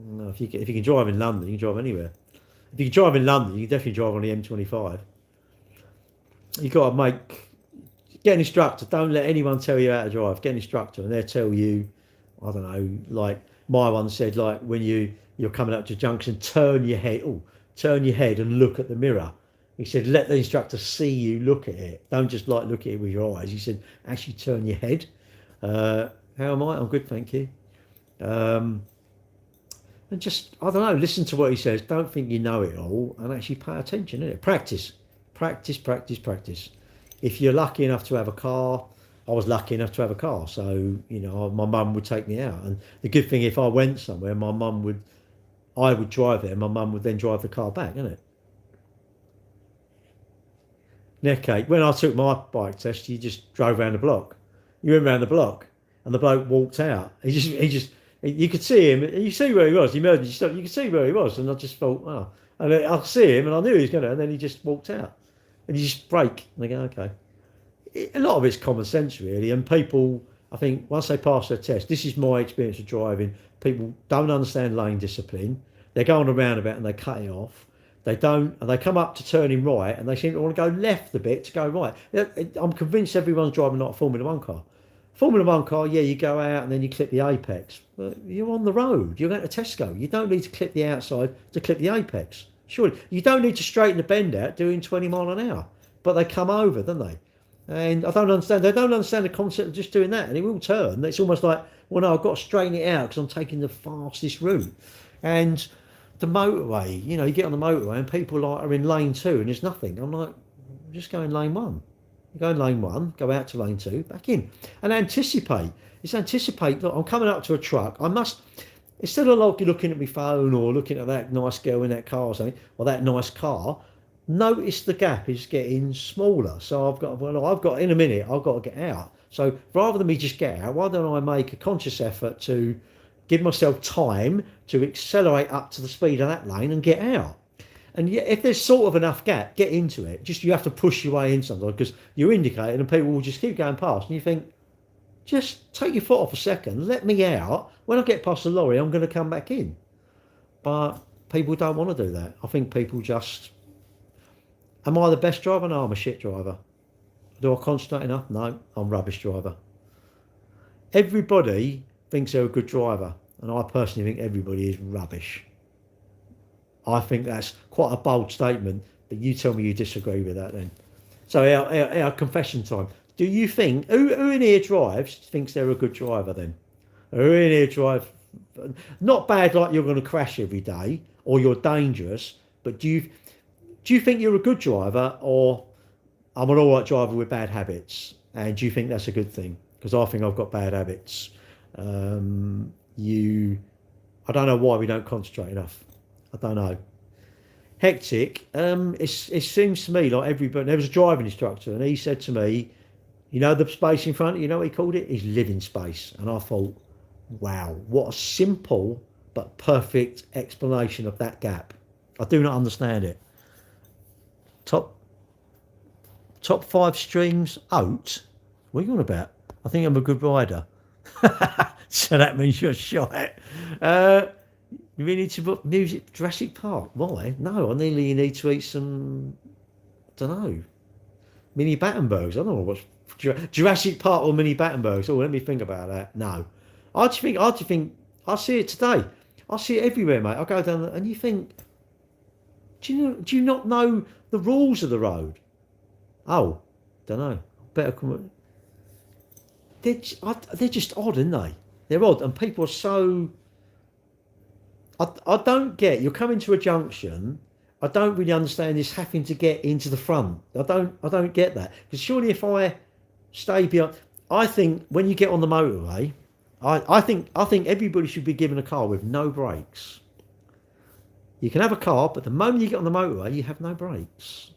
No, if you can drive in London, you can drive anywhere. If you can drive in London, you can definitely drive on the M25. You got to get an instructor. Don't let anyone tell you how to drive. Get an instructor, and they'll tell you. I don't know. Like my one said, like when you're coming up to a junction, turn your head and look at the mirror. He said, let the instructor see you look at it. Don't just like look at it with your eyes. He said, actually turn your head. How am I? I'm good, thank you. And just, I don't know, listen to what he says. Don't think you know it all, and actually pay attention, innit? Practice. If you're lucky enough to have a car, I was lucky enough to have a car. So, you know, my mum would take me out. And the good thing, if I went somewhere, I would drive there, my mum would then drive the car back, innit? Neckache. When I took my bike test, you just drove around the block. You went around the block, and the bloke walked out. You could see him. You see where he was. He emergency stopped. You could see where he was, and I just thought, oh. And then I see him, and I knew he was going to. And then he just walked out, and you just brake. And they go, okay. A lot of it's common sense, really. And people, I think, once they pass their test, this is my experience of driving. People don't understand lane discipline. They go on a roundabout and they cut it off. They don't, and they come up to turning right, and they seem to want to go left a bit to go right. I'm convinced everyone's driving like a Formula One car. Formula One car, yeah, you go out and then you clip the apex. But you're on the road. You're going to Tesco. You don't need to clip the outside to clip the apex. Surely you don't need to straighten the bend out doing 20 mile an hour. But they come over, don't they? And I don't understand. They don't understand the concept of just doing that, and it will turn. It's almost like, well, no, I've got to straighten it out because I'm taking the fastest route. And the motorway, you know, you get on the motorway and people like are in lane 2 and there's nothing. I'm like, just go in lane 1. You go in lane 1, go out to lane 2, back in, and anticipate. It's anticipate. Look, I'm coming up to a truck. I must, instead of like looking at my phone or looking at that nice girl in that car or something, or that nice car, notice the gap is getting smaller. So I've got in a minute, I've got to get out. So rather than me just get out, why don't I make a conscious effort to give myself time to accelerate up to the speed of that lane and get out? And yet, if there's sort of enough gap, get into it. Just you have to push your way in sometimes because you're indicating and people will just keep going past. And you think, just take your foot off a second, let me out. When I get past the lorry, I'm going to come back in. But people don't want to do that. I think people just... Am I the best driver? No, I'm a shit driver. Do I concentrate enough? No, I'm a rubbish driver. Everybody thinks they're a good driver, and I personally think everybody is rubbish. I think that's quite a bold statement, but you tell me you disagree with that then. So our confession time. Do you think, who in here thinks they're a good driver then? Who in here drive, not bad like you're going to crash every day, or you're dangerous, but do you think you're a good driver, or I'm an all right driver with bad habits? And do you think that's a good thing? Because I think I've got bad habits. I don't know why we don't concentrate enough. I don't know. Hectic. It seems to me like everybody. There was a driving instructor, and he said to me, "You know the space in front. You know what he called it? His living space." And I thought, wow, what a simple but perfect explanation of that gap. I do not understand it. Top 5 streams out. What are you on about? I think I'm a good rider. So that means you're shy. You really need to book music Jurassic Park. Why? No, I nearly need to eat some, I don't know, mini Battenbergs. I don't know what's Jurassic Park or mini Battenbergs. Oh, let me think about that. No. I just think I see it today. I see it everywhere, mate. I go down and you think, do you not know the rules of the road? Oh, don't know. Better come. They're just odd, aren't they? They're odd, and people are so. I don't get, you're coming to a junction. I don't really understand this having to get into the front. I don't get that. Because surely if I stay behind, I think when you get on the motorway, I think everybody should be given a car with no brakes. You can have a car, but the moment you get on the motorway, you have no brakes.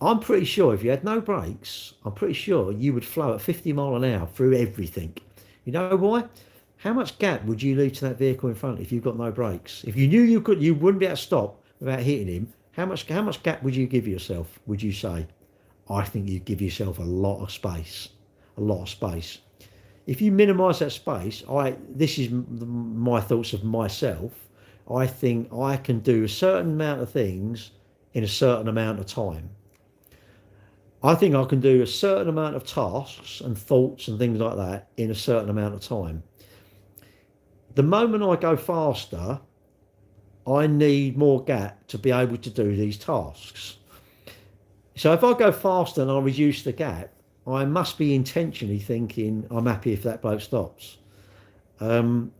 I'm pretty sure if you had no brakes, I'm pretty sure you would flow at 50 mile an hour through everything. You know why? How much gap would you leave to that vehicle in front if you've got no brakes? If you knew you wouldn't be able to stop without hitting him, how much gap would you give yourself, would you say? I think you'd give yourself a lot of space. A lot of space. If you minimise that space, this is my thoughts of myself, I think I can do a certain amount of things in a certain amount of time. I think I can do a certain amount of tasks and thoughts and things like that in a certain amount of time. The moment I go faster, I need more gap to be able to do these tasks. So if I go faster and I reduce the gap, I must be intentionally thinking I'm happy if that bloke stops. I've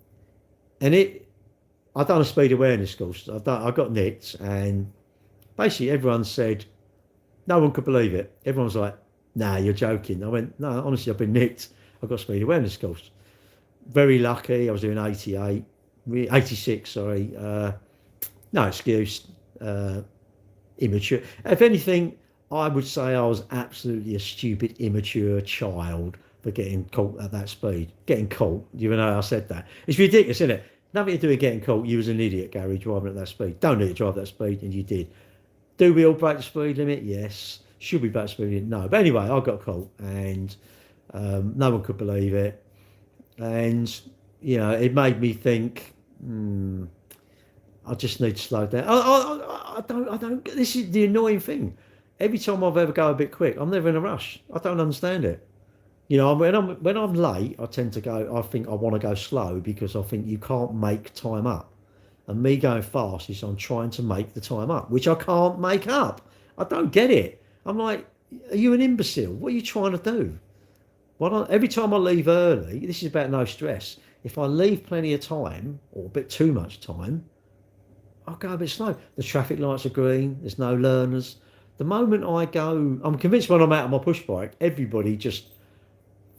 done a speed awareness course. I got nicked, and basically everyone said, no one could believe it. Everyone was like, nah, you're joking. I went, no, honestly, I've been nicked. I've got a speed awareness course. Very lucky. I was doing 86, sorry. No excuse. Immature. If anything, I would say I was absolutely a stupid, immature child for getting caught at that speed. Getting caught, you know, I said that. It's ridiculous, isn't it? Nothing to do with getting caught. You was an idiot, Gary, driving at that speed. Don't need to drive that speed, and you did. Do we all break the speed limit? Yes. Should we break the speed limit? No. But anyway, I got caught, and no one could believe it. And, you know, it made me think, I just need to slow down. I don't, this is the annoying thing. Every time I've ever go a bit quick, I'm never in a rush. I don't understand it. You know, when I'm late, I tend to go, I think I want to go slow because I think you can't make time up. And me going fast is I'm trying to make the time up, which I can't make up. I don't get it. I'm like, are you an imbecile? What are you trying to do? Every time I leave early, this is about no stress. If I leave plenty of time, or a bit too much time, I'll go a bit slow. The traffic lights are green, there's no learners. The moment I go, I'm convinced when I'm out on my push bike, everybody just,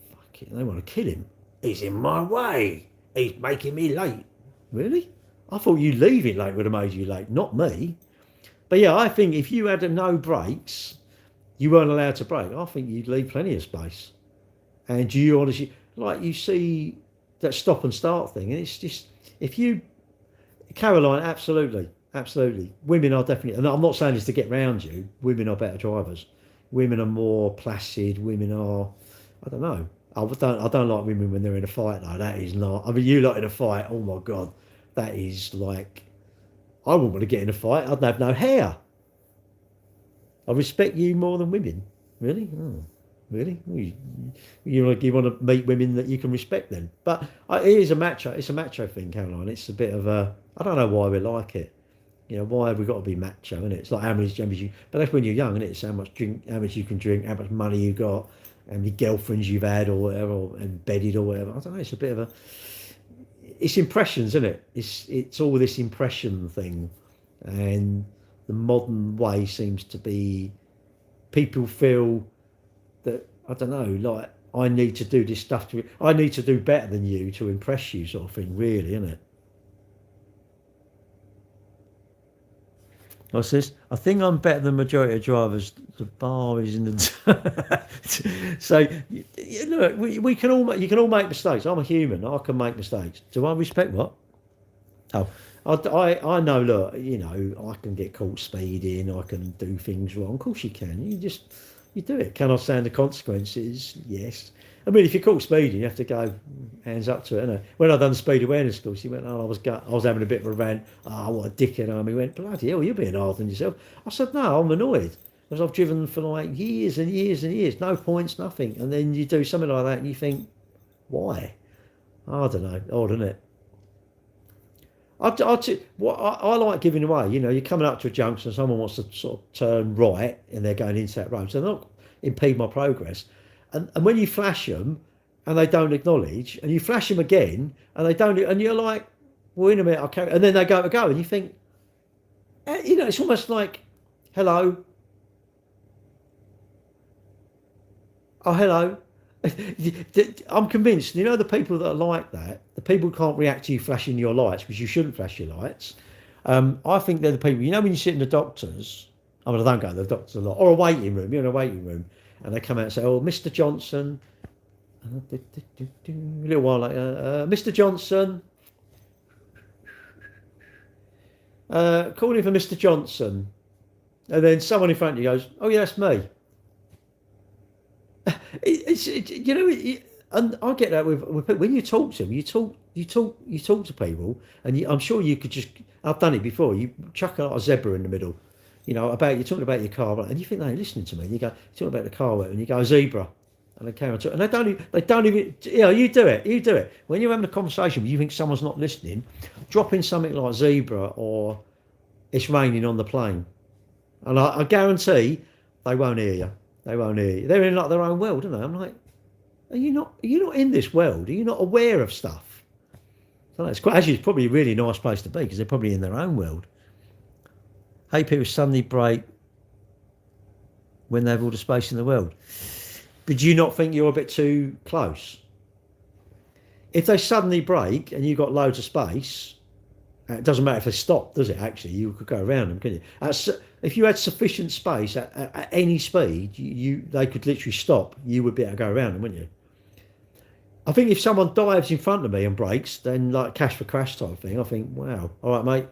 fuck it, they want to kill him. He's in my way. He's making me late. Really? I thought you leaving late would have made you late, not me. But yeah, I think if you had no brakes, you weren't allowed to brake, I think you'd leave plenty of space. And you honestly, like you see that stop and start thing, and it's just, if you, Caroline, absolutely. Women are definitely, and I'm not saying this to get round you, women are better drivers. Women are more placid, women are, I don't know. I don't like women when they're in a fight though, that is not, I mean, you lot in a fight, oh my God, that is like, I wouldn't want to get in a fight, I'd have no hair. I respect you more than women, really? Oh. Really? You want to meet women that you can respect then? But it is it's a macho thing, Caroline. It's a bit of a, I don't know why we like it. You know, why have we got to be macho, innit? It's like how many you, but that's when you're young, innit? It's how much you can drink, how much money you got, how many girlfriends you've had or whatever, or embedded or whatever. I don't know, it's a bit of a, it's impressions, isn't it? It's all this impression thing. And the modern way seems to be, people feel that, I don't know, like I need to do this stuff I need to do better than you to impress you, sort of thing, really, isn't it? What's this? I think I'm better than majority of drivers. The bar is in the so look, we can all you can all make mistakes. I'm a human. I can make mistakes. Do I respect what? Oh, I know. Look, you know, I can get caught speeding. I can do things wrong. Of course you can. You do it. Can I stand the consequences? Yes. I mean, if you're caught speeding, you have to go hands up to it. Innit? When I done the speed awareness course, he went, I was having a bit of a rant. Oh, what a dickhead I am. He went, bloody hell, you're being hard on yourself. I said, no, I'm annoyed. Because I've driven for like years and years and years. No points, nothing. And then you do something like that and you think, why? I don't know. Odd, isn't it? I like giving away. You know, you're coming up to a junction, someone wants to sort of turn right and they're going into that road. So they're not impede my progress. And when you flash them and they don't acknowledge, and you flash them again and they don't, and you're like, well, in a minute, I'll carry, and then they go to go, and you think, you know, it's almost like, hello. Oh, hello. I'm convinced, you know, the people that are like that, the people who can't react to you flashing your lights, because you shouldn't flash your lights. I think they're the people, you know, when you sit in the doctors, I mean, I don't go to the doctors a lot, or a waiting room, you're in a waiting room, and they come out and say, oh, Mr. Johnson, a little while later, Mr. Johnson, calling for Mr. Johnson. And then someone in front of you goes, oh, yeah, that's me. You know, and I get that with people. When you talk to them, you talk to people, and I'm sure you could just. I've done it before. You chuck a zebra in the middle, you know, you're talking about your car, and you think they're listening to me. And you go talking about the car, and you go zebra, and they carry on talking, and they don't even. You know, you do it. When you're having a conversation, you think someone's not listening, drop in something like zebra or it's raining on the plane, and I guarantee they won't hear you. They won't hear you. They're in like their own world, aren't they? I'm like, are you not in this world? Are you not aware of stuff? So it's quite, actually, it's probably a really nice place to be because they're probably in their own world. Hey, people suddenly break when they have all the space in the world. But do you not think you're a bit too close? If they suddenly break and you've got loads of space, it doesn't matter if they stop, does it? Actually, you could go around them, couldn't you? If you had sufficient space at any speed, they could literally stop. You would be able to go around them, wouldn't you? I think if someone dives in front of me and breaks, then like cash for crash type thing, I think, wow, all right, mate,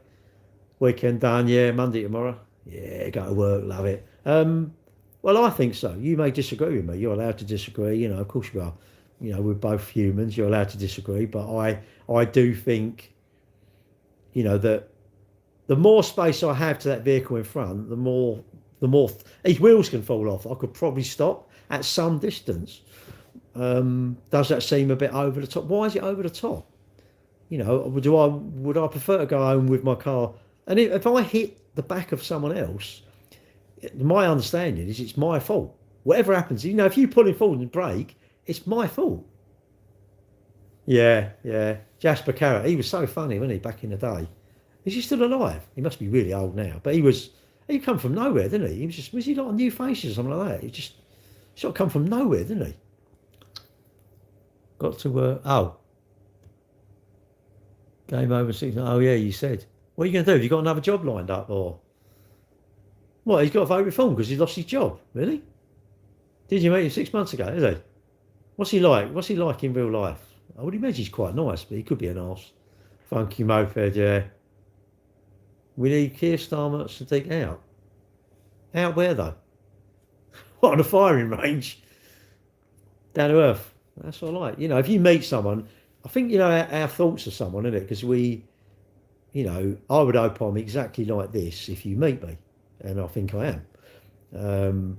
weekend done, yeah, Monday tomorrow, yeah, go to work, love it. Well, I think so. You may disagree with me. You're allowed to disagree. You know, of course you are. You know, we're both humans. You're allowed to disagree, but I do think, you know, that the more space I have to that vehicle in front, the more his wheels can fall off. I could probably stop at some distance. Does that seem a bit over the top? Why is it over the top? You know, would I prefer to go home with my car? And if I hit the back of someone else, my understanding is it's my fault. Whatever happens, you know, if you pull in forward and brake, it's my fault. Yeah. Jasper Carrot, he was so funny, wasn't he, back in the day? Is he still alive? He must be really old now. But he come from nowhere, didn't he? Was he like a New Faces or something like that? He just sort of come from nowhere, didn't he? Got to, game over 6. Oh, yeah, you said. What are you going to do? Have you got another job lined up? Or what, he's got to vote reform because he lost his job? Really? Did you meet him 6 months ago, is he? What's he like? What's he like in real life? I would imagine he's quite nice, but he could be an arse. Funky moped, yeah. We need Keir Starmer Sadiq out. Out where, though? What, on a firing range? Down to earth. That's what I like. You know, if you meet someone, I think, you know, our thoughts of someone, isn't it? Because we, you know, I would hope I'm exactly like this if you meet me. And I think I am.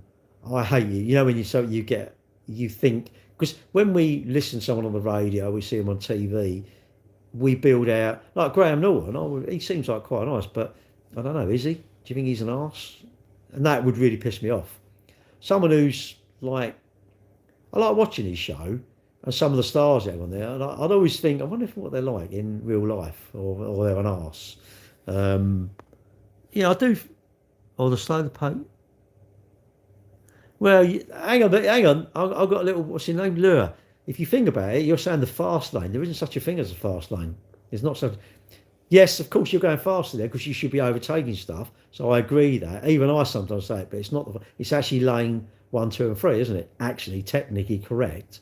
I hate you. You know, when you think, because when we listen to someone on the radio, we see them on TV, we build out, like Graham Norton, he seems like quite nice, but I don't know, is he? Do you think he's an arse? And that would really piss me off. Someone who's like, I like watching his show, and some of the stars that are on there, and I'd always think, I wonder what they're like in real life, or they're an arse. Yeah, I do, or the slow the Pope. Well, hang on, I've got a little, what's his name, Lure. If you think about it, you're saying the fast lane. There isn't such a thing as a fast lane. There's not such. Yes, of course you're going faster there because you should be overtaking stuff. So I agree that. Even I sometimes say it, but it's not. It's actually lane 1, 2, and 3, isn't it? Actually, technically correct.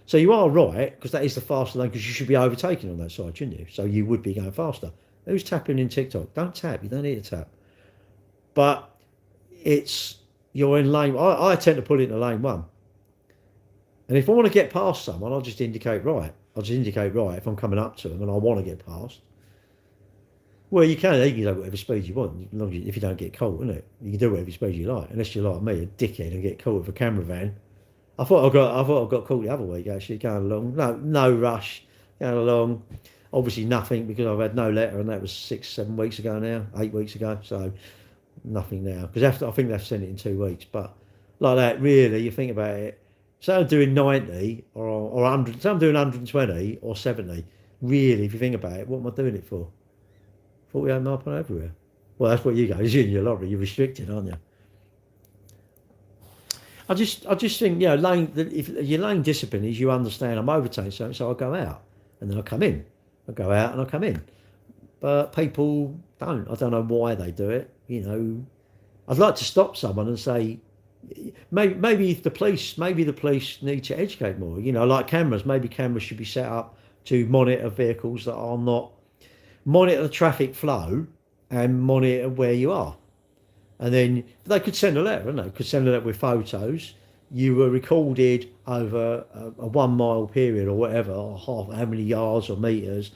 So you are right because that is the faster lane because you should be overtaking on that side, shouldn't you? So you would be going faster. Who's tapping in TikTok? Don't tap. You don't need to tap. But you're in lane. I tend to put it into lane 1. And if I want to get past someone, I'll just indicate right. If I'm coming up to them and I want to get past. Well, you can go whatever speed you want, as long as if you don't get caught, isn't it? You can do whatever speed you like, unless you're like me, a dickhead, and get caught with a camera van. I thought I got caught the other week actually, going along. No rush, going along. Obviously nothing because I've had no letter, and that was 6, 7 weeks ago now, 8 weeks ago. So nothing now because I think they've sent it in 2 weeks. But like that, really, you think about it. So I'm doing 90 or 100, so I'm doing 120 or 70. Really, if you think about it, what am I doing it for? 48 mile per hour everywhere. Well, that's what you go. You're in your lorry. You're restricted, aren't you? I just think, you know, if your lane discipline is you understand I'm overtaking something, so I go out and then I come in. I go out and I come in. But people don't. I don't know why they do it. You know, I'd like to stop someone and say, maybe the police need to educate more. You know, like cameras. Maybe cameras should be set up to monitor vehicles that are not, monitor the traffic flow and monitor where you are. And then they could send a letter, and they could send a letter with photos. You were recorded over a 1 mile period or whatever, or how many yards or meters,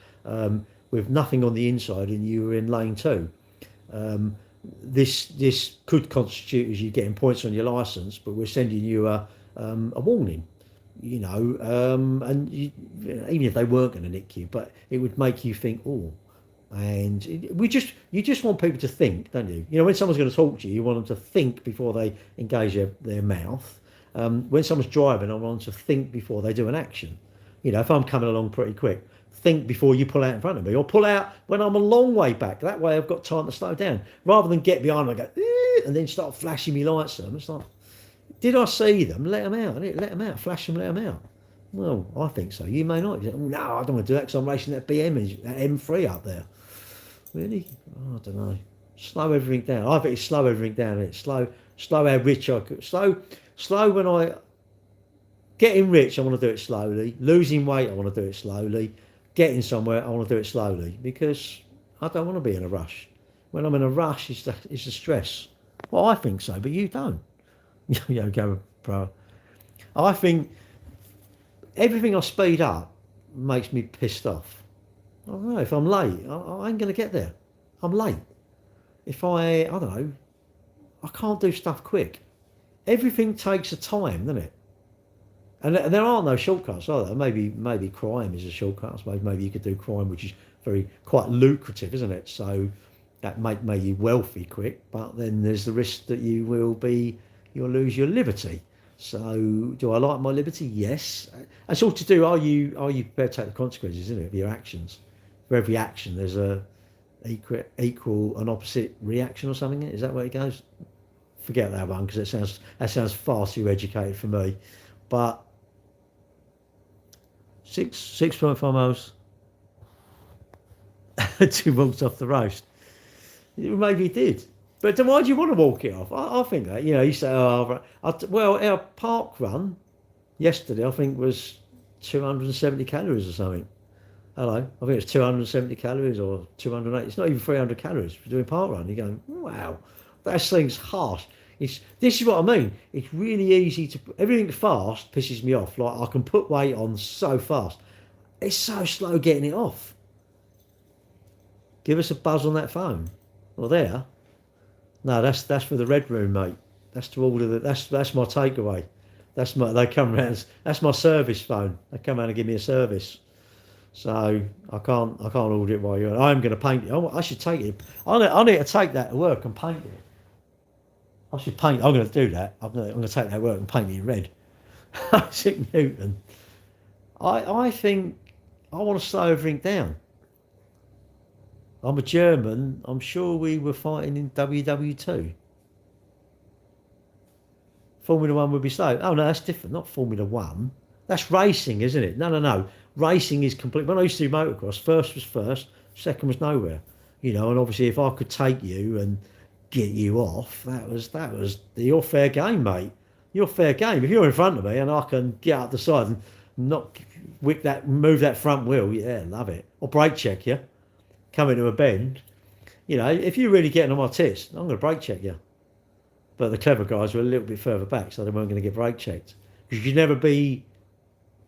with nothing on the inside, and you were in lane 2. This could constitute as you getting points on your license, but we're sending you a warning. You know, and even if they weren't going to nick you, but it would make you think, oh. And you just want people to think, don't you? You know, when someone's going to talk to you, you want them to think before they engage their mouth. When someone's driving, I want them to think before they do an action. You know, if I'm coming along pretty quick, think before you pull out in front of me, or pull out when I'm a long way back. That way I've got time to slow down, rather than get behind and go, and then start flashing me lights at them. It's like, did I see them? Let them out. Let them out. Flash them, let them out. Well, I think so. You may not. You say, oh, no, I don't want to do that because I'm racing that BM, that M3 up there. Really? Oh, I don't know. Slow everything down. I think it's slow everything down. It's slow how rich I could. Slow when I getting rich. I want to do it slowly. Losing weight. I want to do it slowly. Getting somewhere. I want to do it slowly because I don't want to be in a rush. When I'm in a rush, it's the stress. Well, I think so, but you don't. You know, go, bro. I think everything I speed up makes me pissed off. I don't know, if I'm late, I ain't going to get there. I'm late. If I don't know, I can't do stuff quick. Everything takes a time, doesn't it? And there are no shortcuts, are there? Maybe crime is a shortcut. I suppose maybe you could do crime, which is quite lucrative, isn't it? So that make you wealthy quick, but then there's the risk that you'll lose your liberty. So do I like my liberty? Yes. It's all to do, are you prepared to take the consequences, isn't it, of your actions? For every action there's a equal and opposite reaction or something. Is that where it goes? Forget that one, because that sounds far too educated for me. But 6.5 miles 2 miles off the roast. Maybe it did. But then why do you want to walk it off? I think that, you know, you say, well, our park run yesterday, I think, was 270 calories or something. Hello, I think it's 270 calories or 280. It's not even 300 calories for doing park run. You're going, wow, that seems harsh. This is what I mean. It's really easy to, everything fast pisses me off. Like, I can put weight on so fast. It's so slow getting it off. Give us a buzz on that phone. Well, there. No, that's for the red room, mate. That's to order that's my takeaway. They come around. That's my service phone. They come around and give me a service. So I can't order it while you're. I'm going to paint it. I should take it. I need to take that to work and paint it. I should paint. I'm going to do that. I'm going to take that to work and paint it in red. Isaac Newton. I think I want to slow everything down. I'm a German. I'm sure we were fighting in WW2. Formula 1 would be slow. Oh, no, that's different. Not Formula 1. That's racing, isn't it? No. Racing is complete. When I used to do motocross, first was first, second was nowhere. You know, and obviously if I could take you and get you off, that was your fair game, mate. Your fair game. If you're in front of me and I can get up the side and not move that front wheel, yeah, love it. Or brake check you. Come into a bend. You know, if you're really getting on my tits, I'm going to brake check you. But the clever guys were a little bit further back, so they weren't going to get brake checked. Because you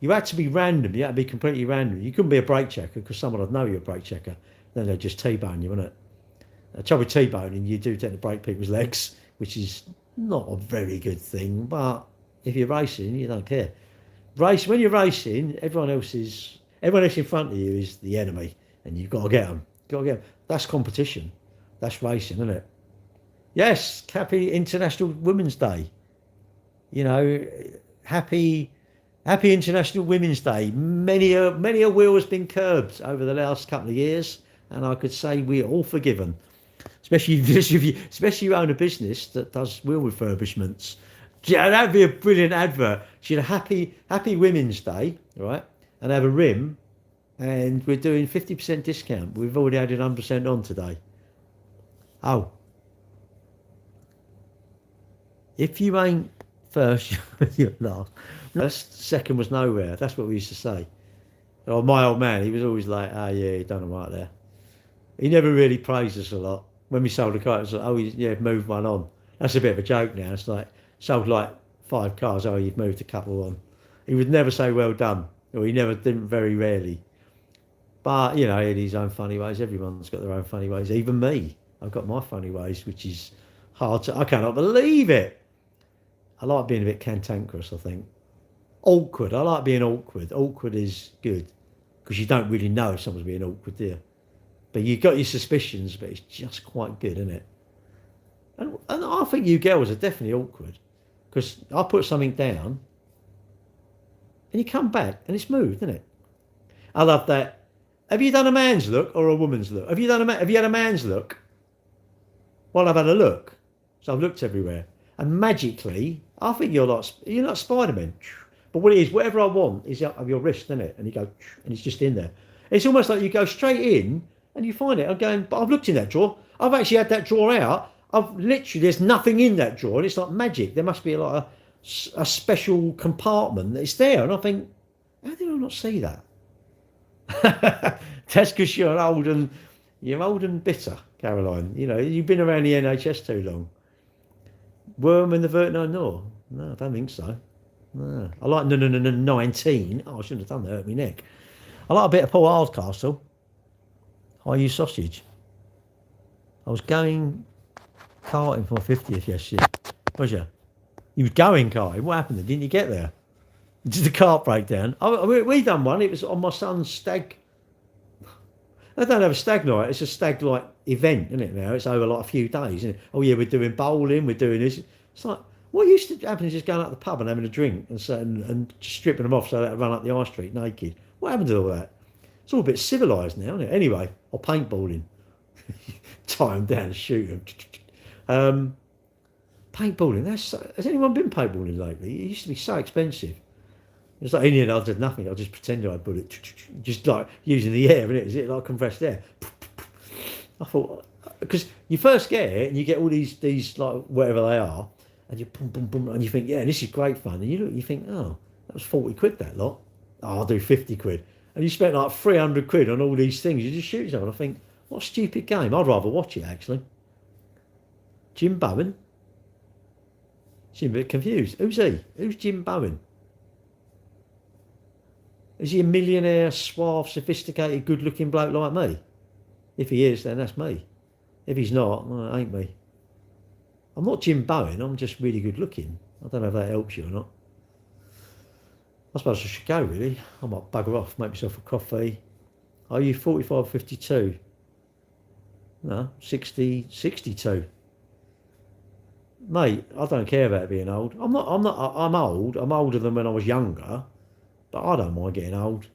had to be random. You had to be completely random. You couldn't be a brake checker because someone would know you're a brake checker. Then they'd just T-bone you, wouldn't it? The trouble with T-boning, you do tend to break people's legs, which is not a very good thing. But if you're racing, you don't care. When you're racing, everyone else in front of you is the enemy, and you've got to get them. That's competition. That's racing, isn't it? Yes, happy International Women's Day. You know, happy Happy International Women's Day. Many a wheel has been curbed over the last couple of years, and I could say we're all forgiven. Especially if you own a business that does wheel refurbishments. Yeah, that'd be a brilliant advert. She'd have Happy Women's Day, right? And have a rim, and we're doing 50% discount. We've already added 100% on today. Oh, if you ain't first, you're last. Second was nowhere. That's what we used to say. Oh, my old man, he was always like, "Oh yeah, you done all right there." He never really praised us a lot. When we sold a car, it was like, "Oh yeah, moved one on." That's a bit of a joke now. It's like, sold like 5 cars. "Oh, you've moved a couple on." He would never say well done, or he never didn't, very rarely. But you know, he had his own funny ways. Everyone's got their own funny ways. Even me, I've got my funny ways, which is hard to. I cannot believe it. I like being a bit cantankerous, I think. Awkward. I like being awkward. Awkward is good because you don't really know if someone's being awkward, do you? But you've got your suspicions, but it's just quite good, isn't it? And I think you girls are definitely awkward because I put something down and you come back and it's moved, isn't it? I love that. Have you done a man's look or a woman's look? Have you had a man's look? Well, I've had a look, so I've looked everywhere, and magically, I think you're like Spider-Man. But what it is, whatever I want is up of your wrist, isn't it? And you go, and it's just in there. It's almost like you go straight in and you find it. I'm going, but I've looked in that drawer. I've actually had that drawer out. There's nothing in that drawer, and it's like magic. There must be like a special compartment that's there, and I think, how did I not see that? That's because you're old and bitter, Caroline. You know, you've been around the NHS too long. Worm in the Vertino? No, I don't think so. No. I like 19. Oh, I shouldn't have done that. Hurt my neck. I like a bit of Paul Hardcastle. High use sausage. I was going karting for my 50th yesterday. Was you? You was going karting. What happened then? Didn't you get there? Did the cart break down? We done one. It was on my son's stag. They don't have a stag night. It's a stag like event, isn't it? Now it's over like a few days. Isn't it? Oh yeah, we're doing bowling. We're doing this. It's like, what used to happen is just going up the pub and having a drink and stripping them off so they could run up the high street naked. What happened to all that? It's all a bit civilised now, isn't it? Anyway, or paintballing. Tie them down and shoot them. Paintballing. Has anyone been paintballing lately? It used to be so expensive. It's like in the end, I did nothing. I just pretended I put it, just like using the air, isn't it? Is it like compressed air? I thought, because you first get it and you get all these like whatever they are, and you boom, boom, boom, and you think, yeah, this is great fun. And you look, you think, oh, that was 40 quid that lot. Oh, I'll do 50 quid. And you spent like 300 quid on all these things. You just shoot yourself. And I think, what a stupid game. I'd rather watch it, actually. Jim Bowen? Seems a bit confused. Who's he? Who's Jim Bowen? Is he a millionaire, suave, sophisticated, good-looking bloke like me? If he is, then that's me. If he's not, well, it ain't me. I'm not Jim Bowen, I'm just really good-looking. I don't know if that helps you or not. I suppose I should go, really. I might bugger off, make myself a coffee. Are you 45, 52? No, 60, 62. Mate, I don't care about being old. I'm old. I'm older than when I was younger. But I don't mind getting old.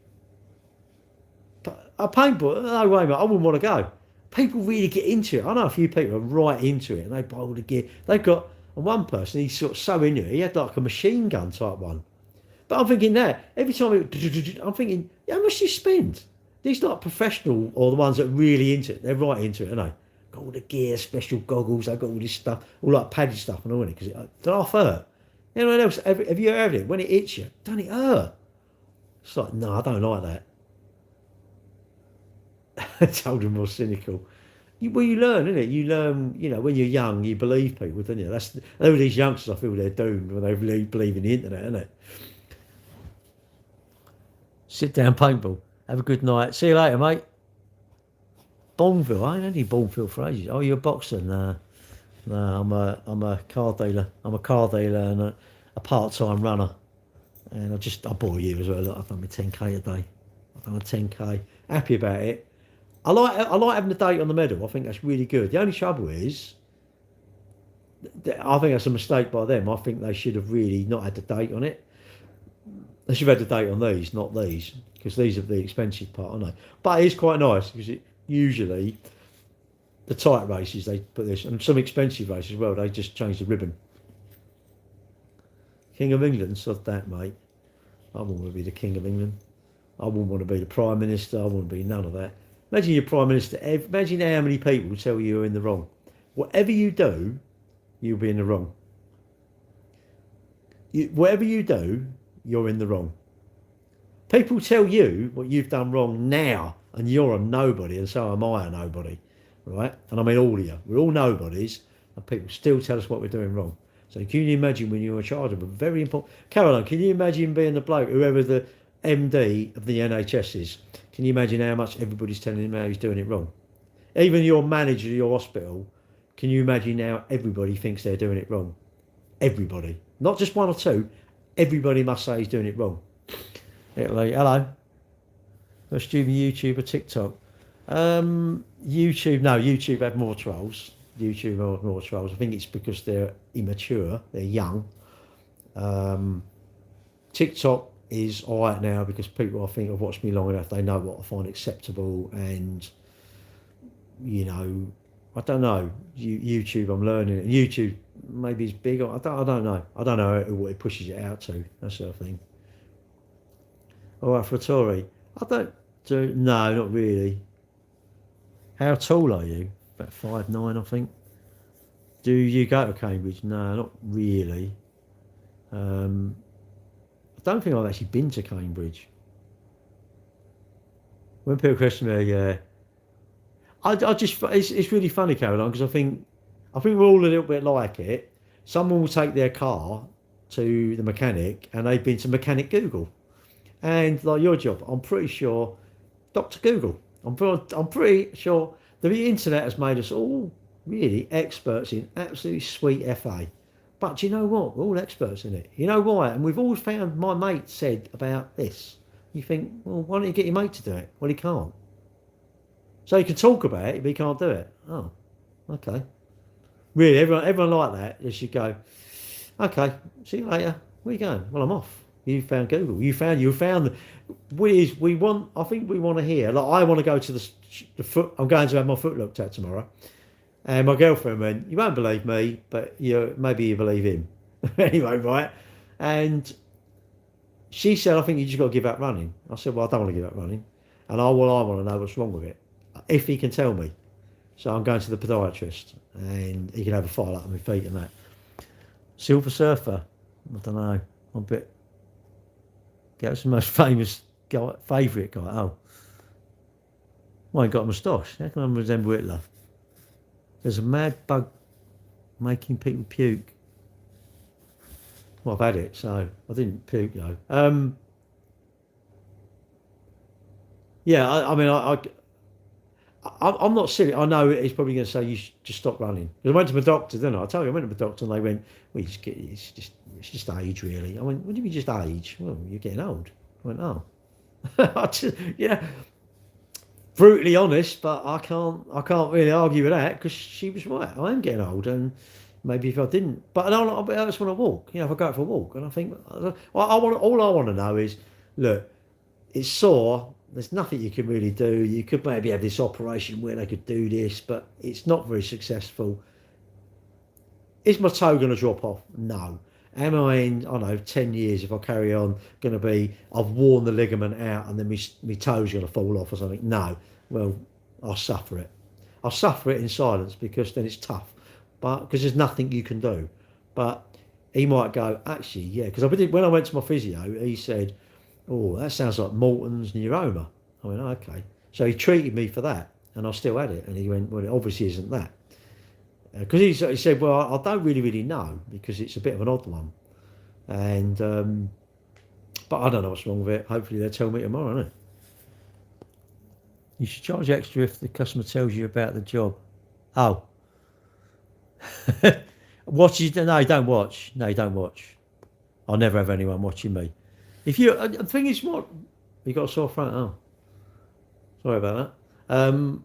But a paintball, no way, mate, I wouldn't want to go. People really get into it. I know a few people are right into it and they buy all the gear. They've got, and one person, he's sort of so into it, he had like a machine gun type one. But I'm thinking that, every time I'm thinking, how much do you spend? These like professional or the ones that are really into it, they're right into it, aren't they? Got all the gear, special goggles, they've got all this stuff, all like padded stuff and all in it, because it half hurt. Anyone else, have you heard it? When it hits you, don't it hurt? It's like, no, I don't like that. It's older, more cynical. You learn, innit? You learn, you know, when you're young, you believe people, don't you? All these youngsters, I feel they're doomed when they really believe in the internet, innit? Sit down, paintball. Have a good night. See you later, mate. Bourneville, I ain't had any Bourneville for ages. Oh, you're a boxer? No, I'm a car dealer. I'm a car dealer and a part-time runner. And I bore you as well. I've done my 10k a day. I've done a 10k. Happy about it. I like having the date on the medal. I think that's really good. The only trouble is, I think that's a mistake by them. I think they should have really not had the date on it. Unless you've had the date on these, not these, because these are the expensive part, aren't they? But it is quite nice because it usually the tight races they put this, and some expensive races as well. They just change the ribbon. King of England, sod that, mate. I wouldn't want to be the King of England. I wouldn't want to be the Prime Minister. I wouldn't be none of that. Imagine you're Prime Minister. Imagine how many people tell you you're in the wrong. Whatever you do, you'll be in the wrong. Whatever you do, you're in the wrong. People tell you what you've done wrong now, and you're a nobody, and so am I a nobody, right? And I mean all of you. We're all nobodies, and people still tell us what we're doing wrong. So can you imagine when you're in charge of a very important... Caroline, can you imagine being the bloke, whoever the MD of the NHS is? Can you imagine how much everybody's telling him how he's doing it wrong? Even your manager of your hospital, can you imagine how everybody thinks they're doing it wrong? Everybody. Not just one or two. Everybody must say he's doing it wrong. Italy, hello. First YouTube or TikTok? YouTube have more trolls. YouTube have more trolls. I think it's because they're immature, they're young. TikTok is alright now because people, I think, have watched me long enough. They know what I find acceptable, and you know, I don't know. YouTube, I'm learning. And YouTube maybe is big. I don't know. I don't know what it pushes it out to. That sort of thing. All right, for a Tory, I don't do. No, not really. How tall are you? About 5'9", I think. Do you go to Cambridge? No, not really. I don't think I've actually been to Cambridge. When people question me, I just, it's really funny, Caroline, because I think we're all a little bit like it. Someone will take their car to the mechanic, and they've been to Mechanic Google, and like your job, I'm pretty sure, Dr. Google. I'm pretty sure the internet has made us all really experts in absolutely sweet FA. But you know what? We're all experts in it. You know why? And we've always found, my mate said about this. You think, well, why don't you get your mate to do it? Well, he can't. So he can talk about it, but he can't do it. Oh, okay. Really, everyone like that. They should go, okay, see you later. Where are you going? Well, I'm off. You found Google. You found we want. I think we want to hear. Like, I want to go to the foot. I'm going to have my foot looked at tomorrow, and my girlfriend went, "You won't believe me, but maybe you believe him." Anyway, right? And she said, "I think you just got to give up running." I said, "Well, I don't want to give up running, and I want to know what's wrong with it, if he can tell me." So I'm going to the podiatrist, and he can have a file up on my feet and that. Silver Surfer. I don't know. I'm a bit. That's the most famous guy, favourite guy. Oh. Well, I ain't got a moustache. How can I resemble Hitler? There's a mad bug making people puke. Well, I've had it, so I didn't puke though. Yeah, I'm not silly. I know he's probably going to say you should just stop running. Because I went to my doctor, didn't I? I told you I went to my doctor, and they went, "Well, it's just age, really." I went, "What do you mean just age?" "Well, you're getting old." I went, "Oh." Brutally honest, but I can't really argue with that, because she was right. I am getting old, and maybe if I didn't, but I just want to walk. You know, if I go out for a walk, and I think, all I want to know is, look, it's sore. There's nothing you can really do. You could maybe have this operation where they could do this, but it's not very successful. Is my toe going to drop off? No. Am I in, I don't know, 10 years, if I carry on, going to be, I've worn the ligament out and then my toe's going to fall off or something? No. Well, I'll suffer it. I'll suffer it in silence, because then it's tough. But because there's nothing you can do. But he might go, actually, yeah. Because when I went to my physio, he said, "Oh, that sounds like Morton's neuroma." I went, "Oh, okay." So he treated me for that, and I still had it. And he went, "Well, it obviously isn't that." Because he said, "Well, I don't really know, because it's a bit of an odd one." And, but I don't know what's wrong with it. Hopefully they'll tell me tomorrow, innit? You should charge extra if the customer tells you about the job. Oh. No, don't watch. No, don't watch. I'll never have anyone watching me. If you, the thing is, what you got a sore throat? Oh, sorry about that.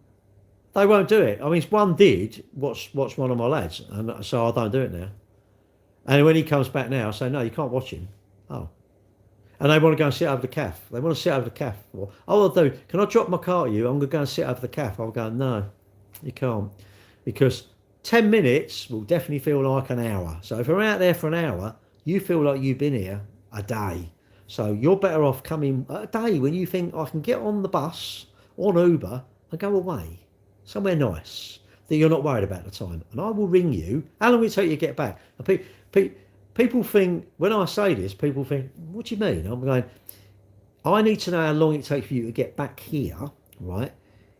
They won't do it. I mean, one did watch one of my lads, and so I don't do it now. And when he comes back now, I say, "No, you can't watch him." Oh, And they want to go and sit over the calf. They want to sit over the calf. Well, oh, I do. Can I drop my car to you? I'm going to go and sit over the calf. I'll go, no, you can't. Because 10 minutes will definitely feel like an hour. So if we're out there for an hour, you feel like you've been here a day. So you're better off coming a day when you think I can get on the bus or an Uber and go away somewhere nice that you're not worried about the time. And I will ring you. How long will it take you to get back? And people think, when I say this, people think, what do you mean? I'm going, I need to know how long it takes for you to get back here, right?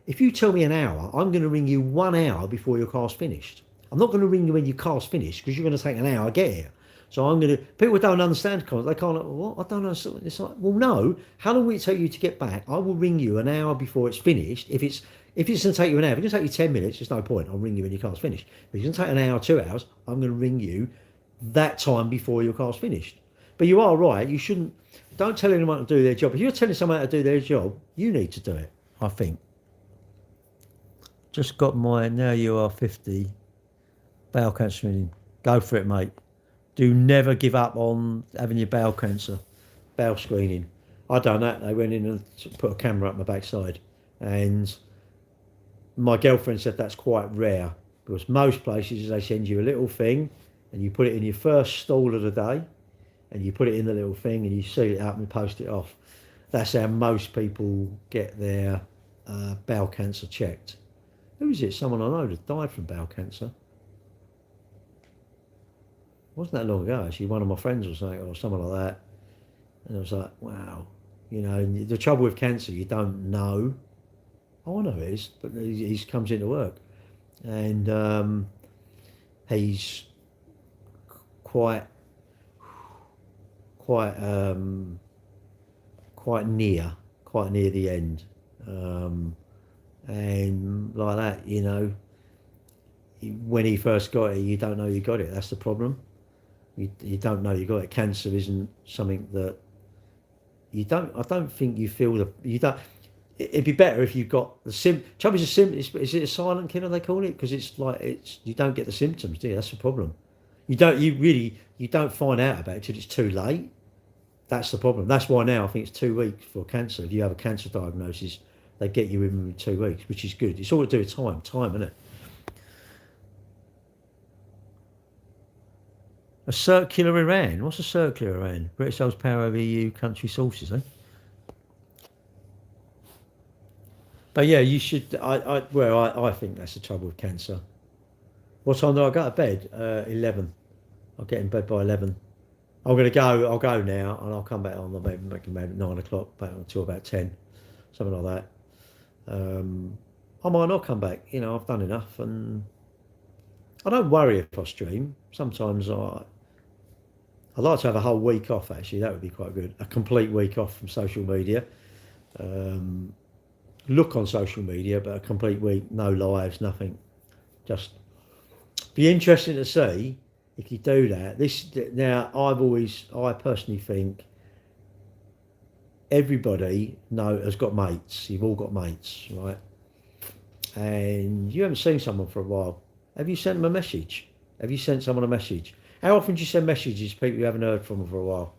If you tell me an hour, I'm going to ring you 1 hour before your car's finished. I'm not going to ring you when your car's finished because you're going to take an hour to get here. So I'm going to, people don't understand cars. They can't, what? I don't know. It's like, well, no. How long will it take you to get back? I will ring you an hour before it's finished. If it's going to take you an hour, if it's going to take you 10 minutes, there's no point. I'll ring you when your car's finished. If it's going to take an hour, 2 hours, I'm going to ring you that time before your car's finished. But you are right. You shouldn't, don't tell anyone to do their job. If you're telling someone to do their job, you need to do it, I think. Just got my Now You Are 50 bowel cancer screening. Go for it, mate. Do never give up on having your bowel cancer, bowel screening. I done that. They went in and put a camera up my backside. And my girlfriend said that's quite rare because most places they send you a little thing and you put it in your first stall of the day and you put it in the little thing and you seal it up and post it off. That's how most people get their bowel cancer checked. Who is it? Someone I know that died from bowel cancer. Wasn't that long ago, actually. One of my friends or something, or someone like that. And I was like, wow. You know, and the trouble with cancer, you don't know. Oh, I know it is, but he comes into work. And he's quite near the end. And like that, you know, when he first got it, you don't know you got it. That's the problem. You don't know you got it. Cancer isn't something that you don't. I don't think you feel the. You don't. It'd be better if you got the trouble is is it a silent killer they call it? Because it's like you don't get the symptoms, do you? That's the problem. You don't find out about it till it's too late. That's the problem. That's why now I think it's 2 weeks for cancer. If you have a cancer diagnosis, they get you in 2 weeks, which is good. It's all to do with time, isn't it? A circular Iran. What's a circular Iran? British holds power over EU country sources, eh? But yeah, you should. I think that's the trouble with cancer. What time do I go to bed? 11. I'll get in bed by 11. I'll go now, and I'll come back on maybe 9 o'clock, back until about 10, something like that. I might not come back. You know, I've done enough, and I don't worry if I stream. Sometimes I'd like to have a whole week off, actually. That would be quite good. A complete week off from social media. Look on social media, but a complete week, no lives, nothing. Just be interesting to see if you do that. Now, I personally think everybody has got mates. You've all got mates, right? And you haven't seen someone for a while. Have you sent them a message? Have you sent someone a message? How often do you send messages to people you haven't heard from for a while?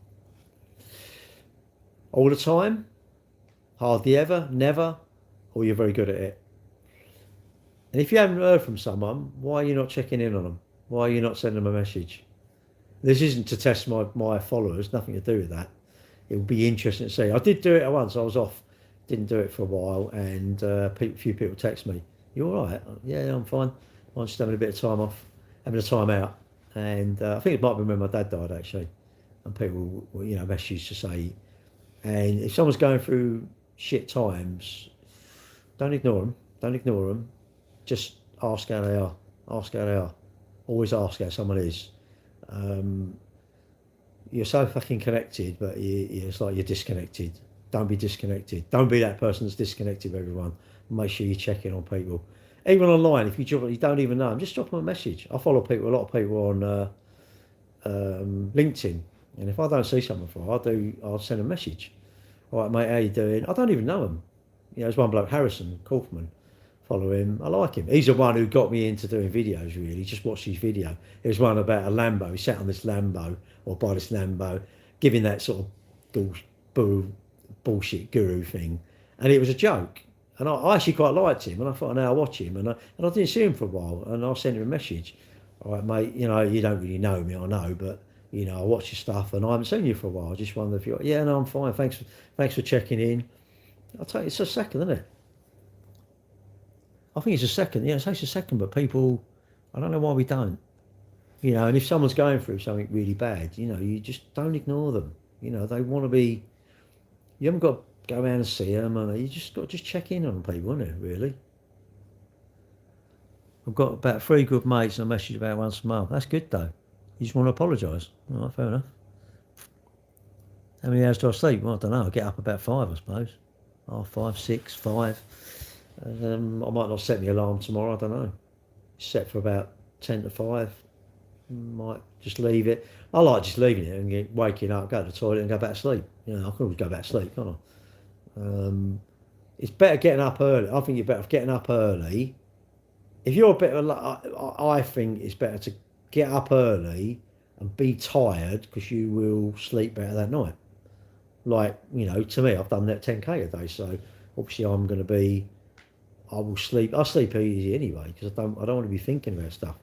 All the time? Hardly ever? Never? Or you're very good at it? And if you haven't heard from someone, why are you not checking in on them? Why are you not sending them a message? This isn't to test my followers, nothing to do with that. It would be interesting to see. I did do it once. I was off, didn't do it for a while, and a few people text me, "You all right?" "Yeah, I'm fine. I'm just having a bit of time off, having a time out." And I think it might be when my dad died, actually. And people will, message to say, and if someone's going through shit times, don't ignore them. Don't ignore them. Just ask how they are. Ask how they are. Always ask how someone is. You're so fucking connected, but it's like you're disconnected. Don't be disconnected. Don't be that person that's disconnected with everyone. Make sure you check in on people. Even online, if you don't even know them, just drop them a message. I follow a lot of people on LinkedIn, and if I don't see someone for a while, I'll send a message. "All right, mate, how you doing?" I don't even know him. There's one bloke, Harrison Kaufman. Follow him. I like him. He's the one who got me into doing videos, really. Just watch his video. There was one about a Lambo. He sat on this Lambo, or by this Lambo, giving that sort of bullshit guru thing, and it was a joke. And I actually quite liked him, and I thought, now I'll watch him, and I didn't see him for a while, and I sent him a message. All right, mate, you know, you don't really know me, I know, but you know, I watch your stuff, and I haven't seen you for a while. I just wonder if you're, yeah, no, I'm fine. Thanks for checking in. I'll tell you, it's a second, isn't it? I think it's a second. Yeah, it takes a second, but people, I don't know why we don't. You know, and if someone's going through something really bad, you know, you just don't ignore them. You know, they want to be. You haven't got to go around and see them, and you just got to just check in on people, isn't it? Really. I've got about 3 good mates, and I message about once a month. That's good though. You just want to apologise. All right, fair enough. How many hours do I sleep? Well, I don't know. I get up about 5, I suppose. 5, 6, 5. I might not set the alarm tomorrow. I don't know. Set for about 10 to 5. Might just leave it. I like just leaving it and waking up, go to the toilet and go back to sleep. You know, I can always go back to sleep, can't I? It's better getting up early. I think you're better off getting up early. If you're a bit, I think it's better to get up early and be tired because you will sleep better that night. Like, you know, to me, I've done that 10k a day, so obviously I will sleep. I sleep easy anyway because I don't want to be thinking about stuff.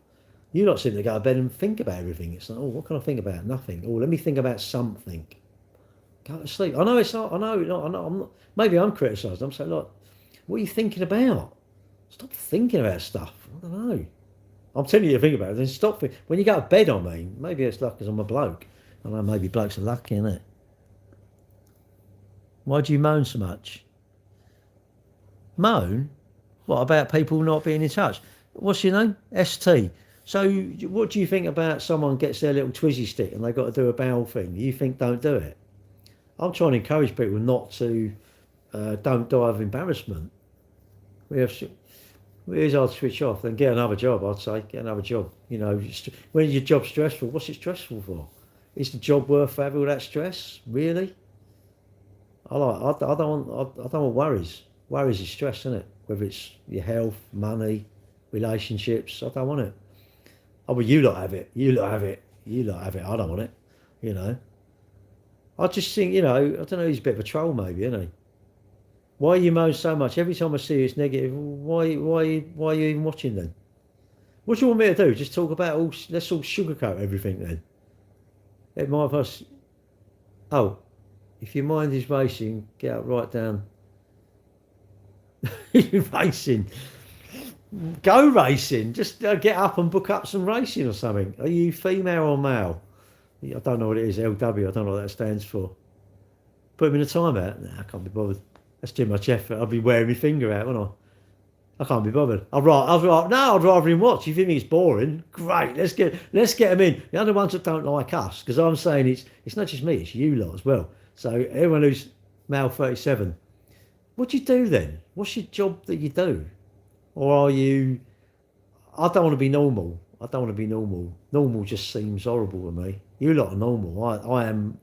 You lot seem to go to bed and think about everything. It's like, oh, what can I think about? Nothing. Oh, let me think about something. Go to sleep. I know it's not. I know. I'm not. Maybe I'm criticised. I'm saying, look, what are you thinking about? Stop thinking about stuff. I don't know. I'm telling you to think about it. Then stop. When you go to bed, I mean, maybe it's luck because I'm a bloke. I know maybe blokes are lucky, innit? Why do you moan so much? Moan? What about people not being in touch? What's your name? ST. So what do you think about someone gets their little twizzy stick and they've got to do a bowel thing? You think don't do it? I'm trying to encourage people not to, don't die of embarrassment. Here's I'd switch off, then get another job, I'd say. Get another job. You know, when your job's stressful, what's it stressful for? Is the job worth having all that stress? Really? I don't want worries. Worries is stress, isn't it? Whether it's your health, money, relationships, I don't want it. Oh, well, you lot have it. You lot have it. You lot have it. I don't want it. You know. I just think, you know, I don't know, he's a bit of a troll maybe, isn't he? Why you moan so much? Every time I see you, it's negative. Why are you even watching then? What do you want me to do? Just talk about let's all sugarcoat everything then. It might have us. Oh, if your mind is racing, get up, write down. You're racing. Go racing. Just get up and book up some racing or something. Are you female or male? I don't know what it is. LW. I don't know what that stands for. Put him in a timeout. Nah, I can't be bothered. That's too much effort. I'll be wearing my finger out, won't I? I can't be bothered. I'd rather him watch. If you think it's boring, great. Let's get him in. The other ones that don't like us, because I'm saying it's not just me. It's you lot as well. So everyone who's male 37, what do you do then? What's your job that you do? Or are you... I don't want to be normal. Normal just seems horrible to me. You lot are normal. I am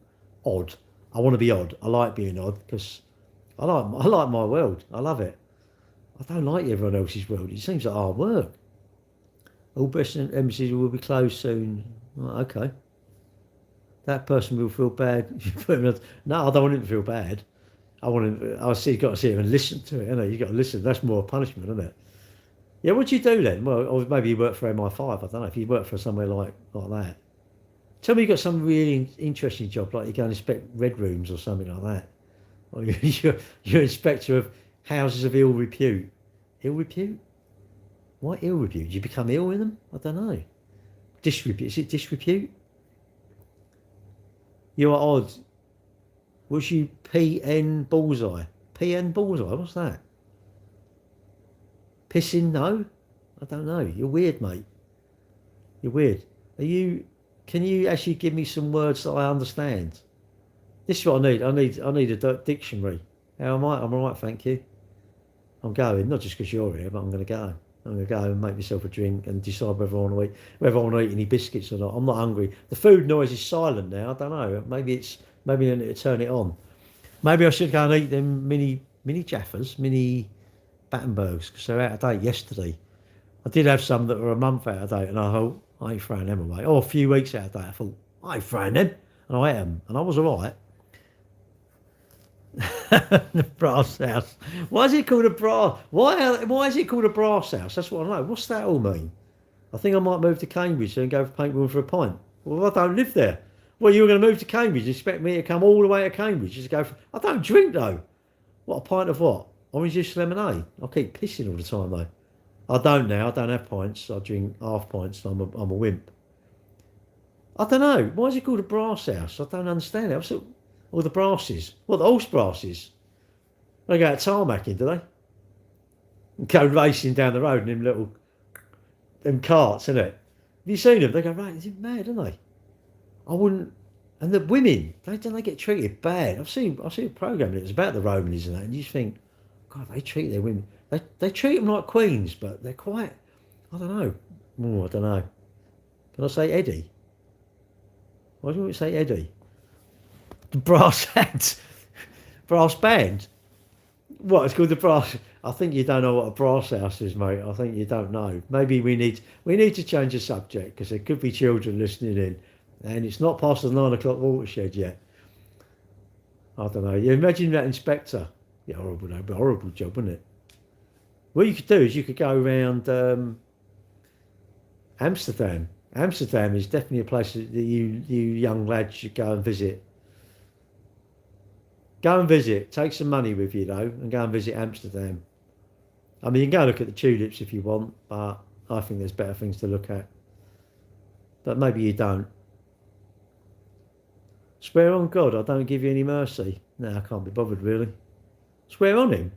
odd. I want to be odd. I like being odd because I like my world. I love it. I don't like everyone else's world. It seems like hard work. All best embassies will be closed soon. Right, okay. That person will feel bad. No, I don't want him to feel bad. You've got to sit here and listen to it, you know. You've got to listen. That's more punishment, isn't it? Yeah, what do you do then? Well, or maybe you work for MI5. I don't know. If you work for somewhere like that. Tell me you got some really interesting job, like you go and inspect red rooms or something like that. Or you're inspector of houses of ill repute. Ill repute? Why ill repute? Do you become ill in them? I don't know. Disrepute. Is it disrepute? You are odd. Was you PN Bullseye? PN Bullseye? What's that? Pissing? No? I don't know. You're weird, mate. You're weird. Can you actually give me some words that I understand? This is what I need. I need a dictionary. How am I? I'm all right, thank you. I'm going, not just because you're here, but I'm going to go. I'm going to go and make myself a drink and decide whether I want to eat any biscuits or not. I'm not hungry. The food noise is silent now. I don't know. Maybe I need to turn it on. Maybe I should go and eat them mini Jaffas, mini Battenbergs, because they're out of date yesterday. I did have some that were a month out of date, and I thought, I ain't throwing them away. Or a few weeks out of date, I thought, I ain't throwing them. And I ate them, and I was all right. The brass house. Why is it called a brass? Why is it called a brass house? That's what I know. What's that all mean? I think I might move to Cambridge and go for paintball for a pint. Well, I don't live there. Well, you were going to move to Cambridge. You expect me to come all the way to Cambridge just to go for... I don't drink, though. What, a pint of what? Orange juice lemonade. I keep pissing all the time, though. I don't now. I don't have pints. I drink half pints. I'm a wimp. I don't know. Why is it called a brass house? I don't understand it. All the brasses. What, the horse brasses? They go out tarmacking, do they? And go racing down the road in them carts, innit? Have you seen them? They go, right, it's mad, aren't they? I wouldn't... And the women, don't they get treated bad? I've seen a programme that was about the Romanies and that, and you just think, God, they treat their women... They treat them like queens, but they're quite... I don't know. Oh, I don't know. Can I say Eddie? Why do you want to say Eddie? The brass hat. Brass band. What, it's called the brass... I think you don't know what a brass house is, mate. I think you don't know. Maybe we need to change the subject, because there could be children listening in, and it's not past the 9 o'clock watershed yet. I don't know. You imagine that inspector. Yeah, horrible job, wouldn't it? What you could do is you could go around Amsterdam. Amsterdam is definitely a place that you young lads should go and visit. Go and visit. Take some money with you, though, and go and visit Amsterdam. I mean, you can go look at the tulips if you want, but I think there's better things to look at. But maybe you don't. Swear on God, I don't give you any mercy. No, I can't be bothered, really. Swear on him?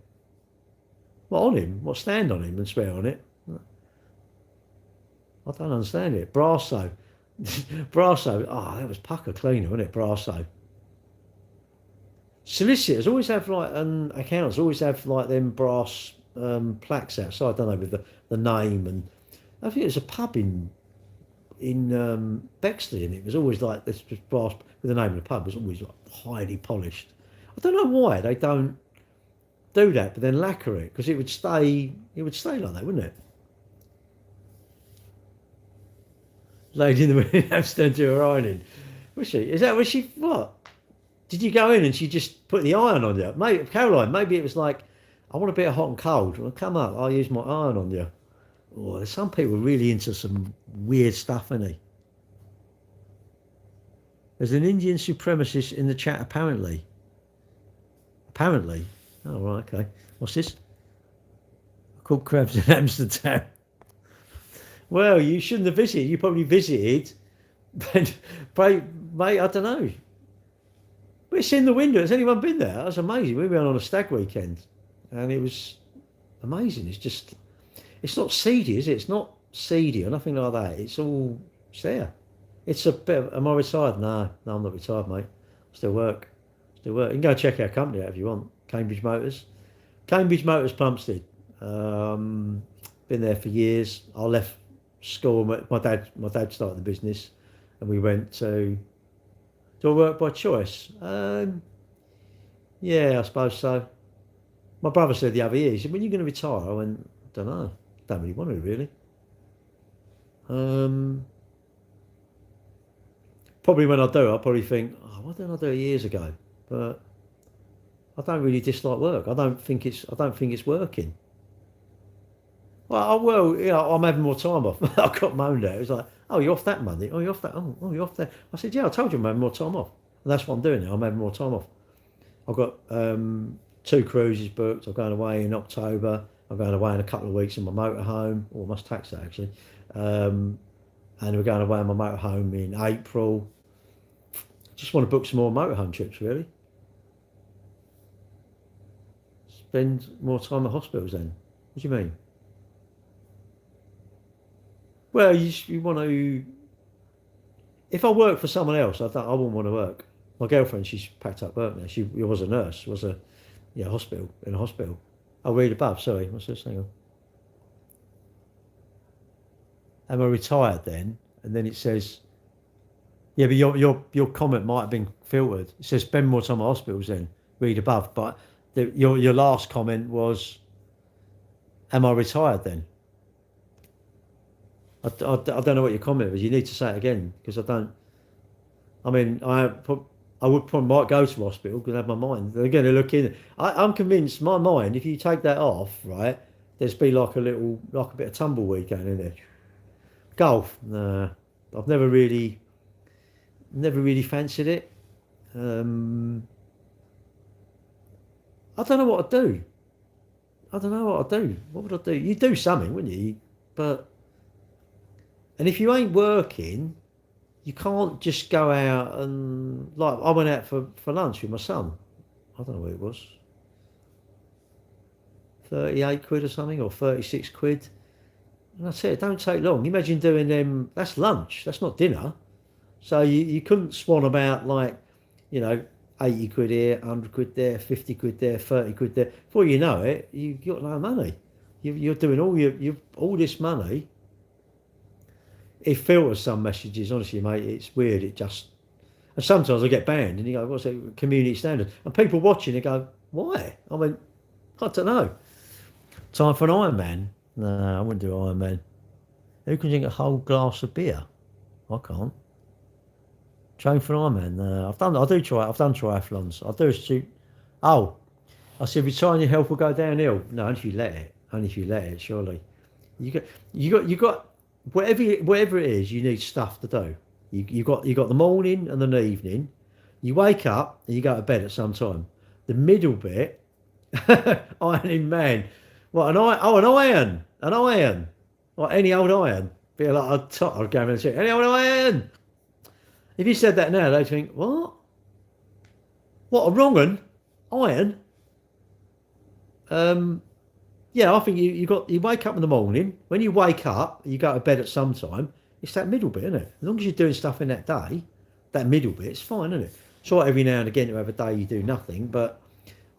What, on him? What, stand on him and swear on it? I don't understand it. Brasso. Brasso. Oh, that was pucker cleaner, wasn't it? Brasso. Solicitors always have accountants always have them brass plaques outside, don't they, with the name, and I think it was a pub in Bexley, and it was always like this brass with the name of the pub was always like highly polished. I don't know why they don't do that, but then lacquer it, because it would stay like that, wouldn't it? Lady in the Amsterdam to her ironing. Was she? Was she what? Did you go in and she just put the iron on you? Maybe, Caroline, maybe it was like, I want a bit of hot and cold. Well, come up, I'll use my iron on you. Oh, there's some people really into some weird stuff, isn't he? There's an Indian supremacist in the chat, apparently. Apparently. Oh, right, okay. What's this? Called crabs in Amsterdam. Well, you shouldn't have visited. You probably visited. But, mate, I don't know. But it's in the window. Has anyone been there? That was amazing. We went on a stag weekend, and it was amazing. It's not seedy, is it? It's not seedy or nothing like that. It's there. It's a bit of, am I retired? No, I'm not retired, mate. Still work. You can go check our company out if you want. Cambridge Motors. Cambridge Motors Plumstead. Been there for years. I left school. My dad started the business, and we went to... Do I work by choice? Yeah, I suppose so. My brother said the other year, he said, when are you going to retire? I went, I don't know. Don't really want to, really. Probably when I do, I'll probably think, oh, why didn't I do it years ago? But I don't really dislike work. I don't think it's working. Well, you know, I'm having more time off. I got moaned at. It was like, oh, you're off that Monday. Oh, you're off that. Oh, you're off that. I said, yeah, I told you I'm having more time off. And that's what I'm doing now. I'm having more time off. I've got 2 cruises booked. I'm going away in October. I'm going away in a couple of weeks in my motorhome. Oh, I must tax that, actually. And we're going away in my motorhome in April. Just want to book some more motorhome trips, really. Spend more time at hospitals then. What do you mean? Well, you want to... If I work for someone else, I wouldn't want to work. My girlfriend, she's packed up work now. She was a nurse, in a hospital. I'll read above, sorry. What's this? Hang on. Am I retired then? And then it says... Yeah, but your comment might have been filtered. It says spend more time at hospitals then. Read above. But your last comment was, am I retired then? I don't know what your comment was. You need to say it again, because I don't... I mean, I I would probably might go to hospital because I have my mind. They're going to look in. I'm convinced my mind, if you take that off, right, there's be like a bit of tumbleweed going in there. Golf, nah, I've never really fancied it. I don't know what I'd do. What would I do? You'd do something, wouldn't you? And if you ain't working, you can't just go out and, like, I went out for lunch with my son. I don't know what it was. 38 quid or something, or 36 quid. And I said, it don't take long. Imagine doing them, that's lunch, that's not dinner. So you couldn't swan about, like, 80 quid here, 100 quid there, 50 quid there, 30 quid there. Before you know it, you've got no money. You're doing all this money. It filters some messages, honestly, mate. It's weird. And sometimes I get banned, and you go, "What's it? Community standard?" And people watching, they go, "Why?" I mean, I don't know. Time for an Ironman? No, I wouldn't do Ironman. Who can drink a whole glass of beer? I can't. Train for an Ironman? No, I've done triathlons. I do shoot. Oh, I said, "Retire and your health will go downhill." No, only if you let it. Only if you let it. Surely, you got. Whatever it is, you need stuff to do. You got the morning and the evening. You wake up and you go to bed at some time. The middle bit, ironing man. What an iron, like any old iron. Be like a tot. I'd go around and say, any old iron. If you said that now, they'd think, what? What, a wrong un? Iron? Yeah, I think you wake up in the morning. When you wake up, you go to bed at some time. It's that middle bit, isn't it? As long as you're doing stuff in that day, that middle bit, it's fine, isn't it? So every now and again to have a day you do nothing, but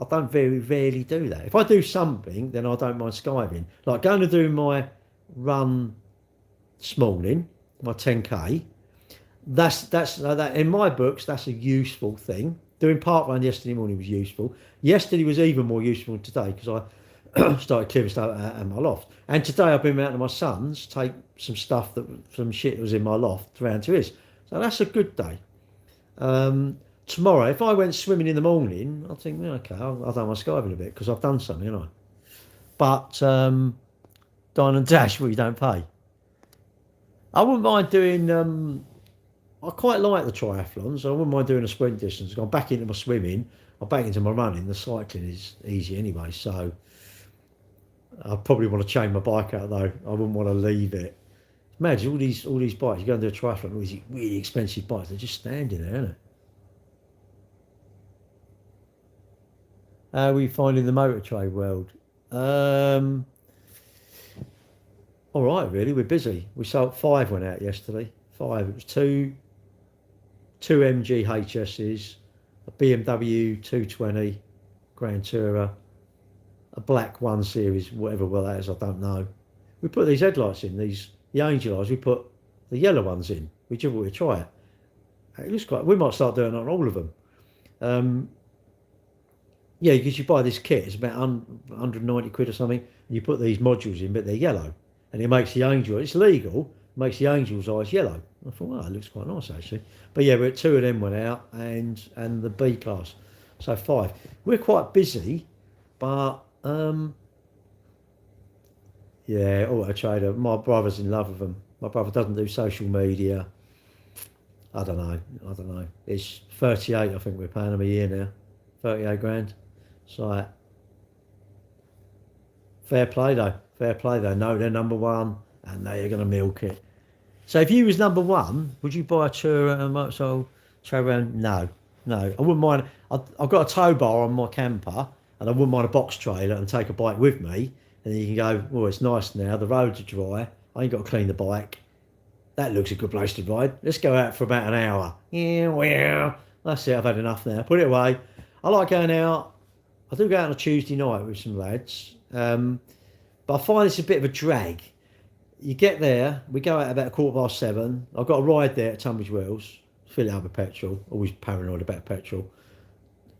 I don't very rarely do that. If I do something, then I don't mind skiving. Like going to do my run this morning, my 10k. That's in my books. That's a useful thing. Doing park run yesterday morning was useful. Yesterday was even more useful than today because I started clearing stuff out of my loft. And today I've been round to my son's, take some shit that was in my loft round to his. So that's a good day. Tomorrow, if I went swimming in the morning, I'd think, okay, I don't mind skiving a bit because I've done something, haven't I? But Dine and Dash, well, you don't pay. I wouldn't mind doing. I quite like the triathlons. I wouldn't mind doing a sprint distance. I'm back into my swimming. I'm back into my running. The cycling is easy anyway, so I probably want to change my bike out though. I wouldn't want to leave it. Imagine all these bikes. You go and do a triathlon, all these really expensive bikes. They're just standing there, aren't they? How are we finding the motor trade world? All right, really. We're busy. We sold 5 went out yesterday. 5. It was two MG HSs, a BMW 220 Grand Tourer, a black 1 Series, whatever that is, I don't know. We put these headlights in, the angel eyes. We put the yellow ones in. We just want to try it. It looks quite. We might start doing it on all of them. Yeah, because you buy this kit, it's about 190 quid or something, and you put these modules in, but they're yellow, and it makes the angel. It's legal. Makes the angel's eyes yellow. I thought, well, it looks quite nice actually. But yeah, 2 of them went out, and the B class, so 5. We're quite busy, but yeah, Auto Trader. My brother's in love with them. My brother doesn't do social media. I don't know. It's 38. I think we're paying them a year now. 38 grand. So fair play though. No, they're number 1. And they're going to milk it. So if you was number 1, would you buy a Tourer and a motorcycle travel around? No. I wouldn't mind. I've got a tow bar on my camper, and I wouldn't mind a box trailer and take a bike with me. And you can go, well, it's nice now. The roads are dry. I ain't got to clean the bike. That looks a good place to ride. Let's go out for about an hour. Yeah, well, that's it. I've had enough now. Put it away. I like going out. I do go out on a Tuesday night with some lads. But I find it's a bit of a drag. You get there, we go out about 7:15. I've got a ride there at Tunbridge Wells, fill it up with petrol, always paranoid about petrol.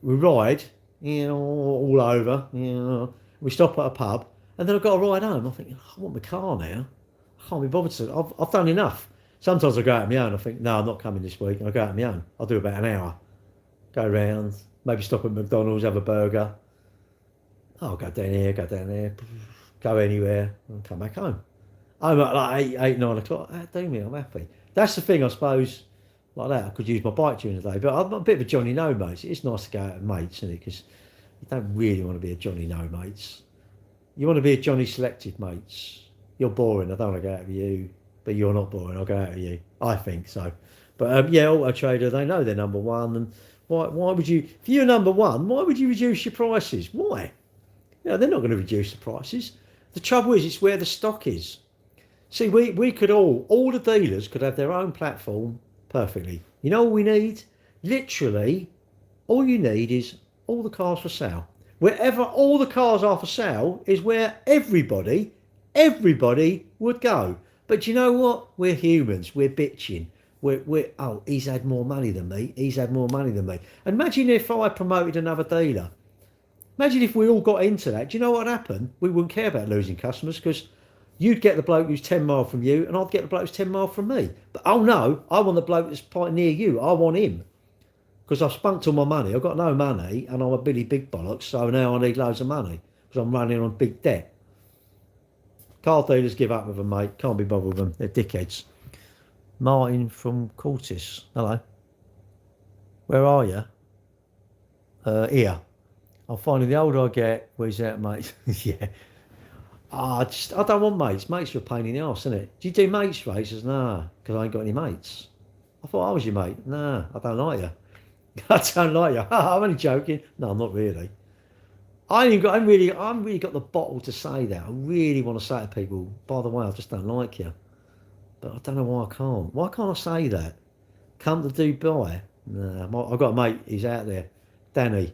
We ride, all over, we stop at a pub, and then I've got to ride home. I think, I want my car now. I can't be bothered to. I've done enough. Sometimes I go out on my own. I think, no, I'm not coming this week. And I go out on my own. I'll do about an hour. go round, maybe stop at McDonald's, have a burger. Oh, go down here, go anywhere, and come back home. I'm at like 8, 9 o'clock. That do me, I'm happy. That's the thing, I suppose. Like that, I could use my bike during the day, but I'm a bit of a Johnny No mates. It's nice to go out with mates, isn't it? Because you don't really want to be a Johnny No mates. You want to be a Johnny Selected mates. You're boring. I don't want to go out with you, but you're not boring. I'll go out with you. I think so. But yeah, Auto Trader, they know they're number one. And why would you? If you're number one, why would you reduce your prices? Why? You know, they're not going to reduce the prices. The trouble is, it's where the stock is. See, we could all the dealers could have their own platform perfectly. You know what we need? Literally, all you need is all the cars for sale. Wherever all the cars are for sale is where everybody would go. But you know what? We're humans. We're bitching. We're oh, he's had more money than me. He's had more money than me. Imagine if I promoted another dealer. Imagine if we all got into that. Do you know what happened? We wouldn't care about losing customers because you'd get the bloke who's 10 miles from you and I'd get the bloke who's 10 miles from me. But oh no, I want the bloke that's quite near you. I want him. Because I've spunked all my money. I've got no money and I'm a Billy Big Bollocks, so now I need loads of money because I'm running on big debt. Car dealers give up with them, mate. Can't be bothered with them. They're dickheads. Martin from Cortis. Hello. Where are you? Here. I'm finding the older I get, where's that, mate? Yeah. I don't want mates. Mates are a pain in the arse, isn't it? Do you do mates races? Nah, because I ain't got any mates. I thought I was your mate. Nah, I don't like you. I don't like you. I'm only joking. No, I'm not really. I haven't really got the bottle to say that. I really want to say to people, by the way, I just don't like you. But I don't know why I can't. Why can't I say that? Come to Dubai? Nah, I've got a mate, he's out there, Danny.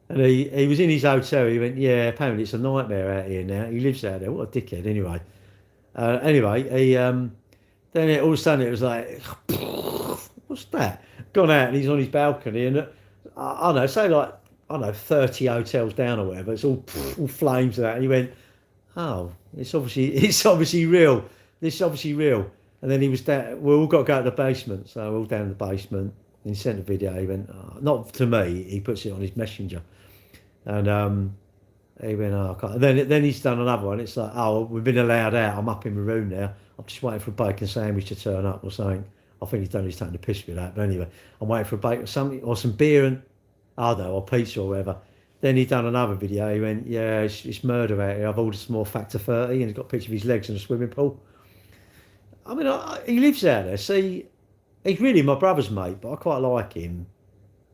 And he was in his hotel. He went, yeah, apparently it's a nightmare out here now. He lives out there. What a dickhead, anyway. He then all of a sudden it was like, what's that? Gone out and he's on his balcony and I don't know, say like, I don't know, 30 hotels down or whatever. It's all flames and that. And he went, oh, it's obviously real. This is obviously real. And then he was down. We all got to go to the basement, so we're all down in the basement. And he sent a video. He went, oh, not to me. He puts it on his messenger. And he went, oh, I can't. And then he's done another one. It's like, oh, we've been allowed out. I'm up in my room now. I'm just waiting for a bacon sandwich to turn up or something. I think he's taking the piss with that. But anyway, I'm waiting for a bacon something or some beer and I don't know, or pizza or whatever. Then he done another video. He went, yeah, it's murder out here. I've ordered some more Factor 30 and he's got a picture of his legs in a swimming pool. I mean, he lives out there. See, he's really my brother's mate, but I quite like him.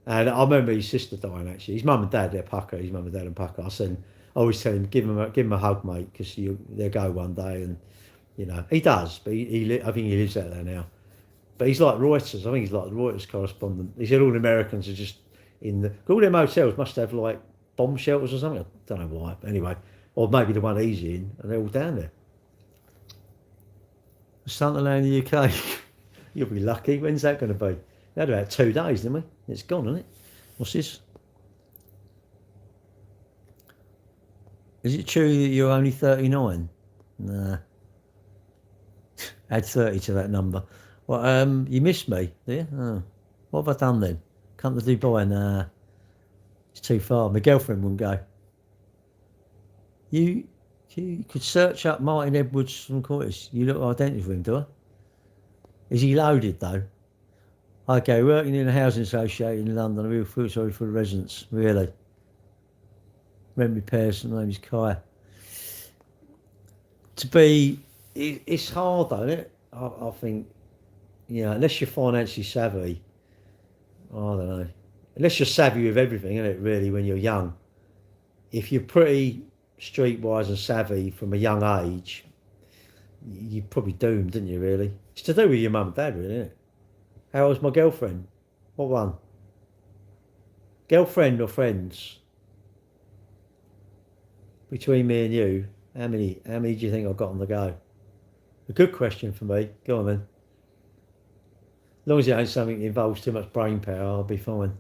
And I remember his sister dying, actually. His mum and dad, they're Pucker. His mum and dad and Pucker. I always tell him, give him a hug, mate, because they'll go one day. And, you know, he does, but I think he lives out there now. But he's like Reuters. I think he's like the Reuters correspondent. He said all the Americans are just all them hotels must have like bomb shelters or something. I don't know why. But anyway, or maybe the one he's in, and they're all down there. Sunderland in the UK. You'll be lucky. When's that going to be? We had about 2 days, didn't we? It's gone, isn't it? What's this? Is it true that you're only 39? Nah. Add 30 to that number. Well, you missed me, do you? Oh. What have I done then? Come to Dubai? Nah. It's too far. My girlfriend wouldn't go. You could search up Martin Edwards from Cortis. You look identical to him, do I? Is he loaded though? Okay, working in a housing association in London. I really feel sorry for the residents, really. Rent repairs, my name is Kai. It's hard though, isn't it? I think, you know, unless you're financially savvy, I don't know. Unless you're savvy with everything, isn't it, really, when you're young. If you're pretty streetwise and savvy from a young age, you're probably doomed, didn't you, really? It's to do with your mum and dad, really, isn't it? How was my girlfriend? What one? Girlfriend or friends? Between me and you, how many do you think I've got on the go? A good question for me. Go on then. As long as it ain't something that involves too much brain power, I'll be fine.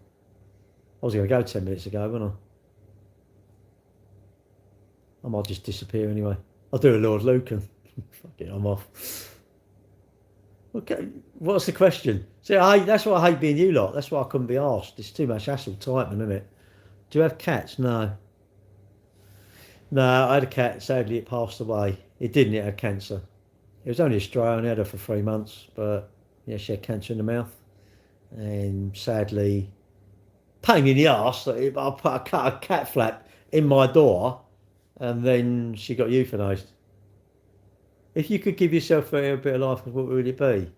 I was going to go 10 minutes ago, wasn't I? I might just disappear anyway. I'll do a Lord Lucan. Fuck it, I'm off. Okay, what's the question? See, that's why I hate being you lot. That's why I couldn't be asked. It's too much hassle typing, isn't it? Do you have cats? No. No, I had a cat. Sadly, it passed away. It didn't. It had cancer. It was only Australian. I had her for 3 months, but yeah, she had cancer in the mouth, and sadly, pain in the arse. I cut a cat flap in my door, and then she got euthanised. If you could give yourself a bit of life, what would it be?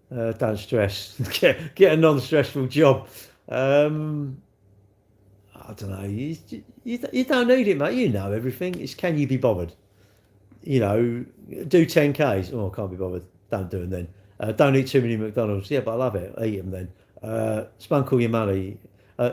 Don't stress. Get a non-stressful job. I don't know. You don't need it, mate. You know everything. It's can you be bothered? You know, do 10Ks. Oh, I can't be bothered. Don't do them then. Don't eat too many McDonald's. Yeah, but I love it. Eat them then. Spunk all your money.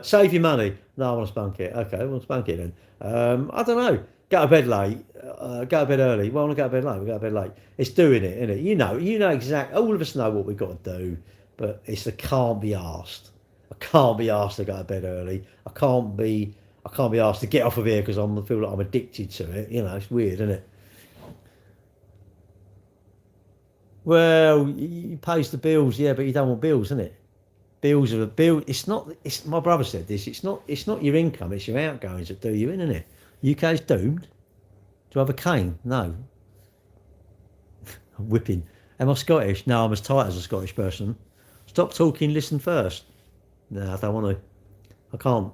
Save your money. No, I want to spunk it. Okay, well, spunk it then. I don't know. Go to bed late. Go to bed early. Well, I want to go to bed late. We go to bed late. It's doing it, isn't it? You know exactly. All of us know what we've got to do, but it's the can't be asked. I can't be asked to go to bed early. I can't be asked to get off of here because I feel like I'm addicted to it. You know, it's weird, isn't it? Well, he pays the bills, yeah, but you don't want bills, isn't it? Bills are the bill. It's not. It's my brother said this. It's not. It's not your income. It's your outgoings that do you in, isn't it? UK's doomed. Do I have a cane? No. I'm whipping. Am I Scottish? No, I'm as tight as a Scottish person. Stop talking. Listen first. No, I don't want to. I can't.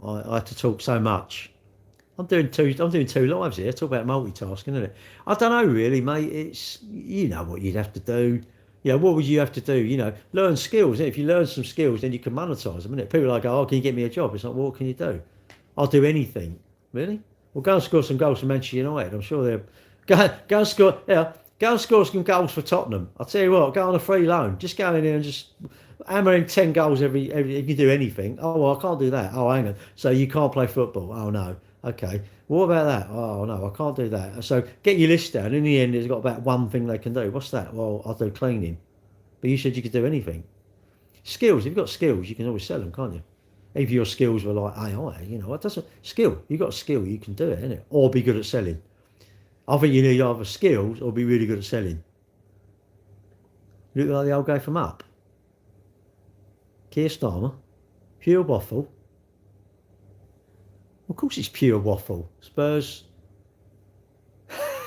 I have to talk so much. I'm doing two lives here. Talk about multitasking, isn't it? I don't know really, mate. It's what you'd have to do. What would you have to do? Learn skills. If you learn some skills, then you can monetize them, innit? People go, oh, can you get me a job? It's like, well, what can you do? I'll do anything. Really? Well, go and score some goals for Manchester United. I'm sure they're go and score. Yeah, go and score some goals for Tottenham. I'll tell you what. Go on a free loan. Just go in here and just hammer in 10 goals every. If you do anything. Oh, well, I can't do that. Oh, hang on. So you can't play football? Oh no. Okay. What about that? Oh no, I can't do that. So get your list down. In the end, there's got about one thing they can do. What's that? Well, I'll do cleaning. But you said you could do anything. Skills. If you've got skills, you can always sell them, can't you? If your skills were like AI, it doesn't skill. You got a skill, you can do it, innit? Or be good at selling. I think you need either skills or be really good at selling. You look like the old guy from Up. Keir Starmer, pure waffle. Of course, it's pure waffle. Spurs.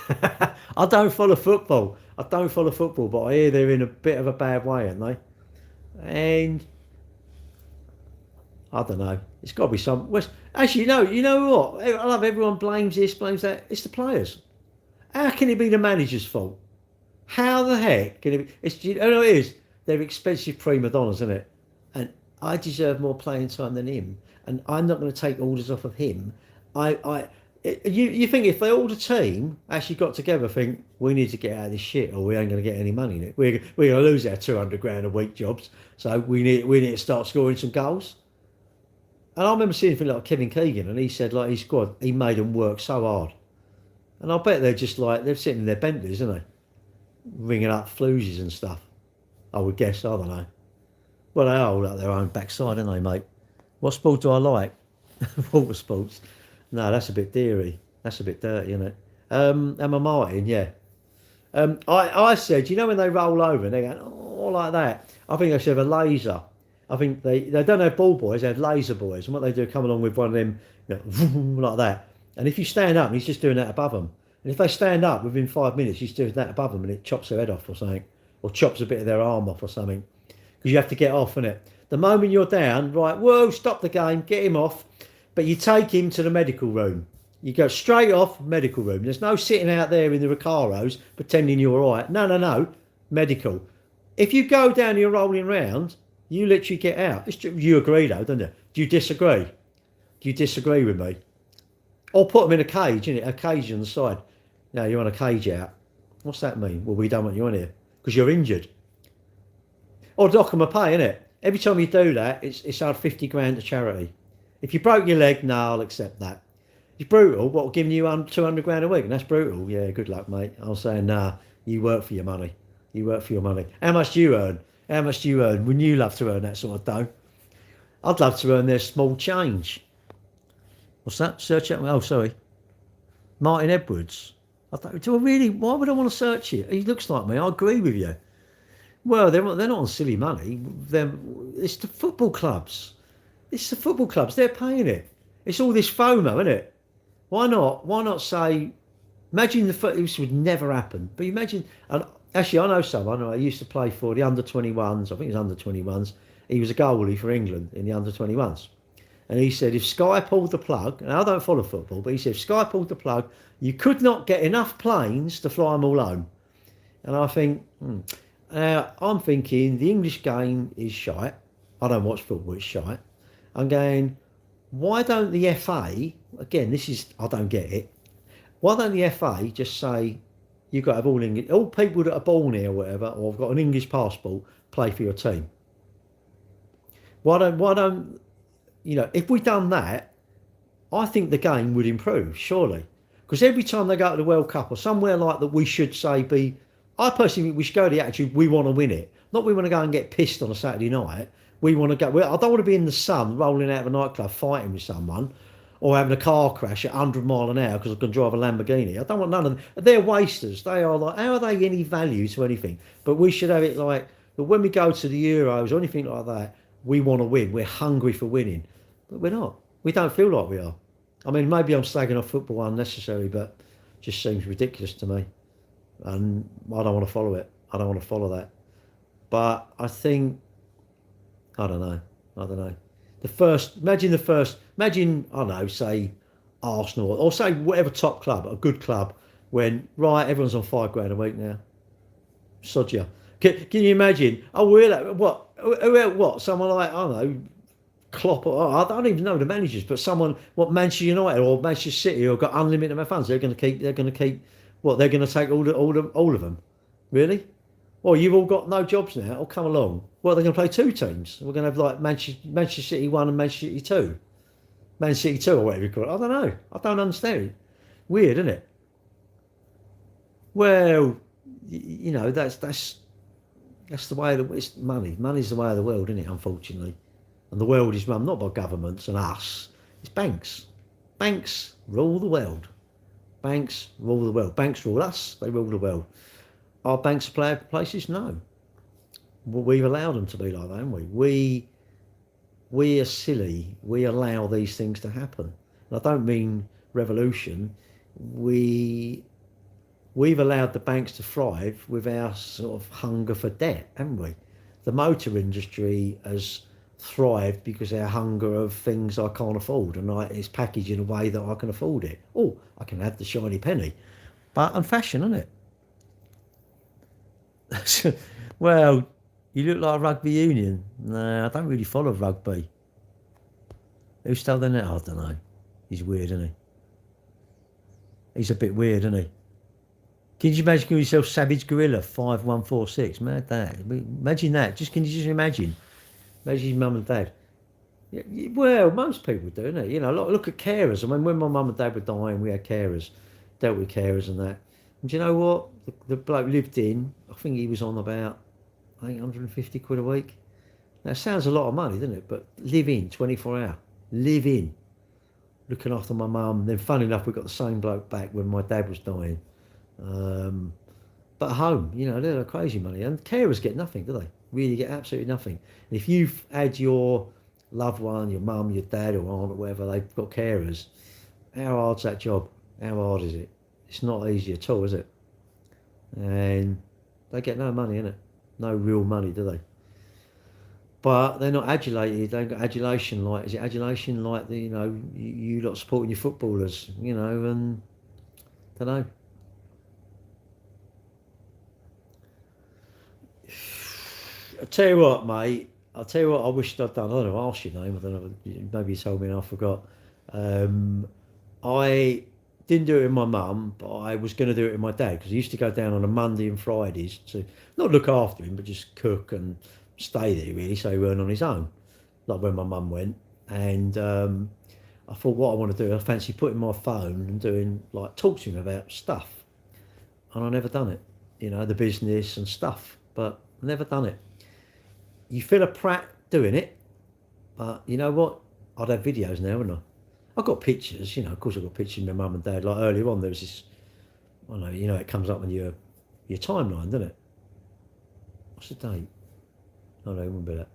I don't follow football. But I hear they're in a bit of a bad way, aren't they? And I don't know. It's got to be some. Actually, no. You know what? I love everyone blames this, blames that. It's the players. How can it be the manager's fault? How the heck can it be? It is. They're expensive prima donnas, isn't it? And I deserve more playing time than him. And I'm not going to take orders off of him. You think if they all the team actually got together, think we need to get out of this shit, or we ain't going to get any money in it. We're going to lose our 200 grand a week jobs. So we need to start scoring some goals. And I remember seeing things like Kevin Keegan, and he said like his squad, he made them work so hard. And I bet they're just like they're sitting in their Bentleys, aren't they, ringing up floozies and stuff. I would guess. I don't know. Well, they are all at their own backside, aren't they, mate? What sport do I like? Water sports. No, that's a bit deary. That's a bit dirty, isn't it? Emma Martin, yeah. I said, when they roll over and they go, oh, like that. I think they should have a laser. I think they don't have ball boys, they have laser boys. And what they do, come along with one of them, like that. And if you stand up, he's just doing that above them. And if they stand up within 5 minutes, he's doing that above them and it chops their head off or something. Or chops a bit of their arm off or something. Because you have to get off, innit? The moment you're down, right, whoa, stop the game, get him off. But you take him to the medical room. You go straight off, medical room. There's no sitting out there in the Recaros pretending you're all right. No. Medical. If you go down and you're rolling round, you literally get out. You agree though, don't you? Do you disagree? Do you disagree with me? Or put them in a cage, innit? A cage on the side. No, you want a cage out. What's that mean? Well, we don't want you on here. Because you're injured. Or dock them a pay, innit? Every time you do that, it's out 50 grand to charity. If you broke your leg, no, I'll accept that. It's brutal. What, giving you 200 grand a week? And that's brutal. Yeah, good luck, mate. I was saying, nah, you work for your money. You work for your money. How much do you earn? How much do you earn? Wouldn't you love to earn that sort of dough? I'd love to earn their small change. What's that? Search it. Oh, sorry. Martin Edwards. Do I really? Why would I want to search it? He looks like me. I agree with you. Well, they're not on silly money. It's the football clubs. It's the football clubs. They're paying it. It's all this FOMO, isn't it? Why not? Why not say? Imagine this would never happen. But imagine, and actually, I know someone. I used to play for the under-21s. I think it was under-21s. He was a goalie for England in the under-21s. And he said, if Sky pulled the plug, and I don't follow football, but he said, if Sky pulled the plug, you could not get enough planes to fly them all home. And I think, I'm thinking the English game is shite. I don't watch football, it's shite. I'm going, why don't the FA, again, I don't get it. Why don't the FA just say, you've got to have all people that are born here or whatever, or have got an English passport, play for your team. Why don't, if we'd done that, I think the game would improve, surely. Because every time they go to the World Cup or somewhere like that, we should say I personally think we should go to the attitude, we want to win it. Not we want to go and get pissed on a Saturday night. We want to go, I don't want to be in the sun rolling out of a nightclub fighting with someone or having a car crash at 100 mile an hour because I can drive a Lamborghini. I don't want none of them. They're wasters. They are like, how are they any value to anything? But we should have it like, but when we go to the Euros or anything like that, we want to win. We're hungry for winning. But we're not. We don't feel like we are. I mean, maybe I'm slagging off football unnecessarily, but it just seems ridiculous to me. And I don't want to follow it. I don't want to follow that. But I think, I don't know. Imagine, I don't know, say Arsenal or say whatever top club, a good club, when, right, everyone's on £5,000 a week now. Sod ya. Can you imagine? Oh, what? Someone like, I don't know, Klopp, or I don't even know the managers, but someone, Manchester United or Manchester City, who have got unlimited amount of funds, they're going to keep, they're going to take all of them? Really? Well, you've all got no jobs now. Oh, come along. Well, they're going to play two teams. We're going to have like Manchester City 1 and Manchester City 2. Man City 2 or whatever you call it. I don't know. I don't understand it. Weird, isn't it? Well, that's the way it's money. Money's the way of the world, isn't it, unfortunately? And the world is run not by governments and us. It's banks. Banks rule the world. Banks rule the world. Banks rule us. They rule the world. Are banks places? No. Well, we've allowed them to be like that, haven't we? We are silly. We allow these things to happen. And I don't mean revolution. We've allowed the banks to thrive with our sort of hunger for debt, haven't we? The motor industry has thrived because our hunger of things I can't afford, and it's packaged in a way that I can afford it. Oh, I can have the shiny penny. But I'm fashion, isn't it? Well, you look like a rugby union. No, I don't really follow rugby. Who stole the net? I don't know. He's weird, isn't he? He's a bit weird, isn't he? Can you imagine yourself Savage Gorilla 5146? Mad that. Imagine that. Can you just imagine? Imagine your mum and dad. Well, most people do, don't they? Look at carers. I mean, when my mum and dad were dying, we had carers, dealt with carers and that. And do you know what? The bloke lived in, I think he was on about 850 quid a week. Now, it sounds a lot of money, doesn't it? But live in, 24 hour. Live in. Looking after my mum. Then, funny enough, we got the same bloke back when my dad was dying. But at home, they're crazy money. And carers get nothing, do they? Really get absolutely nothing. And if you've had your loved one, your mum, your dad or aunt or whatever, they've got carers, how hard's that job? How hard is it? It's not easy at all, is it? And they get no money, innit? No real money, do they? But they're not adulated. They ain't got adulation like, is it adulation like the, you lot supporting your footballers, and I don't know. I'll tell you what, mate. I wished I'd done. I don't know, I'll ask your name. I don't know. Maybe you told me and I forgot. I didn't do it with my mum, but I was going to do it with my dad because he used to go down on a Monday and Fridays to not look after him, but just cook and stay there, really, so he weren't on his own. Like when my mum went. And I thought, what I want to do, I fancy putting my phone and doing, talk to him about stuff. And I never done it. The business and stuff, but never done it. You feel a prat doing it, but you know what? I'd have videos now, wouldn't I? I've got pictures, of course I've got pictures of my mum and dad. Like earlier on, there was this, I don't know, it comes up on your timeline, doesn't it? what's the date? Oh no, it wouldn't be that.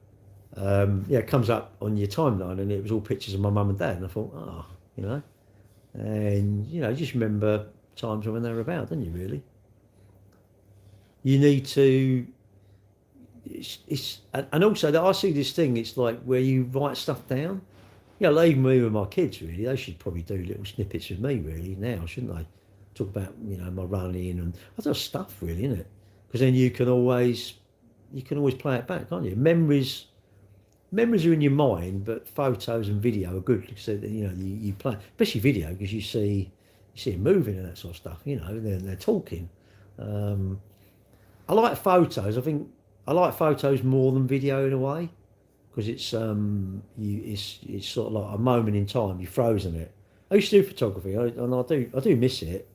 Yeah, it comes up on your timeline, and it was all pictures of my mum and dad, and I thought, oh, you know, and you know, just remember times when they were about, don't you? Really, you need to. It's and also that I see this thing. It's like where you write stuff down. You know, even me with my kids, really, they should probably do little snippets with me, really, now, shouldn't they? Talk about, you know, my running and other stuff, really, isn't it? Because then you can always play it back, can't you? Memories are in your mind, but photos and video are good because you know you play, especially video, because you see it moving and that sort of stuff. You know, they're talking. I like photos. I think I like photos more than video in a way, because it's it's sort of like a moment in time. You're frozen it. I used to do photography, and I do miss it,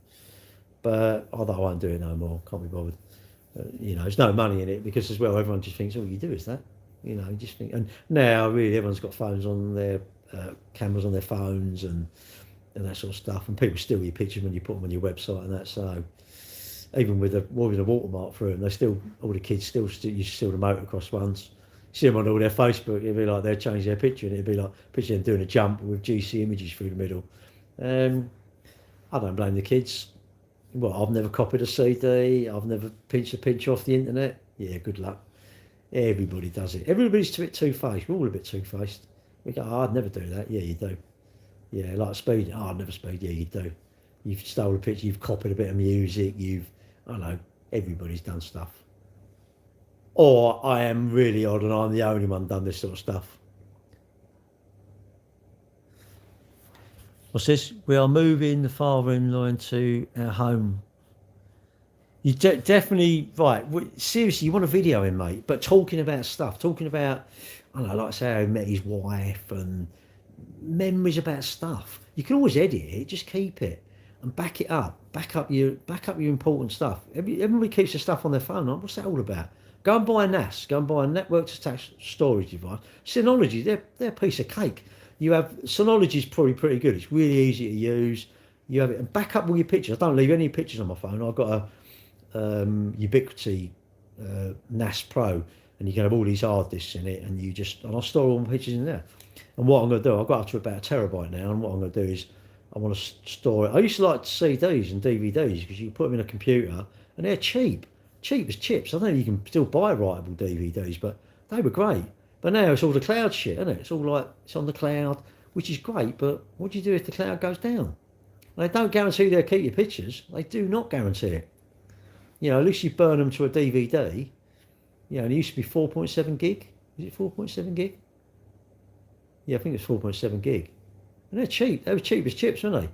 but although I won't do it no more, can't be bothered. You know, there's no money in it because as well everyone just thinks all you do is that. You know, just think, and now really everyone's got phones on their cameras on their phones and that sort of stuff, and people steal your pictures when you put them on your website and that. So even with a watermark through them, all the kids still you steal the motocross ones. See them on all their Facebook, it'd be like they'll change their picture and it'd be like picture them doing a jump with GC images through the middle. I don't blame the kids. Well, I've never copied a CD. I've never pinched a picture off the internet. Yeah, good luck. Everybody does it. Everybody's a bit two-faced. We're all a bit two-faced. We go, oh, I'd never do that. Yeah, you do. Yeah, like speed. Oh, I'd never speed. Yeah, you do. You've stolen a picture. You've copied a bit of music. I don't know. Everybody's done stuff. Or I am really odd and I'm the only one done this sort of stuff. What's this? We are moving the father-in-law into our home. You definitely, right, seriously, you want a video in, mate, but talking about stuff, talking about, I don't know, like say how he met his wife and memories about stuff. You can always edit it, just keep it and back it up, back up your important stuff. Everybody keeps their stuff on their phone. What's that all about? Go and buy a NAS, go and buy a network attached storage device. Synology, they're a piece of cake. You have, Synology is probably pretty good. It's really easy to use. You have it, and back up all your pictures. I don't leave any pictures on my phone. I've got a Ubiquiti NAS Pro, and you can have all these hard disks in it, and I'll store all my pictures in there. And what I'm going to do, I've got up to about a terabyte now, and what I'm going to do is I want to store it. I used to like CDs and DVDs because you can put them in a computer, and they're cheap as chips. I don't know if you can still buy writable DVDs, but they were great. But now it's all the cloud shit, isn't it? It's all like it's on the cloud, which is great, but what do you do if the cloud goes down? They don't guarantee they'll keep your pictures. They do not guarantee it. You know, at least you burn them to a DVD. You know, and it used to be 4.7 gig. Is it 4.7 gig? Yeah, I think it's 4.7 gig. And they're cheap. They were cheap as chips, weren't they?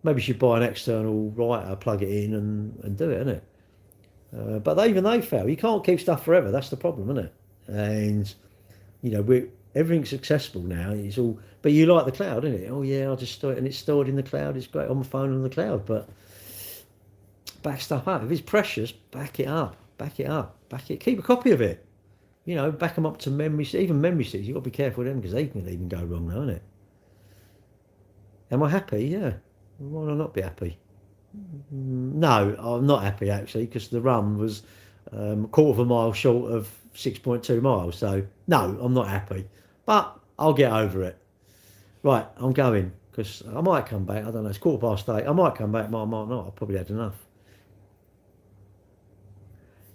Maybe you should buy an external writer, plug it in and do it, innit? But even they fail. You can't keep stuff forever. That's the problem, isn't it? And, you know, everything's accessible now. It's all, but you like the cloud, isn't it? Oh yeah, I'll just store it, and it's stored in the cloud. It's great on my phone on the cloud, but back stuff up. If it's precious, back it up. Keep a copy of it. You know, back them up to memory. Even memory sticks, you've got to be careful with them because they can even go wrong now, innit? Am I happy? Yeah. Why would I not be happy? No, I'm not happy actually, because the run was a quarter of a mile short of 6.2 miles. So no, I'm not happy, but I'll get over it. Right, I'm going because I might come back. I don't know. It's 8:15. I might come back. Might not. I've probably had enough.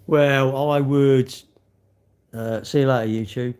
Well, I would see you later, YouTube.